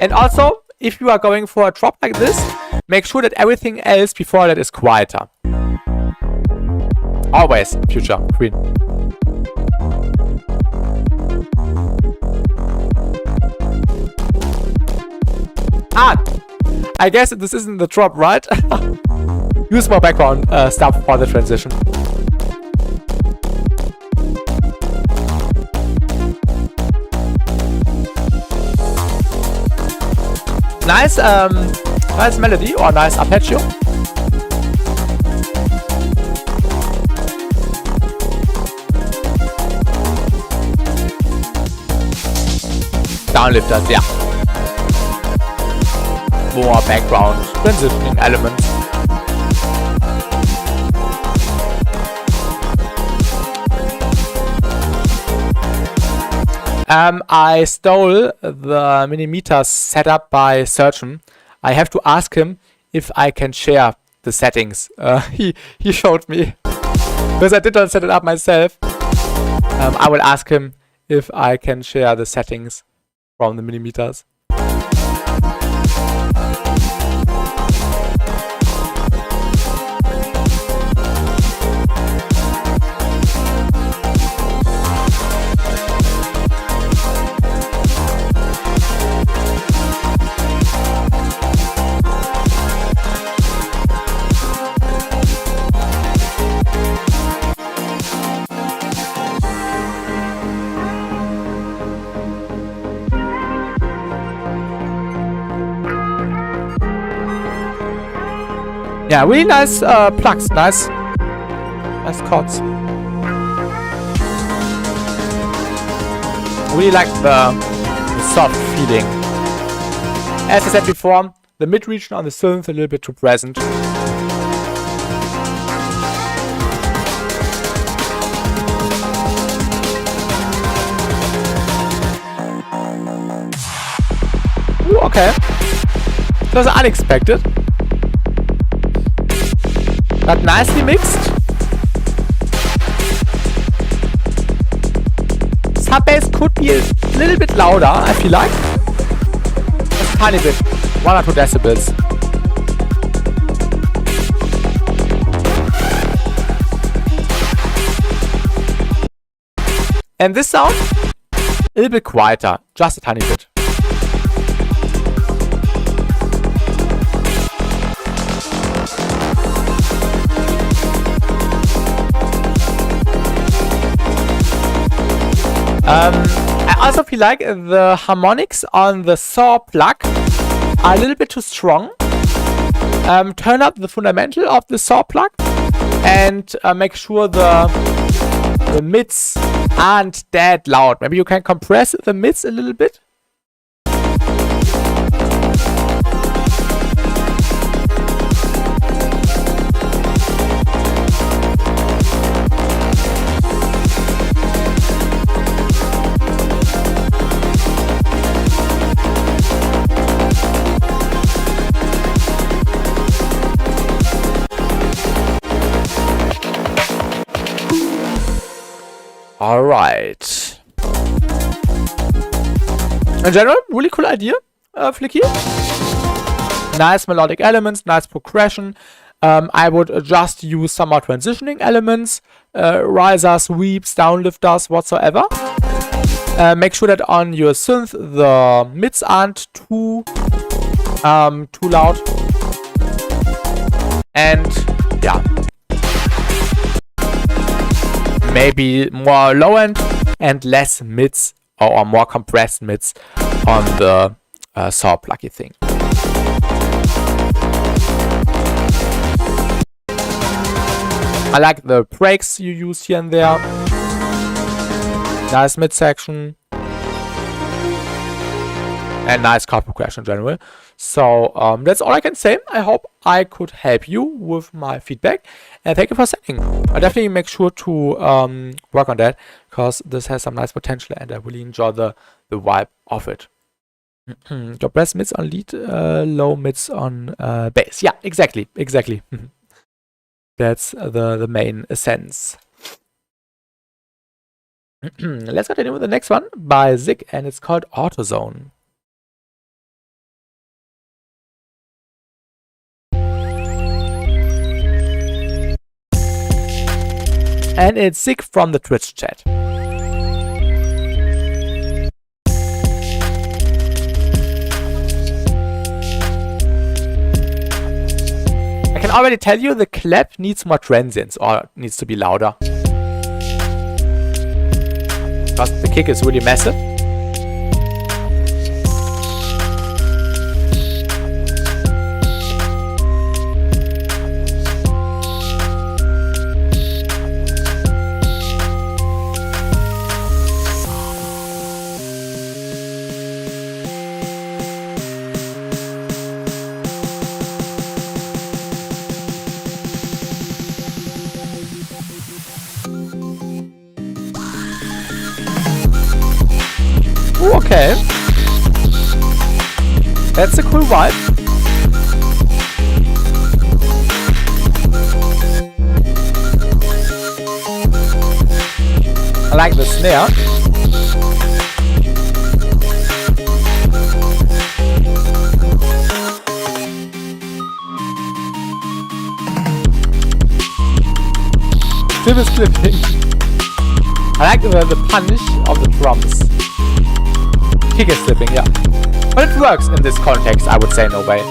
And also, if you are going for a drop like this, make sure that everything else before that is quieter. Always, future queen. I guess this isn't the drop, right? Use more background stuff for the transition. Nice, nice melody or nice arpeggio. Downlifters, yeah. More background transitioning elements. I stole the millimeter setup by Surgeon. I have to ask him if I can share the settings. He showed me because I did not set it up myself. I will ask him if I can share the settings from the millimeters. Yeah, really nice plugs, nice chords. Really like the soft feeling. As I said before, the mid region on the synth a little bit too present. Ooh, okay. That was unexpected. But nicely mixed. Sub bass could be a little bit louder, I feel like. Just a tiny bit. 1 or 2 decibels. And this sound, a little bit quieter. Just a tiny bit. I also feel like the harmonics on the saw plug are a little bit too strong. Turn up the fundamental of the saw plug and make sure the mids aren't that loud. Maybe you can compress the mids a little bit. Alright. In general, really cool idea, Flicky. Nice melodic elements, nice progression. I would just use some more transitioning elements, risers, sweeps, downlifters, whatsoever. Make sure that on your synth the mids aren't too loud. And yeah. Maybe more low end and less mids or more compressed mids on the saw pluggy thing. I like the breaks you use here and there. Nice mid section. And nice chord progression in general. So that's all I can say. I hope I could help you with my feedback. And thank you for sending. I definitely make sure to work on that, because this has some nice potential and I really enjoy the vibe of it. Your best mids on lead, low mids on bass. Yeah, exactly. That's the main essence. Let's continue with the next one by Zig, and it's called AutoZone. And it's Zig from the Twitch chat. I can already tell you the clap needs more transients, or needs to be louder. Because the kick is really massive. Ooh, okay. That's a cool vibe. I like the snare. Still is clipping. I like the punch of the drums. Kick is slipping, yeah. But it works in this context, I would say, no way.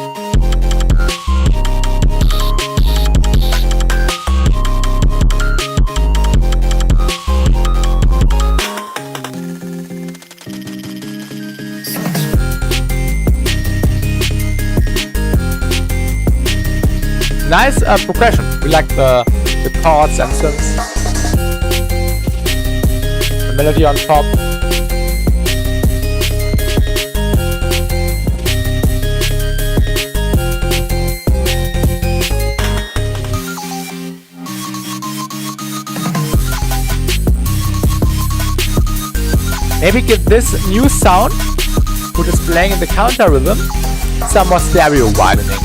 Nice progression. We like the chords and synths. The melody on top. Maybe give this new sound, which is playing in the counter rhythm, some more stereo widening.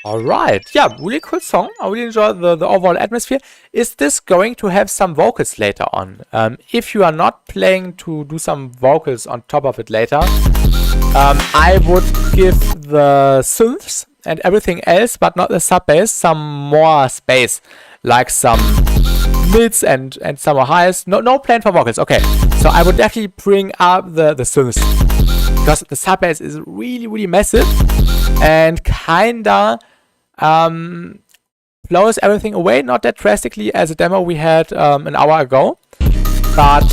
Alright, yeah, really cool song. I really enjoy the overall atmosphere. Is this going to have some vocals later on? If you are not playing to do some vocals on top of it later, I would give the synths and everything else, but not the sub bass, some more space. Like some mids and some highs. No plan for vocals. Okay, so I would definitely bring up the synths. Because the sub bass is really massive and kinda blows everything away, not that drastically as a demo we had an hour ago, but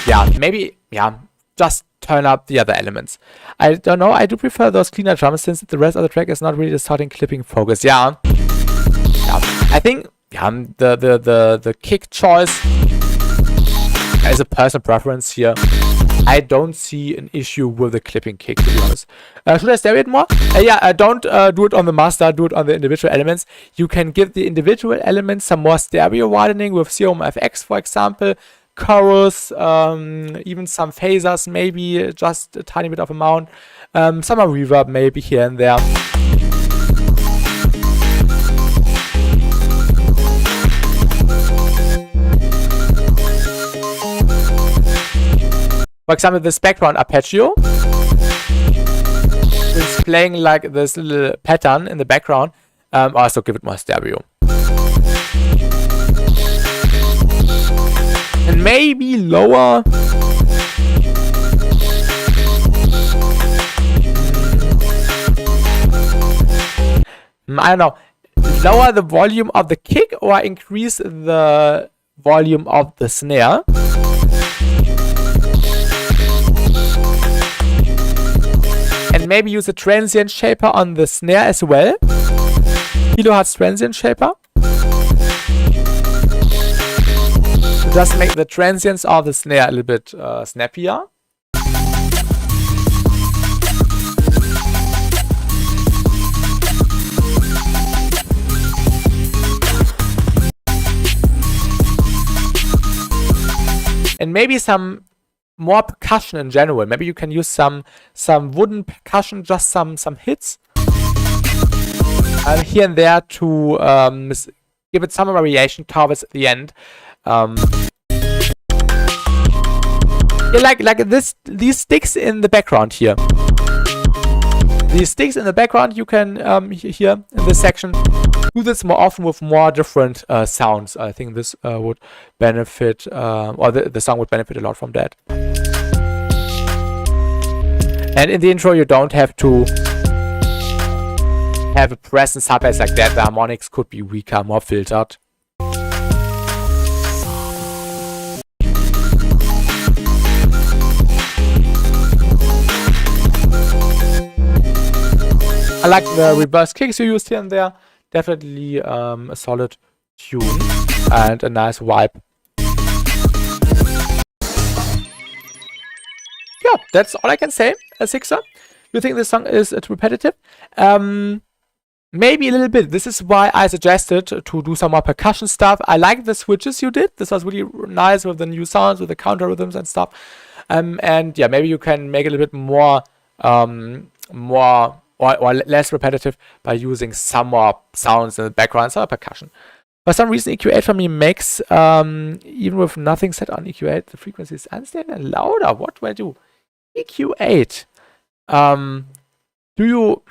yeah, maybe, yeah, just turn up the other elements. I don't know, I do prefer those cleaner drums since the rest of the track is not really distorting, clipping, focus. Yeah, I think the kick choice is a personal preference here. I don't see an issue with the clipping kick, to be honest. Should I stereo it more? Yeah, don't do it on the master, do it on the individual elements. You can give the individual elements some more stereo widening with Serum FX, for example. Chorus, even some phasers, maybe just a tiny bit of amount. Some more reverb, maybe here and there. For example, this background arpeggio is playing like this little pattern in the background. Also give it more stereo. And maybe lower. I don't know. Lower the volume of the kick or increase the volume of the snare. And maybe use a transient shaper on the snare as well. Kilohertz transient shaper. To just make the transients of the snare a little bit snappier. And maybe some more percussion in general. Maybe you can use some wooden percussion, just some hits here and there to give it some variation towards the end. Yeah, like these sticks in the background here. These sticks in the background you can here in this section do this more often with more different sounds. I think this would benefit, or the song would benefit a lot from that. And in the intro, you don't have to have a present sub bass like that. The harmonics could be weaker, more filtered. I like the reverse kicks you used here and there. Definitely a solid tune and a nice vibe. Yeah, that's all I can say. A sixer. You think this song is repetitive? Maybe a little bit. This is why I suggested to do some more percussion stuff. I like the switches you did. This was really nice with the new sounds, with the counter rhythms and stuff. And yeah, maybe you can make it a little bit more, or less repetitive by using some more sounds in the background, some percussion. For some reason, EQ8 for me makes, even with nothing set on EQ8, the frequency is unstable and louder. What do I do? EQ8. Do you,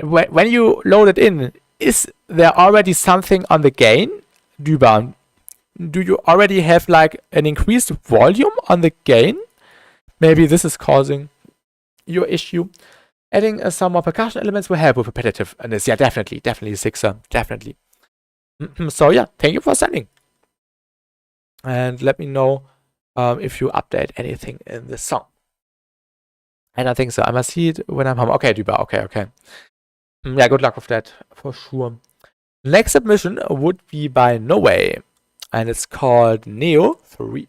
when you load it in, is there already something on the gain? Do you already have like an increased volume on the gain? Maybe this is causing your issue. Adding some more percussion elements will help with repetitiveness. Yeah, definitely sixer, definitely. So yeah, thank you for sending. And let me know if you update anything in the song. I don't think so. I must see it when I'm home. Okay, Duba. Okay. Yeah, good luck with that, for sure. Next submission would be by No Way, and it's called Neo 3.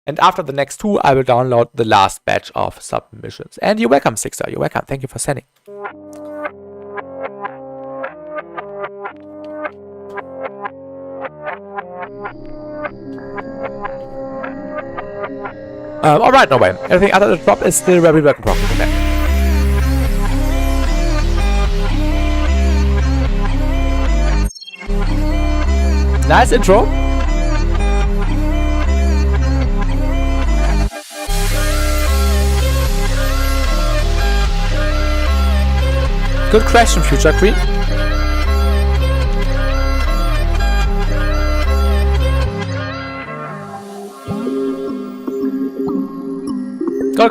And after the next 2, I will download the last batch of submissions. And you're welcome, Sixer. You're welcome. Thank you for sending. Alright, No Way. Everything other than the drop is still very work in progress. Nice intro. Good question, Future Queen. Go.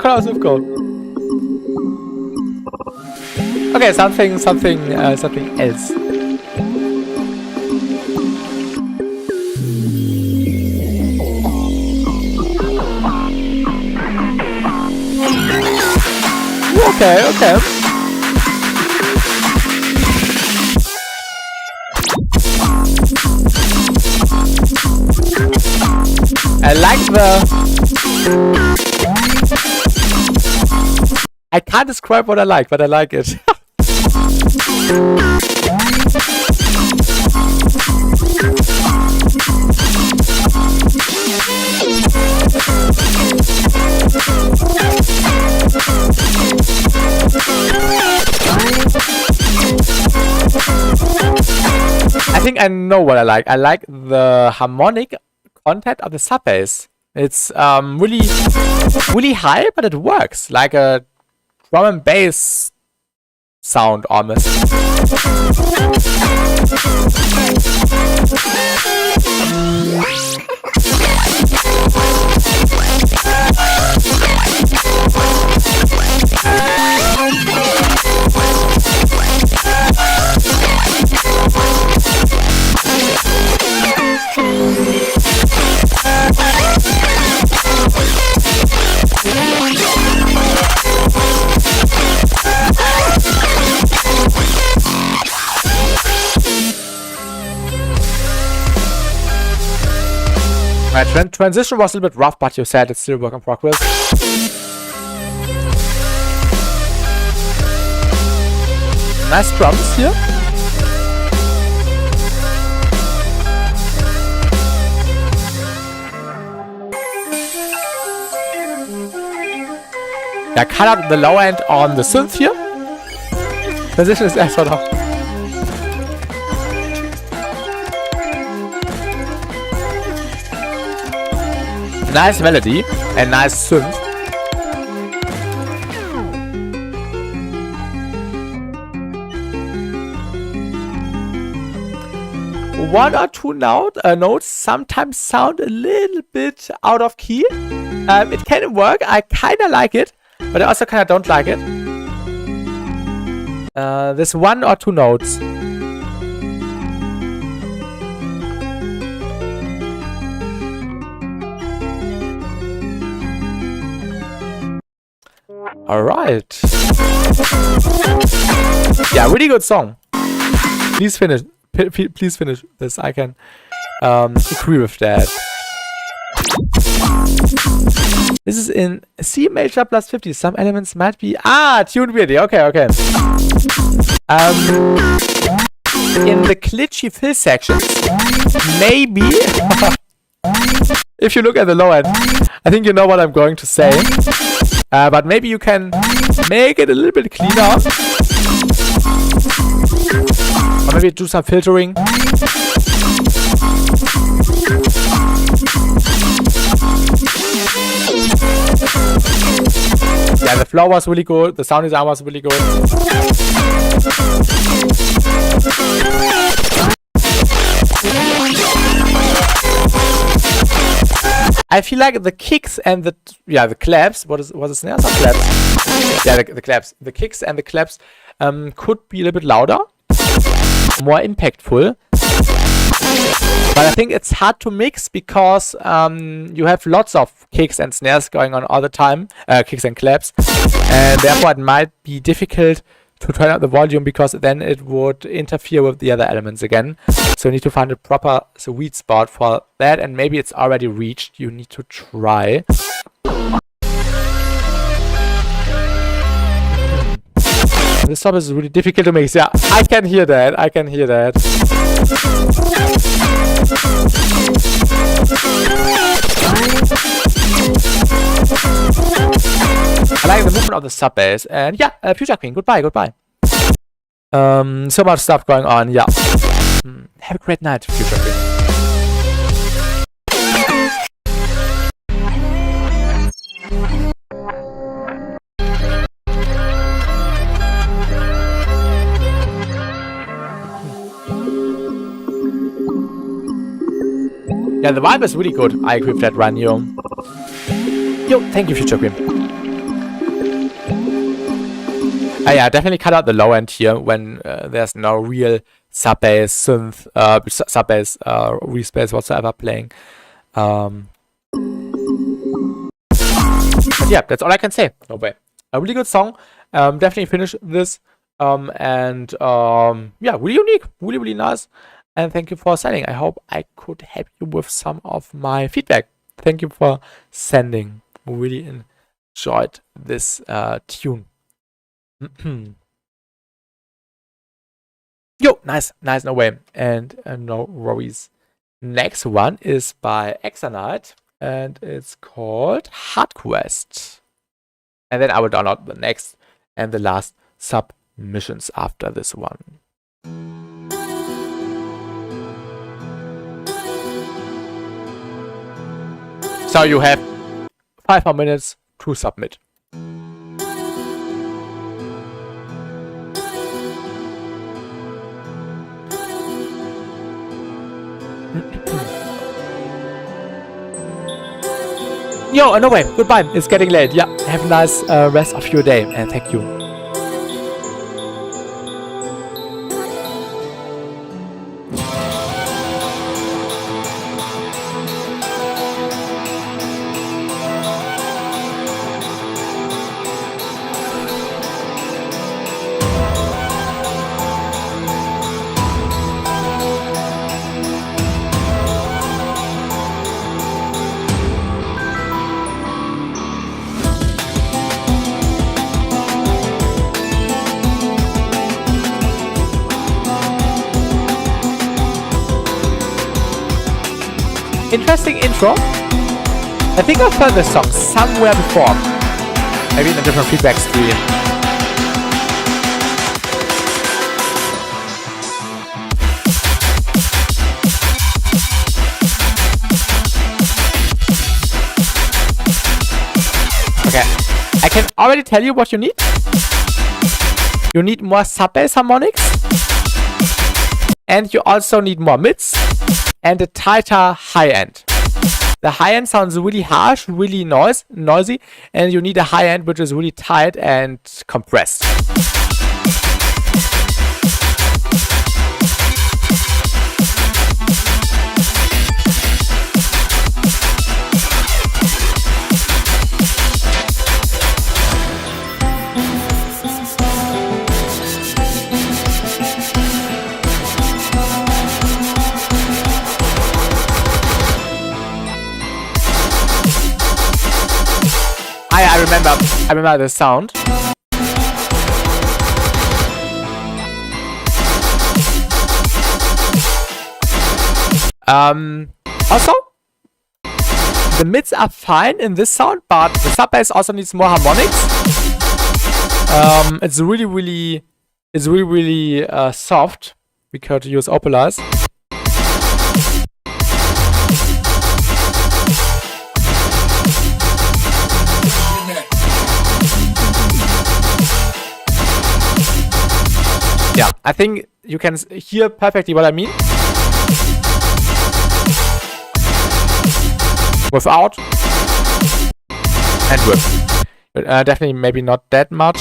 Okay, something else. Okay. I like I can't describe what I like, but I like it. I think I know what I like. I like the harmonic content of the sub bass. It's really high, but it works like a drum and bass sound almost. Right, transition was a little bit rough, but you said it's still work in progress. Nice drums here. Yeah, cut out the low end on the synth here. Transition is sort of. Nice melody and nice synth. One or two notes sometimes sound a little bit out of key. It can work. I kind of like it, but I also kind of don't like it. There's one or two notes. Alright. Yeah, really good song. Please finish. Please finish this. I can agree with that. This is in C major plus 50. Some elements might be tuned weirdly. Okay. In the glitchy fill sections, maybe. If you look at the low end, I think you know what I'm going to say. But maybe you can make it a little bit cleaner. Or maybe do some filtering. Yeah, the flow was really good. The sound design was really good. I feel like the kicks and the claps. What is the snare? Some claps. Yeah, the claps. The kicks and the claps could be a little bit louder, more impactful. But I think it's hard to mix because you have lots of kicks and snares going on all the time, kicks and claps, and therefore it might be difficult to turn up the volume because then it would interfere with the other elements again. So you need to find a proper sweet spot for that, and maybe it's already reached. You need to try. This stop is really difficult to mix. Yeah, I can hear that. I can hear that. I like the movement of the sub bass. And yeah, Future Queen, goodbye, goodbye. So much stuff going on. Yeah. Have a great night, Future Queen. Yeah, the vibe is really good. I agree with that, run, yo. Yo, thank you, Future Queen. Yeah, definitely cut out the low end here when there's no real sub bass, synth, sub bass, respace whatsoever playing. But yeah, that's all I can say. No way. A really good song. Definitely finish this. Yeah, really unique, really, really nice. And thank you for sending. I hope I could help you with some of my feedback. Thank you for sending. Really enjoyed this tune. Yo, nice, no way. And no worries. Next one is by Exanite, and it's called Hard Quest. And then I will download the next and the last submissions after this one. So you have 5 more minutes to submit. Yo, no way. Goodbye. It's getting late. Yeah. Have a nice rest of your day, and thank you. Interesting intro. I think I've heard this song somewhere before. Maybe in a different feedback stream. Okay. I can already tell you what you need. You need more sub-bass harmonics. And you also need more mids. And a tighter high end. The high end sounds really harsh, really noisy, and you need a high end which is really tight and compressed. I remember the sound. Also, the mids are fine in this sound, but the sub bass also needs more harmonics. It's really soft. We could use Opalize. Yeah, I think you can hear perfectly what I mean. Without and with. But, definitely maybe not that much.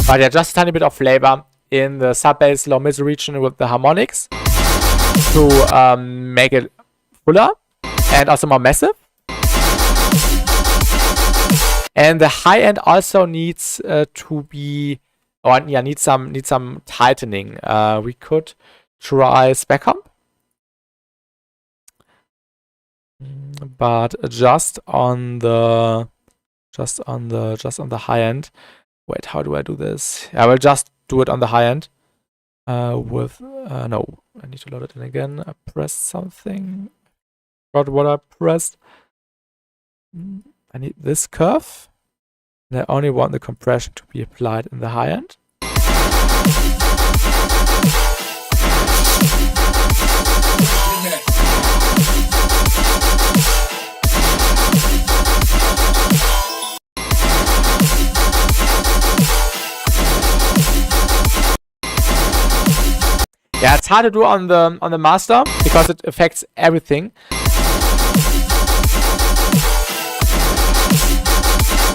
But yeah, just a tiny bit of flavor in the sub bass low mid region with the harmonics to make it fuller and also more massive. And the high end also needs to be, or yeah, needs some tightening. We could try spec comp, but just on the high end. Wait, how do I do this? I will just do it on the high end. No, I need to load it in again. I pressed something. Forgot what I pressed. I need this curve. And I only want the compression to be applied in the high end. Yeah, it's hard to do on the master because it affects everything.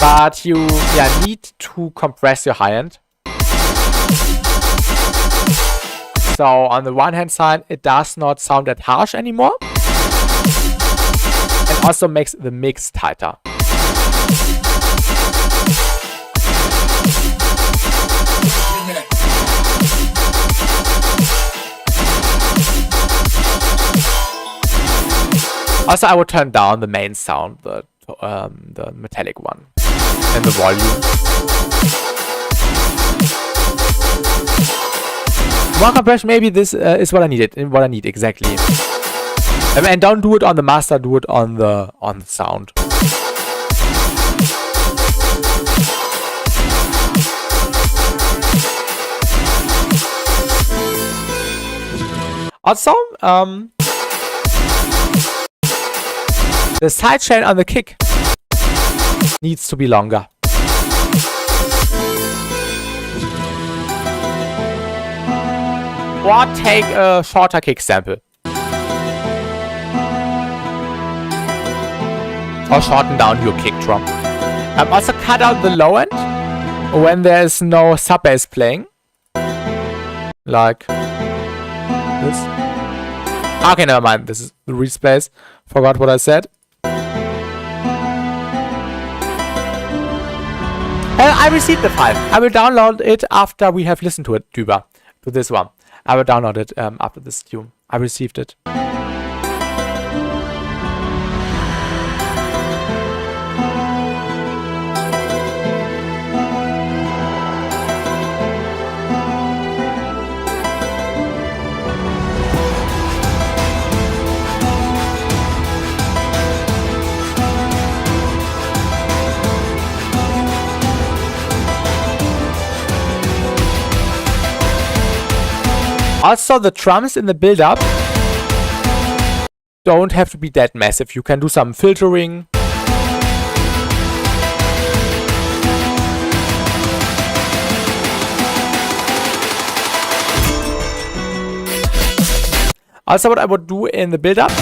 But you need to compress your high end. So on the one hand side, it does not sound that harsh anymore. And also makes the mix tighter. Also, I would turn down the main sound, the metallic one, and the volume. More compression, maybe this is what I needed, what I need exactly. And don't do it on the master, do it on the sound. Also, the sidechain on the kick needs to be longer. Or take a shorter kick sample. Or shorten down your kick drum. Also cut out the low end when there is no sub bass playing. Like this. Okay, never mind. This is the reed space. Forgot what I said. I received the file. I will download it after we have listened to it, to this one. I will download it after this tune. I received it. Also, the drums in the build-up don't have to be that massive. You can do some filtering. Also, what I would do in the build-up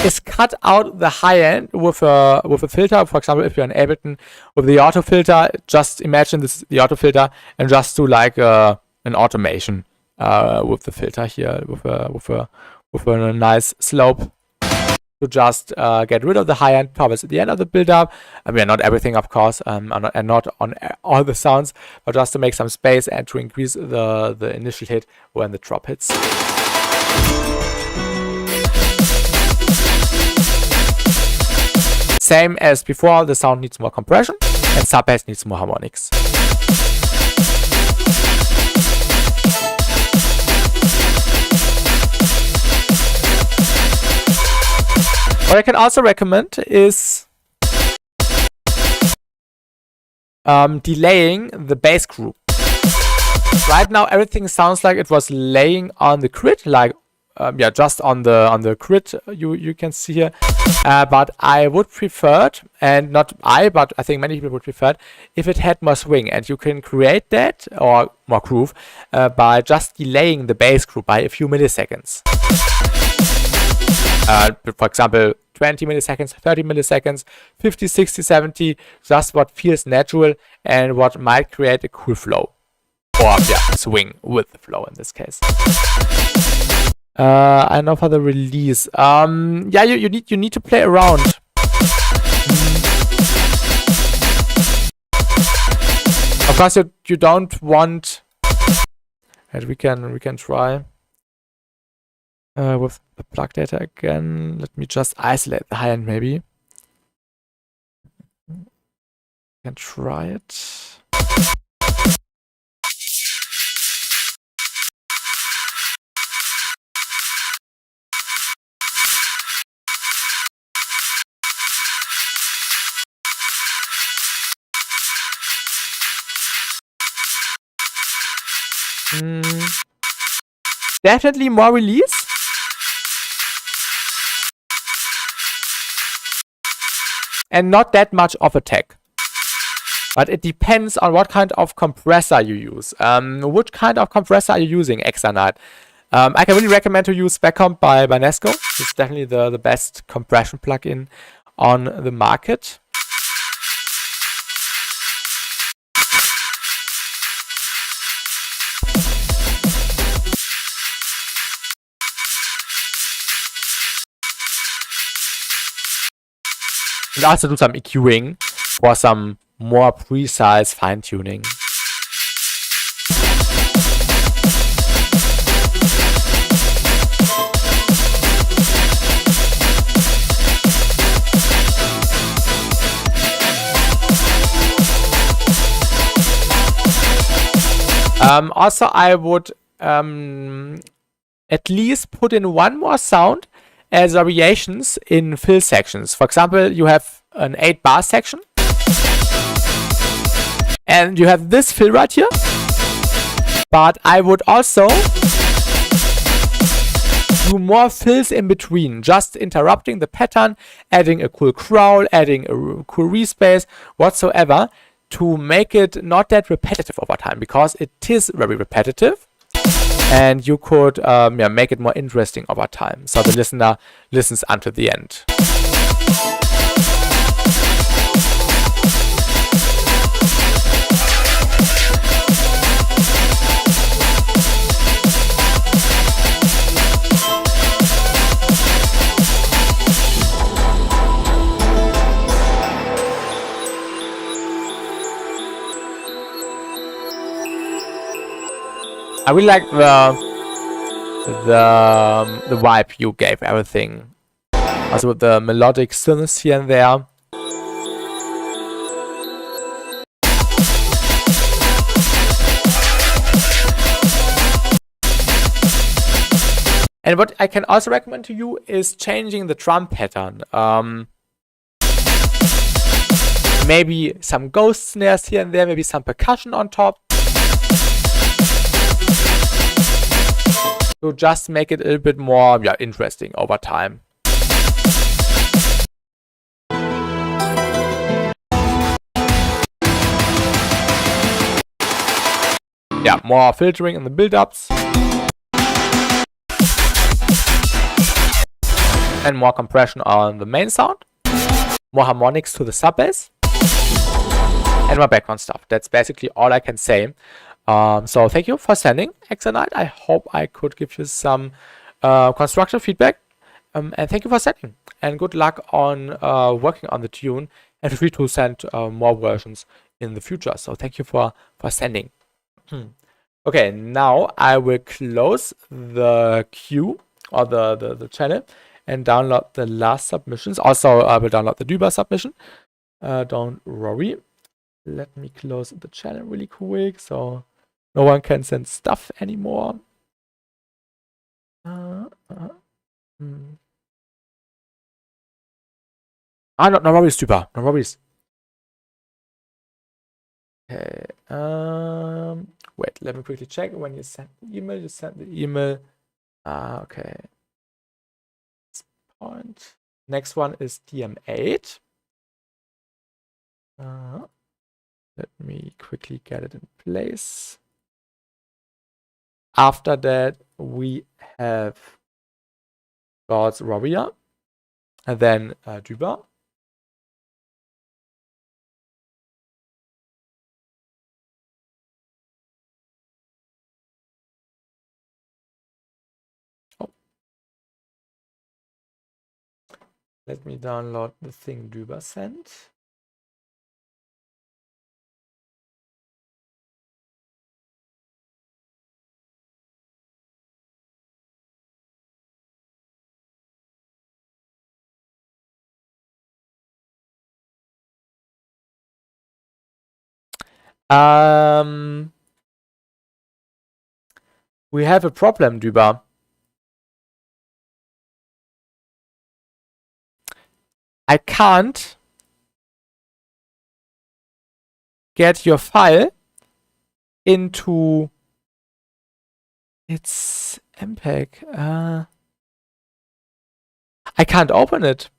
is cut out the high end with a filter. For example, if you're in Ableton with the auto filter, just imagine this is the auto filter and just do like an automation. With the filter here, with a nice slope to just get rid of the high end towards the end of the build-up. I mean, not everything, of course, and not on all the sounds, but just to make some space and to increase the initial hit when the drop hits. Same as before, the sound needs more compression and sub bass needs more harmonics. What I can also recommend is delaying the bass group. Right now everything sounds like it was laying on the grid, like just on the grid you can see here. But I would prefer it, and not I, but I think many people would prefer it, if it had more swing, and you can create that, or more groove, by just delaying the bass group by a few milliseconds. For example, 20 milliseconds, 30 milliseconds, 50, 60, 70, just what feels natural and what might create a cool flow. Or yeah, swing with the flow in this case. I know for the release. Yeah, you need to play around. Of course, you don't want. And we can try with the plug data again. Let me just isolate the high end maybe. Can try it. Definitely more release. And not that much of attack. But it depends on what kind of compressor you use. Which kind of compressor are you using, Exanite? I can really recommend to use Backcomp by Nesco. It's definitely the best compression plugin on the market. And also do some EQing for some more precise fine-tuning. Also, I would at least put in one more sound as variations in fill sections. For example, you have an 8-bar section. And you have this fill right here. But I would also do more fills in between. Just interrupting the pattern, adding a cool growl, adding a cool respace, whatsoever, to make it not that repetitive over time. Because it is very repetitive. And you could make it more interesting over time, so the listener listens until the end. I really like the vibe you gave everything. Also with the melodic stillness here and there. And what I can also recommend to you is changing the drum pattern. Maybe some ghost snares here and there, maybe some percussion on top. To just make it a little bit more interesting over time. Yeah, more filtering in the build-ups. And more compression on the main sound. More harmonics to the sub bass. And more background stuff. That's basically all I can say. So thank you for sending, Exanite. I hope I could give you some constructive feedback. And thank you for sending. And good luck on working on the tune. And feel free to send more versions in the future. So thank you for sending. Okay, now I will close the queue or the channel and download the last submissions. Also, I will download the Duba submission. Don't worry. Let me close the channel really quick so no one can send stuff anymore. No worries, Duba. No worries. Okay. Wait, let me quickly check. When you sent the email, you sent the email. Okay. Point. Next one is DM8. Let me quickly get it in place. After that, we have God's Warrior, and then Duba. Let me download the thing Düber sent. We have a problem, Düber. I can't get your file into its MPEG. I can't open it.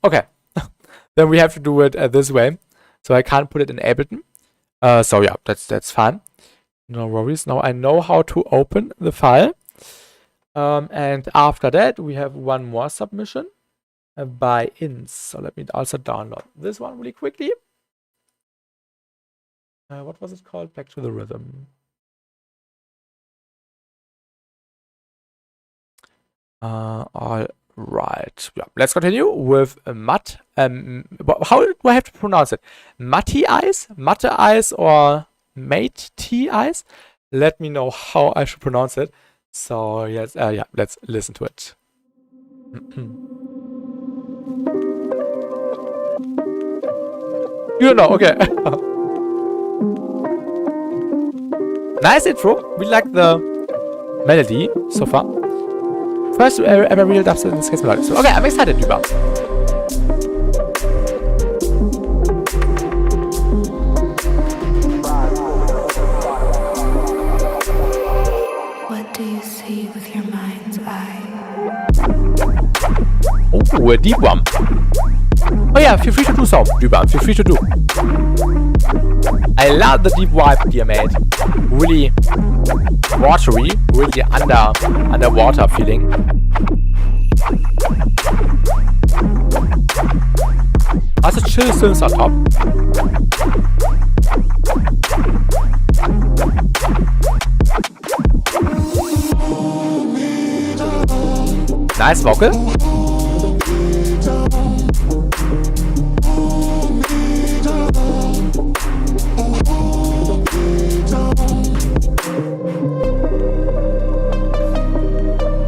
Okay. Then we have to do it this way. So I can't put it in Ableton. So yeah, that's fine. No worries. Now I know how to open the file. And after that, we have one more submission by ins. So let me also download this one really quickly. What was it called? Back to the rhythm. All right. Yeah. Let's continue with Matt. How do I have to pronounce it? Matty eyes, Matte eyes, or Mate T eyes? Let me know how I should pronounce it. So yes, yeah. Let's listen to it. You don't know, okay. Nice intro. We like the melody so far. First ever real dubstep in this case melodic. So, okay, I'm excited, Düber. What do you see with your mind's eye? Oh, a deep one. Oh yeah, feel free to do so, Düber. Feel free to do. I love the deep vibe you made. Really watery, really underwater feeling. Also chill synths on top. Nice vocal.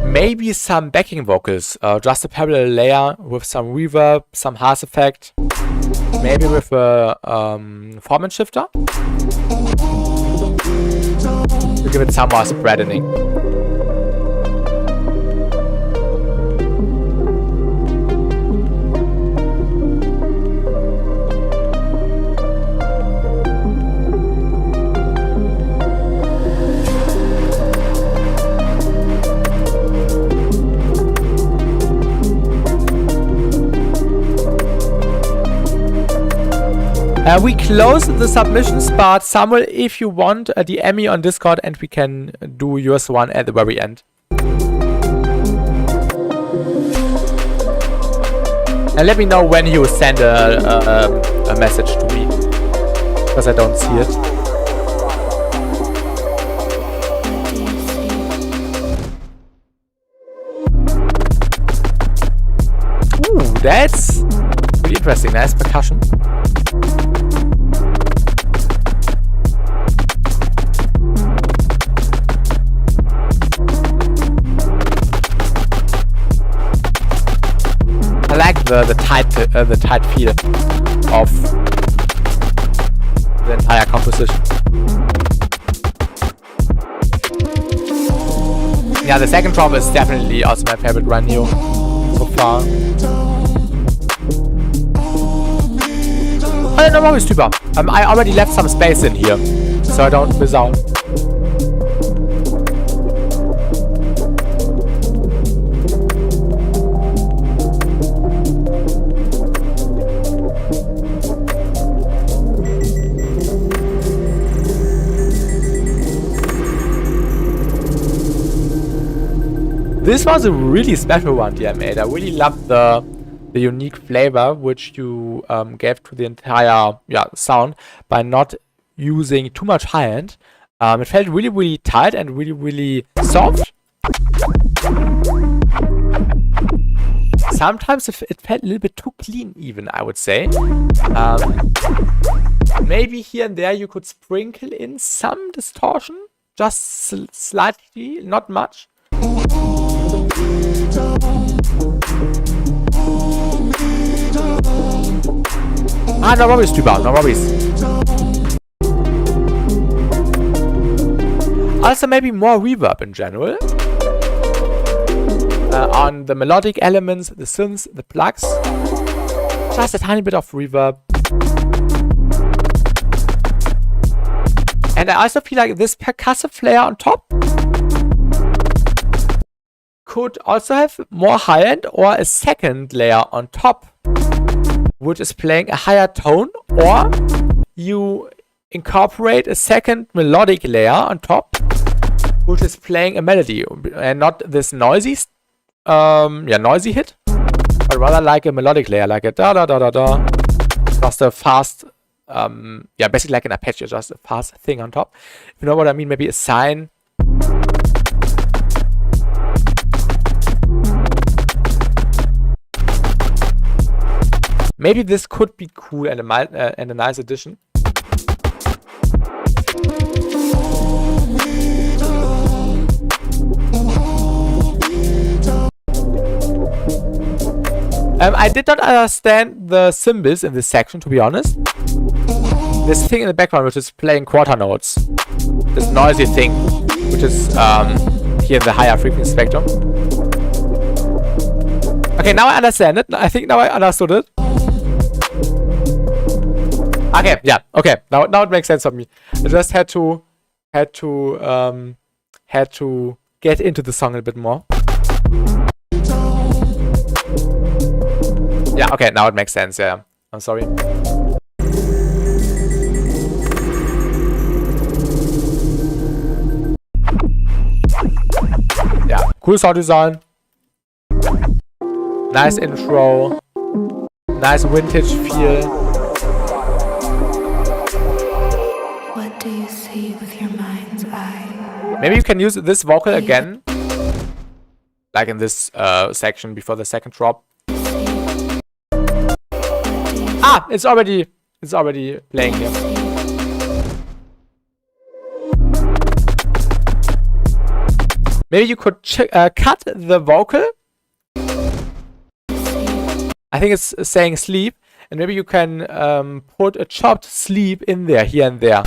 Maybe some backing vocals, just a parallel layer with some reverb, some harsh effect, maybe with a formant shifter to give it some more spreadening. We close the submissions, but Samuel, if you want, DM me on Discord and we can do yours one at the very end. And let me know when you send a message to me, because I don't see it. Ooh, that's really interesting. Nice percussion. I like the tight feel of the entire composition. Yeah, the second drop is definitely also my favorite run here so far. Oh, no worries, Düber. I already left some space in here, so I don't miss out. This was a really special one, I made. I really loved the the unique flavor which you gave to the entire sound by not using too much high end. It felt really, really tight and really, really soft. Sometimes it felt a little bit too clean even, I would say. Maybe here and there you could sprinkle in some distortion, just slightly, not much. No worries, Tuba, no worries. Also maybe more reverb in general. On the melodic elements, the synths, the plugs. Just a tiny bit of reverb. And I also feel like this percussive layer on top could also have more high end or a second layer on top, which is playing a higher tone, or you incorporate a second melodic layer on top, which is playing a melody and not this noisy noisy hit, but rather like a melodic layer, like a da da da da da, just a fast, basically like an arpeggio, just a fast thing on top. If you know what I mean, maybe a sine. Maybe this could be cool and a nice addition. I did not understand the cymbals in this section, to be honest. This thing in the background which is playing quarter notes. This noisy thing, which is here in the higher frequency spectrum. Okay, now I understand it. I think now I understood it. Okay, yeah, okay. Now it makes sense for me. I just had to get into the song a bit more. Yeah, okay, now it makes sense, yeah. I'm sorry. Yeah, cool sound design. Nice intro. Nice vintage feel. What do you see with your mind's eye? Maybe you can use this vocal again. Like in this section before the second drop. Ah, it's already playing here. Maybe you could cut the vocal. I think it's saying sleep, and maybe you can put a chopped sleep in there, here and there,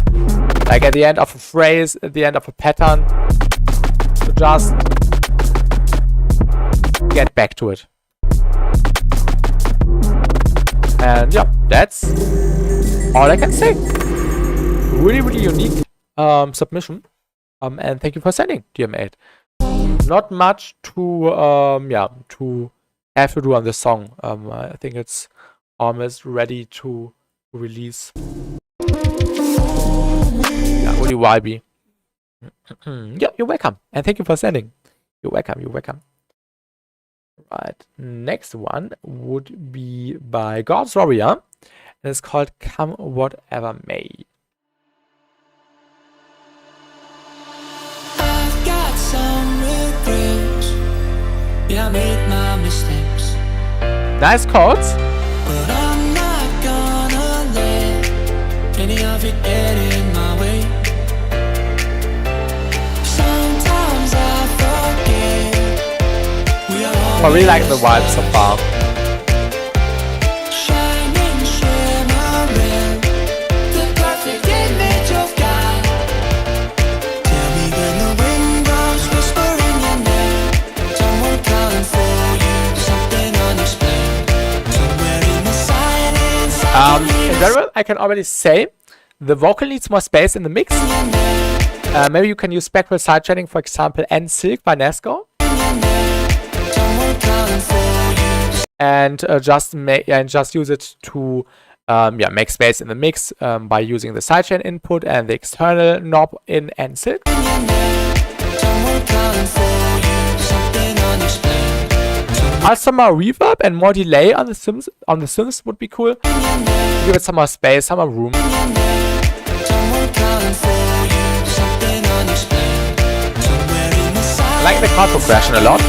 like at the end of a phrase, at the end of a pattern, to just get back to it. And yeah, that's all I can say. Really, really unique submission. And thank you for sending, dear mate. Not much to to have to do on this song. I think it's almost ready to release. Yeah, really vibey. Yeah, you're welcome. And thank you for sending. You're welcome, you're welcome. Right, next one would be by God's Warrior, and it's called Come Whatever May. I've got some regrets. Yeah, I made my mistakes. Nice chords. But I'm not gonna let any of it get in my way. Sometimes I forget. I really like the vibe so far. Shining, shimmering, the perfect image of God. Tell me when the wind blows, whispering your name. Someone calling for you, something unexplained. Somewhere in the silence, In general, I can already say the vocal needs more space in the mix. Maybe you can use spectral sidechaining, for example, and Silk by Nesco. And just use it to make space in the mix by using the sidechain input and the external knob in NSYNC. Also more reverb and more delay on the synths would be cool. Give it some more space, some more room. I like the chord progression a lot.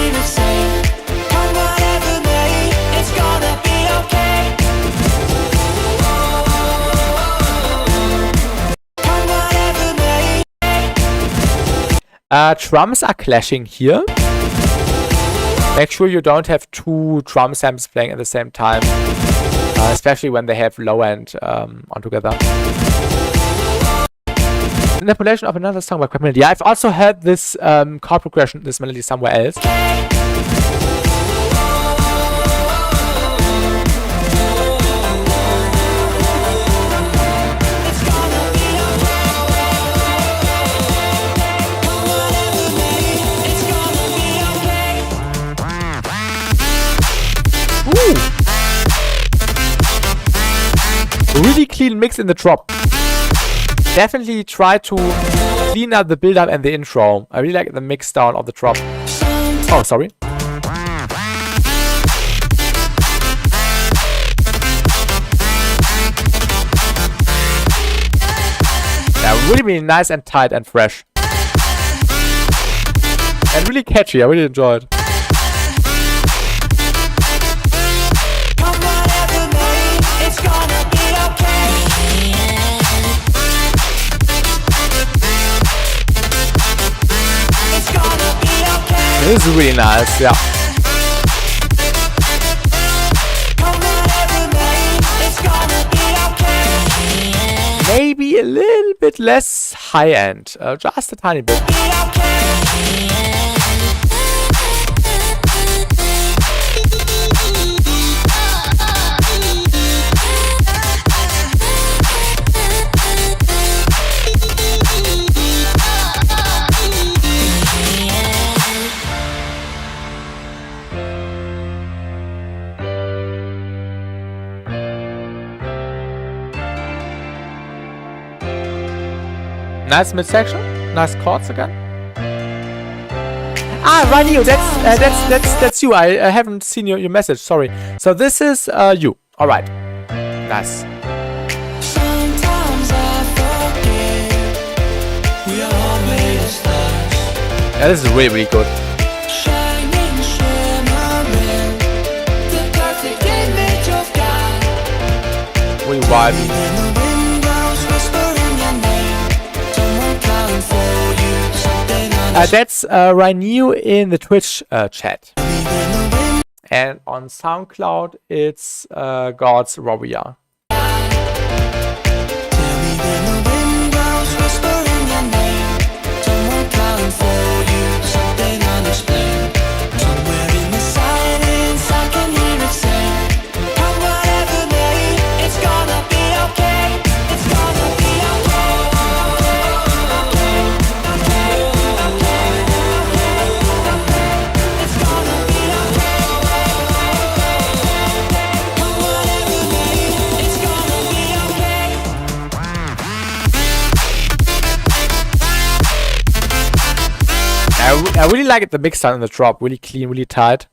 Drums are clashing here. Make sure you don't have two drum samples playing at the same time, especially when they have low end on together. Interpolation of another song by Crap Melody. Yeah, I've also heard this chord progression, this melody somewhere else. Really clean mix in the drop. Definitely try to clean up the build up and the intro. I really like the mix down of the drop. Oh, sorry. Yeah, really nice and tight and fresh. And really catchy. I really enjoyed it. This is really nice, yeah. Maybe a little bit less high end, just a tiny bit. Nice midsection, nice chords again. Ah, Ranu, that's you. I haven't seen your message. Sorry. So this is you. All right. Nice. Yeah, this is really, really good. Really vibey. That's Ranu in the Twitch chat. And on SoundCloud, it's God's Warrior. I really like it, the mix down in the drop, really clean, really tight.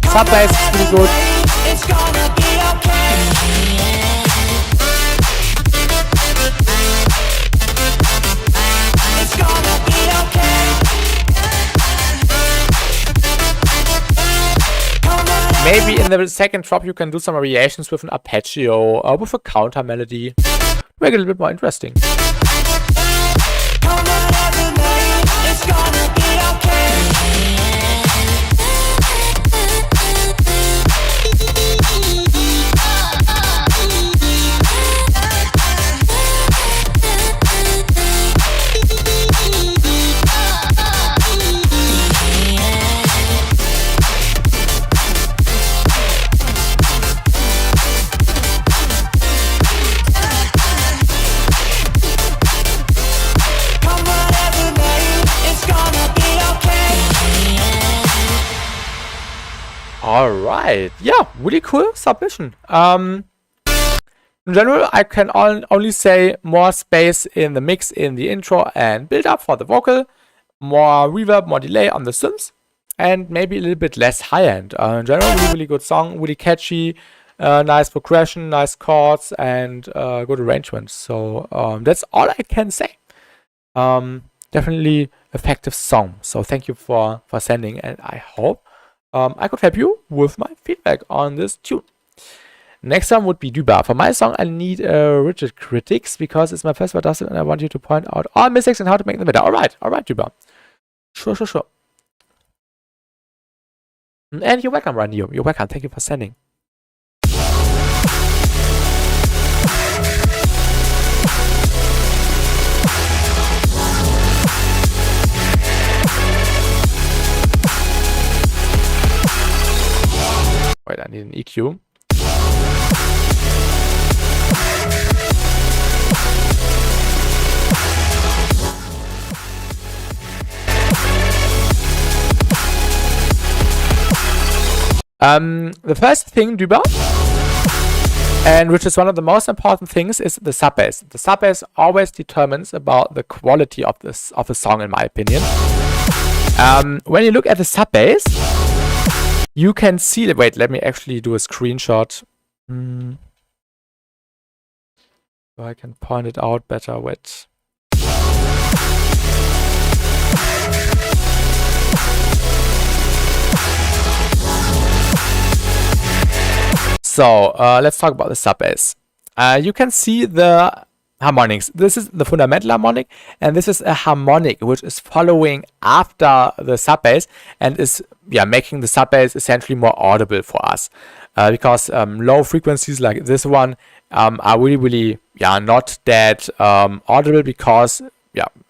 Sub bass is really good. Maybe in the second drop you can do some variations with an arpeggio or with a counter melody. Make it a little bit more interesting. Alright, yeah, really cool submission. In general, I can only say more space in the mix in the intro and build up for the vocal, more reverb, more delay on the synths, and maybe a little bit less high-end. In general, really good song, really catchy, nice progression, nice chords, and good arrangements. So that's all I can say. Definitely effective song. So thank you for sending, and I hope I could help you with my feedback on this tune. Next one would be Duba. For my song, I need rigid critics because it's my first Vadassin and I want you to point out all mistakes and how to make them better. Alright, Duba. Sure. And you're welcome, Randy. You're welcome. Thank you for sending. Wait, I need an EQ. The first thing, Duba, and which is one of the most important things, is the sub bass. The sub bass always determines about the quality of a song, in my opinion. When you look at the sub bass, you can see that. Wait, let me actually do a screenshot. So I can point it out better. Wait. So let's talk about the sub bass. You can see the harmonics. This is the fundamental harmonic, and this is a harmonic which is following after the sub bass and is making the sub bass essentially more audible for us. Because low frequencies like this one are really not that audible, because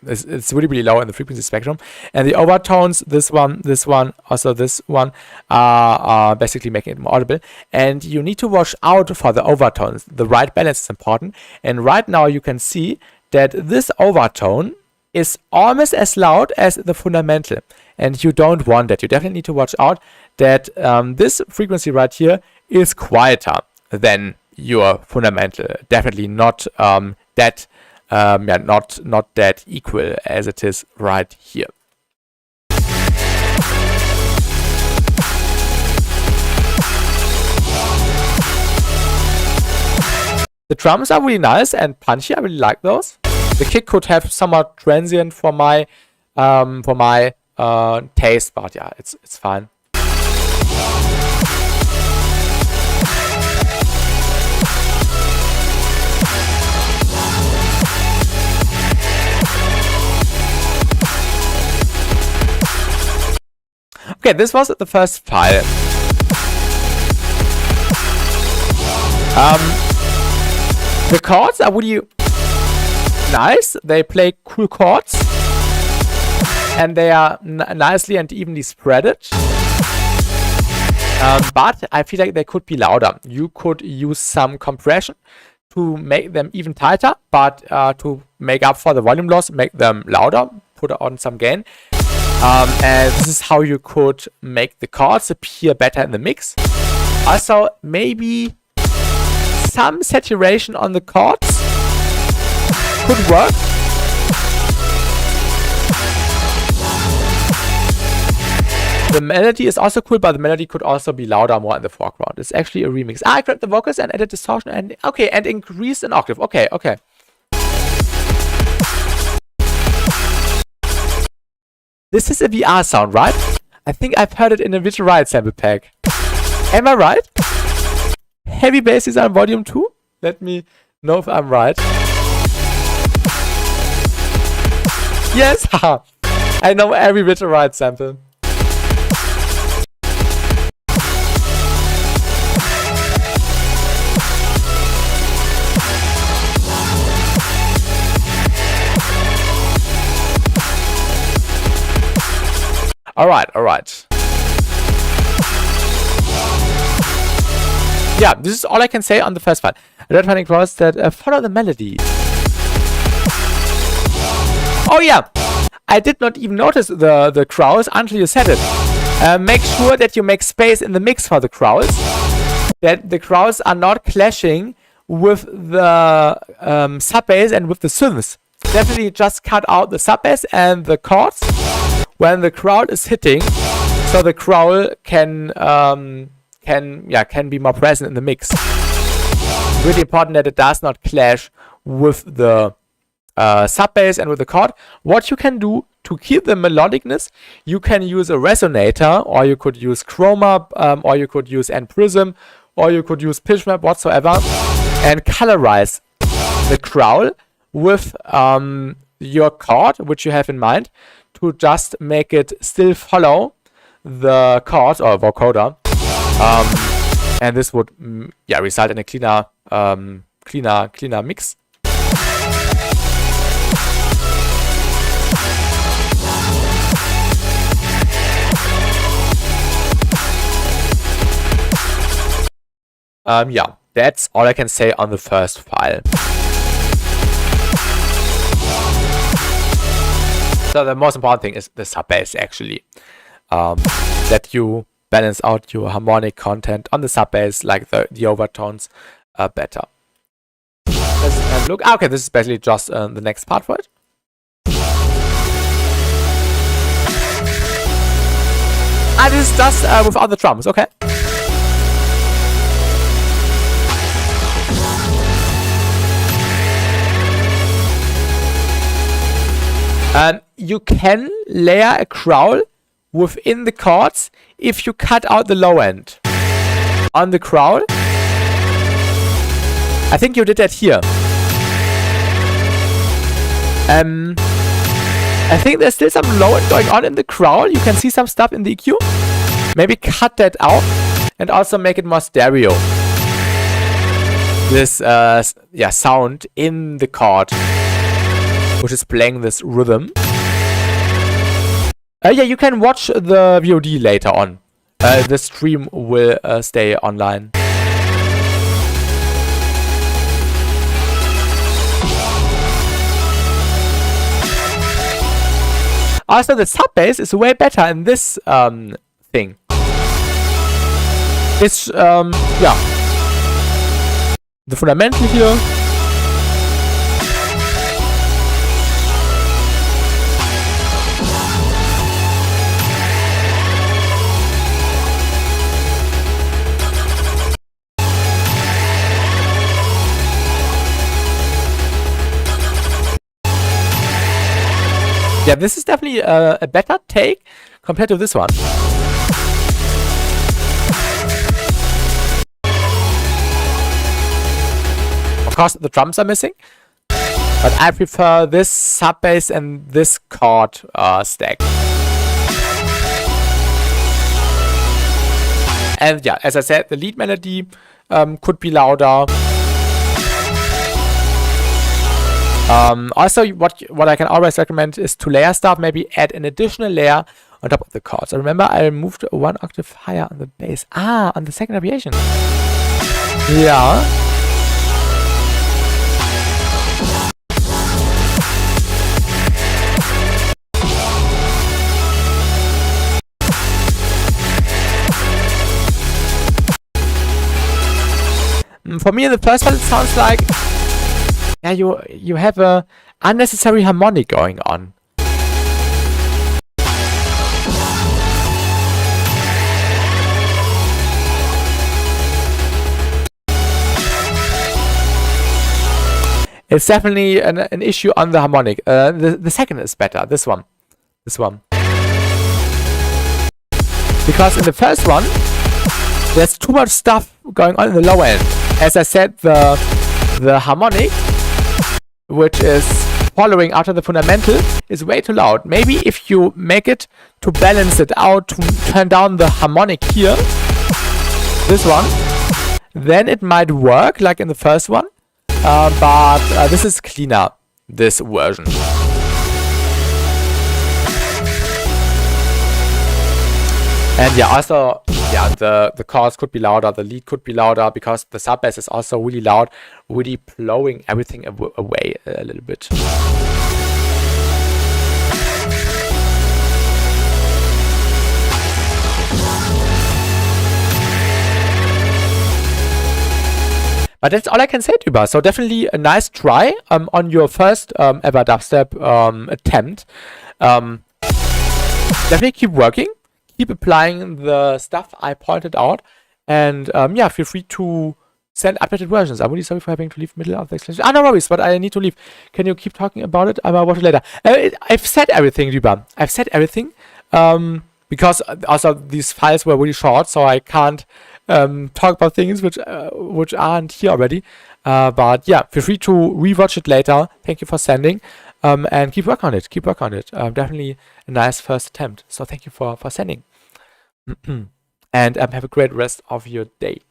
it's really low in the frequency spectrum, and the overtones, this one, also this one, are basically making it more audible. And you need to watch out for the overtones. The right balance is important, and right now you can see that this overtone is almost as loud as the fundamental, and you don't want that. You definitely need to watch out that this frequency right here is quieter than your fundamental. Definitely not that not that equal as it is right here. The drums are really nice and punchy. I really like those. The kick could have somewhat transient for my taste, but yeah, it's fine. Okay, this was the first file. The chords are really nice. They play cool chords, and they are nicely and evenly spreaded. But I feel like they could be louder. You could use some compression to make them even tighter, but to make up for the volume loss, make them louder, put on some gain. And this is how you could make the chords appear better in the mix. Also, maybe some saturation on the chords could work. The melody is also cool, but the melody could also be louder, more in the foreground. It's actually a remix. I grabbed the vocals and added distortion and increased an octave. Okay. This is a VR sound, right? I think I've heard it in a Virtual Riot sample pack. Am I right? Heavy basses are in volume 2? Let me know if I'm right. Yes! Haha! I know every Virtual Riot sample. Alright. Yeah, this is all I can say on the first part. Red Finding Cross that follow the melody. Oh yeah! I did not even notice the crowds until you said it. Make sure that you make space in the mix for the crowds. That the crowds are not clashing with the sub bass and with the synths. Definitely just cut out the sub bass and the chords when the crowd is hitting, so the growl can be more present in the mix. Really important that it does not clash with the sub bass and with the chord. What you can do to keep the melodicness, you can use a resonator, or you could use chroma, or you could use N-Prism, or you could use pitch map, whatsoever, and colorize the growl with your chord, which you have in mind, to just make it still follow the chord or vocoder, and this would result in a cleaner mix. That's all I can say on the first file. So the most important thing is the sub bass, actually. That you balance out your harmonic content on the sub bass, like the overtones, better. Let's have a look. Okay, this is basically just the next part for it. This is just without the drums, okay. You can layer a growl within the chords if you cut out the low end on the growl. I think you did that here. I think there's still some low end going on in the growl. You can see some stuff in the EQ. Maybe cut that out and also make it more stereo. This sound in the chord, which is playing this rhythm. You can watch the VOD later on. The stream will stay online. Also, the sub bass is way better in this thing. It's the fundamental here. Yeah, this is definitely a better take compared to this one. Of course, the drums are missing, but I prefer this sub bass and this chord stack. And yeah, as I said, the lead melody could be louder. Also, what I can always recommend is to layer stuff, maybe add an additional layer on top of the chords. So remember, I moved one octave higher on the bass. On the second abbreviation. Yeah. For me, in the first one, it sounds like you have a unnecessary harmonic going on. It's definitely an issue on the harmonic. The second is better. This one. Because in the first one, there's too much stuff going on in the low end. As I said, the harmonic, which is following after the fundamental, is way too loud. Maybe if you make it to balance it out, to turn down the harmonic here, this one, then it might work like in the first one. But this is cleaner, this version. And yeah, also, the chords could be louder, the lead could be louder, because the sub bass is also really loud, really blowing everything away a little bit. But that's all I can say to you, Bas. So definitely a nice try on your first ever dubstep attempt. Definitely keep working, keep applying the stuff I pointed out, and yeah, feel free to send updated versions. I'm really sorry for having to leave middle of the explanation. No worries, but I need to leave. Can you keep talking about it? I'll watch it later. I've said everything, Duba. I've said everything. Because also these files were really short, so I can't talk about things which aren't here already. But yeah, feel free to rewatch it later. Thank you for sending. And keep working on it. Keep working on it. Definitely a nice first attempt. So thank you for sending. And have a great rest of your day.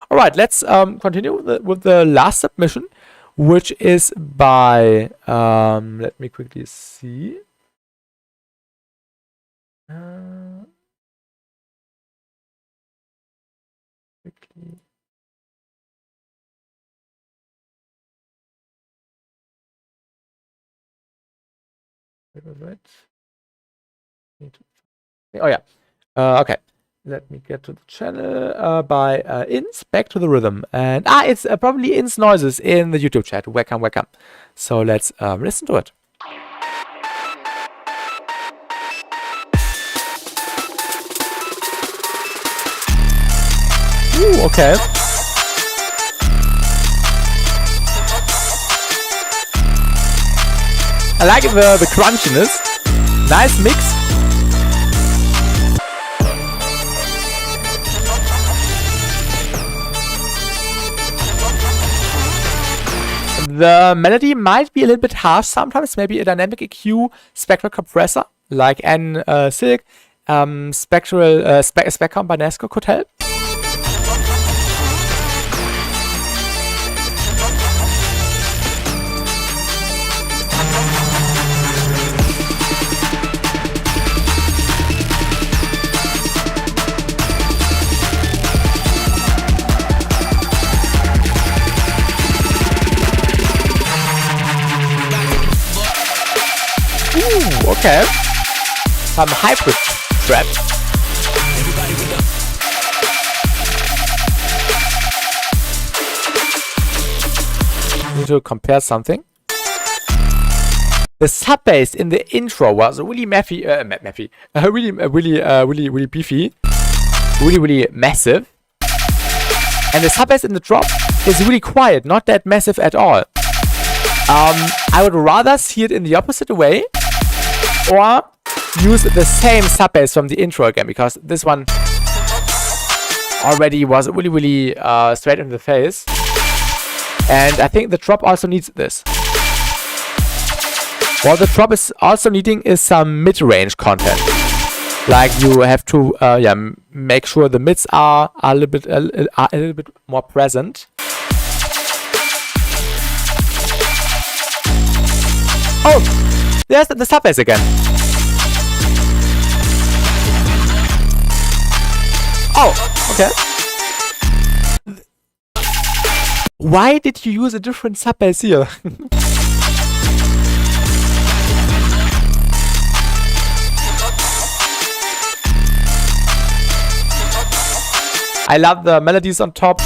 All right, let's continue with the last submission, which is by, let me quickly see. Quickly. Oh yeah. Okay. Let me get to the channel by Ins, Back to the Rhythm. And it's probably Ins Noises in the YouTube chat. Welcome, welcome. So let's listen to it. Ooh, okay. I like the crunchiness. Nice mix. The melody might be a little bit harsh sometimes, maybe a dynamic EQ spectral compressor like N Silk, spectral Spectrum by Nesco could help. Ooh, okay. Some hybrid trap. Need to compare something. The sub bass in the intro was really really beefy, really massive, and the sub bass in the drop is really quiet, not that massive at all. I would rather see it in the opposite way, or use the same sub bass from the intro again, because this one already was really straight in the face, and I think the drop also needs this. What the drop is also needing is some mid-range content. Like you have to make sure the mids are a little bit more present. Oh, there's the sub bass again. Oh, okay. Why did you use a different sub bass here? I love the melodies on top.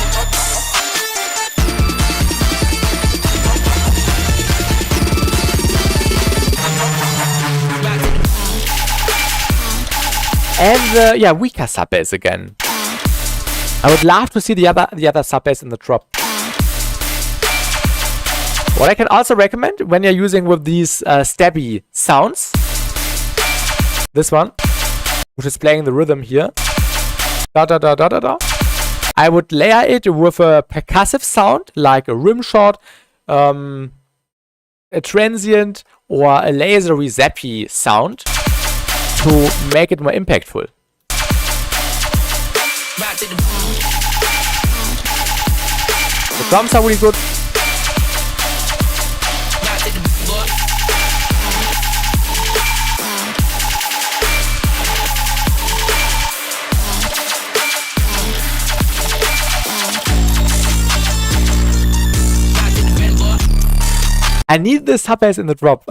And the weaker sub bass again. I would love to see the other sub bass in the drop. What I can also recommend when you're using with these stabby sounds, this one, which is playing the rhythm here, da da da da da da, I would layer it with a percussive sound like a rim shot, a transient, or a lasery zappy sound to make it more impactful. The drums are really good. I need the sub bass in the drop.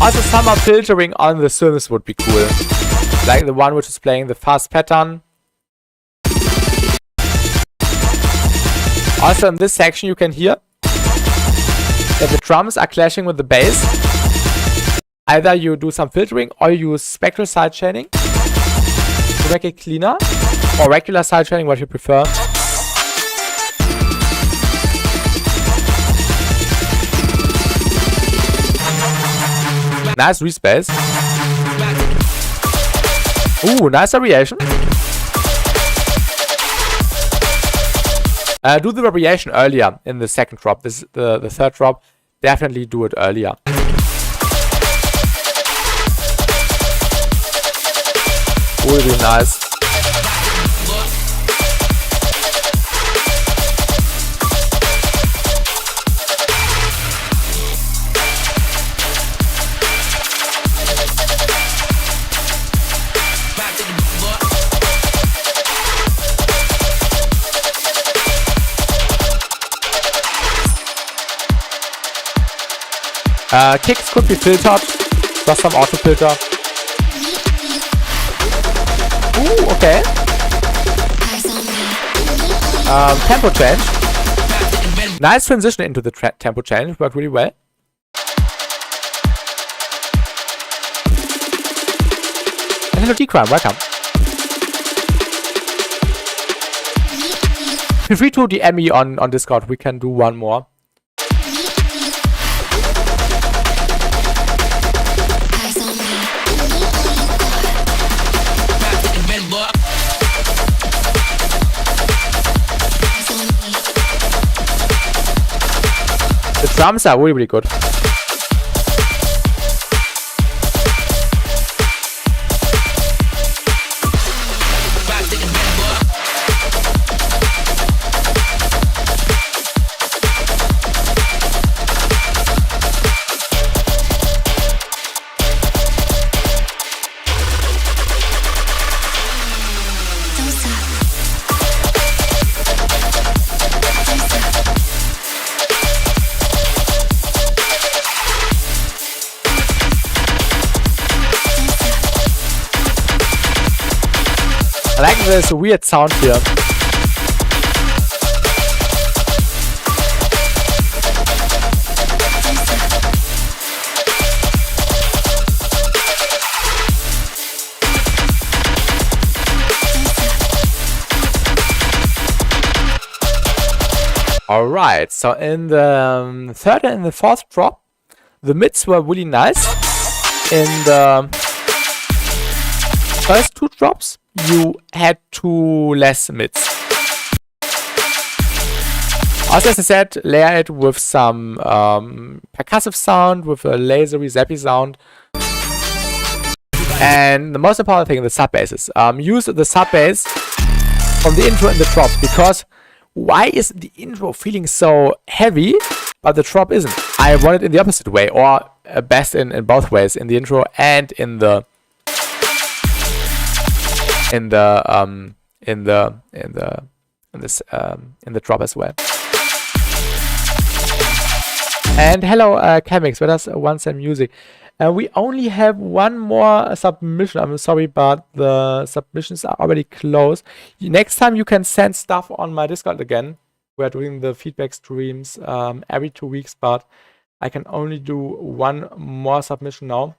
Also, some filtering on the synths would be cool. Like the one which is playing the fast pattern. Also, in this section, you can hear that the drums are clashing with the bass. Either you do some filtering or you use spectral sidechaining to make it cleaner, or regular sidechaining, what you prefer. Nice respace. Ooh, nice variation. Do the variation earlier in the second drop. This is the third drop. Definitely do it earlier. Really nice. Kicks could be filtered. Just some auto filter. Ooh, okay. Tempo change. Nice transition into the tempo change. Worked really well. And hello D-Crime, welcome. Feel free to DM me on Discord. We can do one more. The drums are really, really good. I like this weird sound here. Alright, so in the third and the fourth drop, the mids were really nice. In the first two drops, you had two less mids. Also, as I said, layer it with some percussive sound, with a lasery, zappy sound. And the most important thing, the sub basses. Use the sub bass from the intro and the drop, because why is the intro feeling so heavy, but the drop isn't? I want it in the opposite way, or best in both ways, in the intro and in the drop as well. And hello, Chemix, where does one send music? We only have one more submission. I'm sorry, but the submissions are already closed. Next time you can send stuff on my Discord again. We're doing the feedback streams every 2 weeks, but I can only do one more submission now.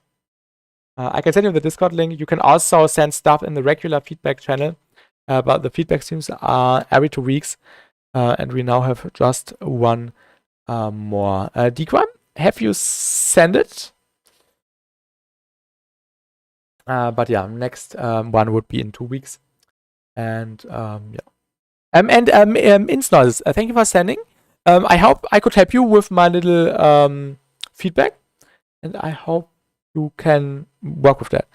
I can send you the Discord link. You can also send stuff in the regular feedback channel, but the feedback streams are every 2 weeks, and we now have just one more. D-Crime, have you sent it? But yeah, next one would be in 2 weeks. And yeah. Ins Noises, thank you for sending. I hope I could help you with my little feedback, and I hope you can work with that.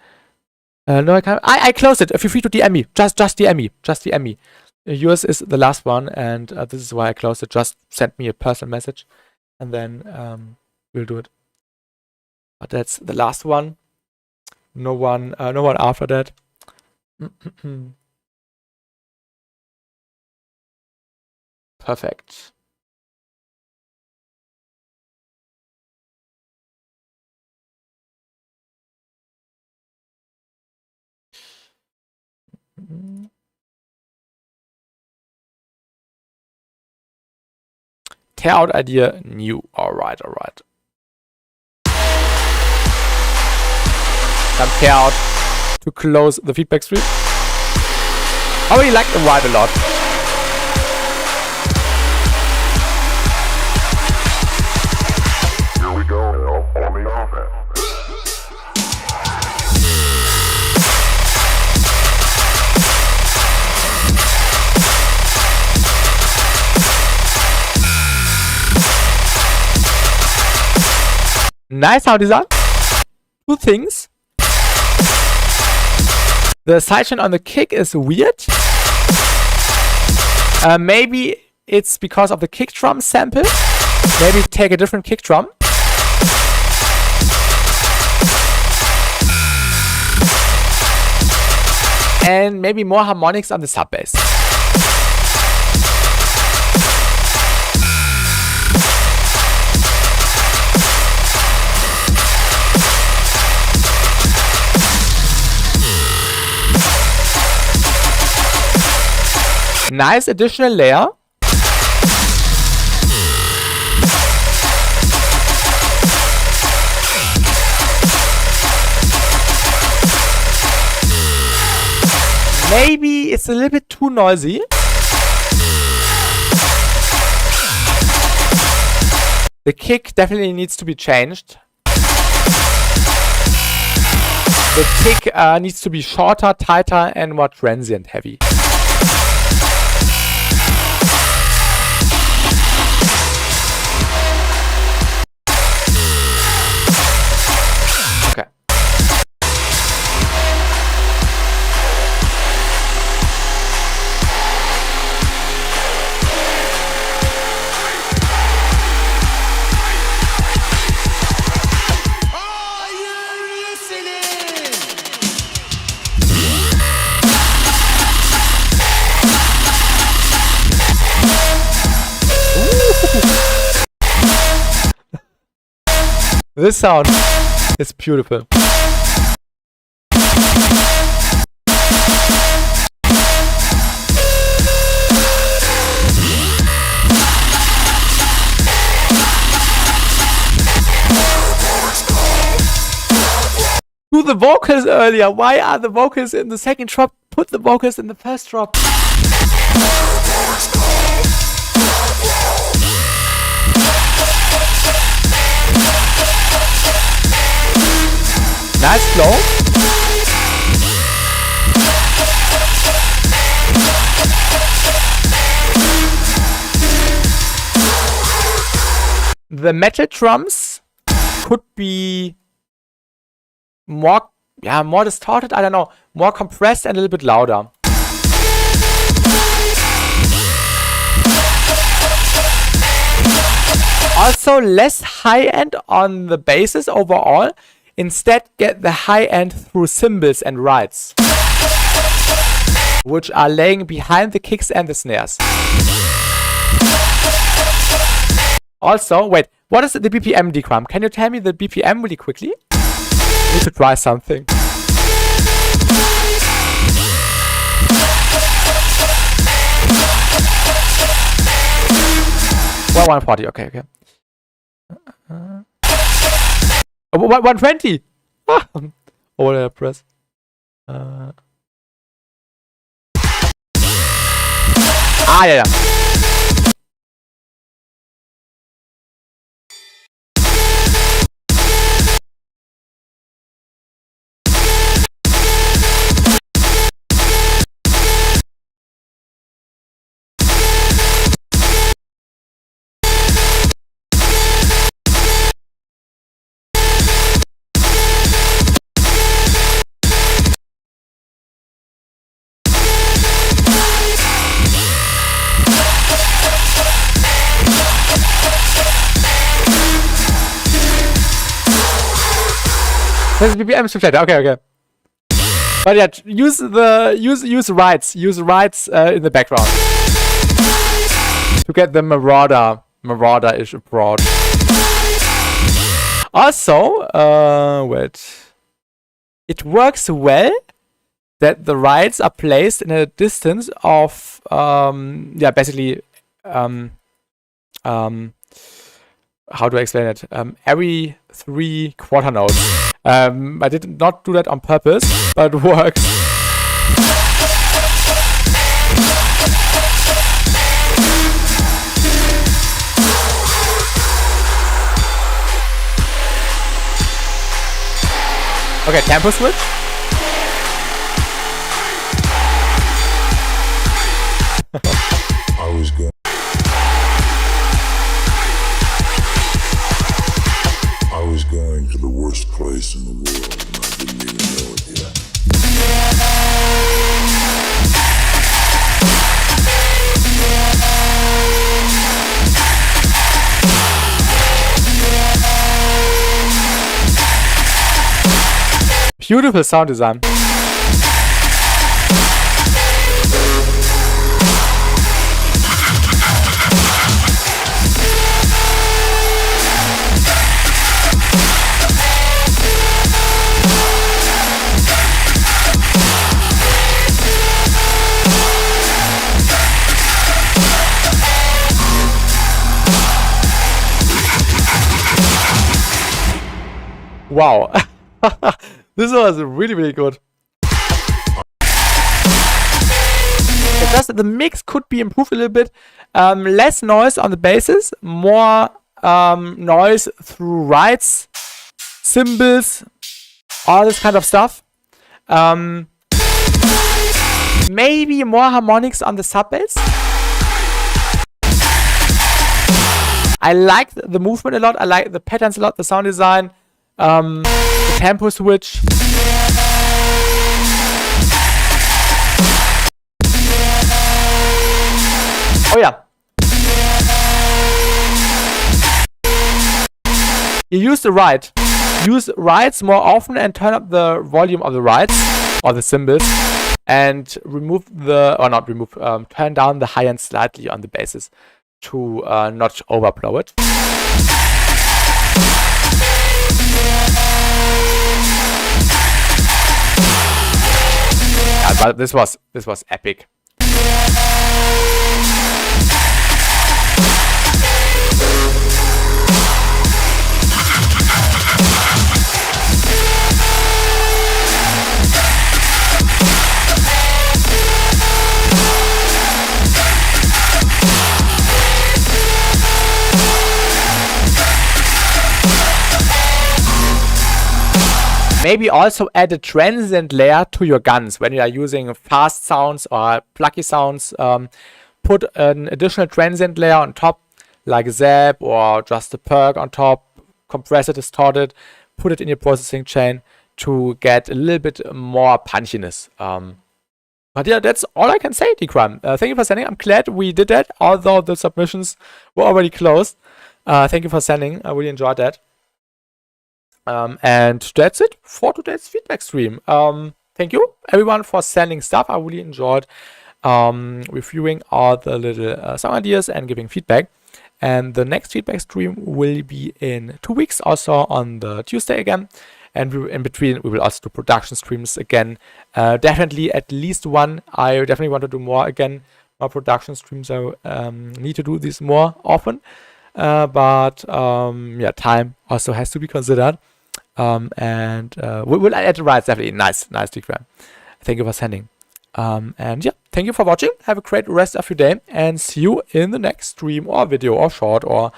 No, I can't. I closed it. Feel free to DM me. Just DM me. Just DM me. Yours is the last one, and this is why I closed it. Just send me a personal message, and then we'll do it. But that's the last one. No one after that. Perfect. Tear out idea, new. Alright. Some tear out to close the feedback stream. I really like the ride a lot. Here we go, on the offense. Nice sound design. Two things. The sidechain on the kick is weird. Maybe it's because of the kick drum sample. Maybe take a different kick drum. And maybe more harmonics on the sub bass. Nice additional layer. Maybe it's a little bit too noisy. The kick definitely needs to be changed. The kick needs to be shorter, tighter, and more transient heavy. This sound is beautiful. Do the vocals earlier. Why are the vocals in the second drop? Put the vocals in the first drop. Nice flow. The metal drums could be more distorted, I don't know, more compressed and a little bit louder. Also less high end on the basses overall. Instead, get the high end through cymbals and rides, which are laying behind the kicks and the snares. Also, wait, what is the BPM decrum? Can you tell me the BPM really quickly? I need to try something. 140, okay. 120! Ah, what did I press? Yeah. This is BPM splitter. Okay. But yeah, use rides. Use rides in the background to get the marauder-ish approach. Also, wait. It works well that the rides are placed in a distance of basically how do I explain it? Every 3 quarter notes. I did not do that on purpose, but it works. Okay, tempo switch. I was going. I was going to the worst place in the world, and I didn't even know it yet. Beautiful sound design. Wow. This was really, really good. It's just that the mix could be improved a little bit. Less noise on the basses, more noise through rides, cymbals, all this kind of stuff. Maybe more harmonics on the sub bass. I like the movement a lot. I like the patterns a lot, the sound design. The tempo switch. Oh yeah. You use the ride. Use rides more often and turn up the volume of the rides or the cymbals and remove the, or not remove, turn down the high end slightly on the basses to not overblow it. Yeah, but this was epic. Maybe also add a transient layer to your guns when you are using fast sounds or plucky sounds. Put an additional transient layer on top, like a zap or just a perk on top. Compress it, distort it, put it in your processing chain to get a little bit more punchiness. But yeah, that's all I can say, D-Crime. Thank you for sending. I'm glad we did that, although the submissions were already closed. Thank you for sending. I really enjoyed that. And that's it for today's feedback stream. Thank you everyone for sending stuff. I really enjoyed reviewing all the little song ideas and giving feedback. And the next feedback stream will be in 2 weeks, also on the Tuesday again. And in between, we will also do production streams again. Definitely at least one. I definitely want to do more again. More production streams. I need to do this more often. But yeah, time also has to be considered. And we'll add the rights, definitely. Nice, Dickram. Thank you for sending. And yeah, thank you for watching. Have a great rest of your day and see you in the next stream or video or short or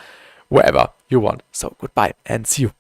wherever you want. So goodbye and see you.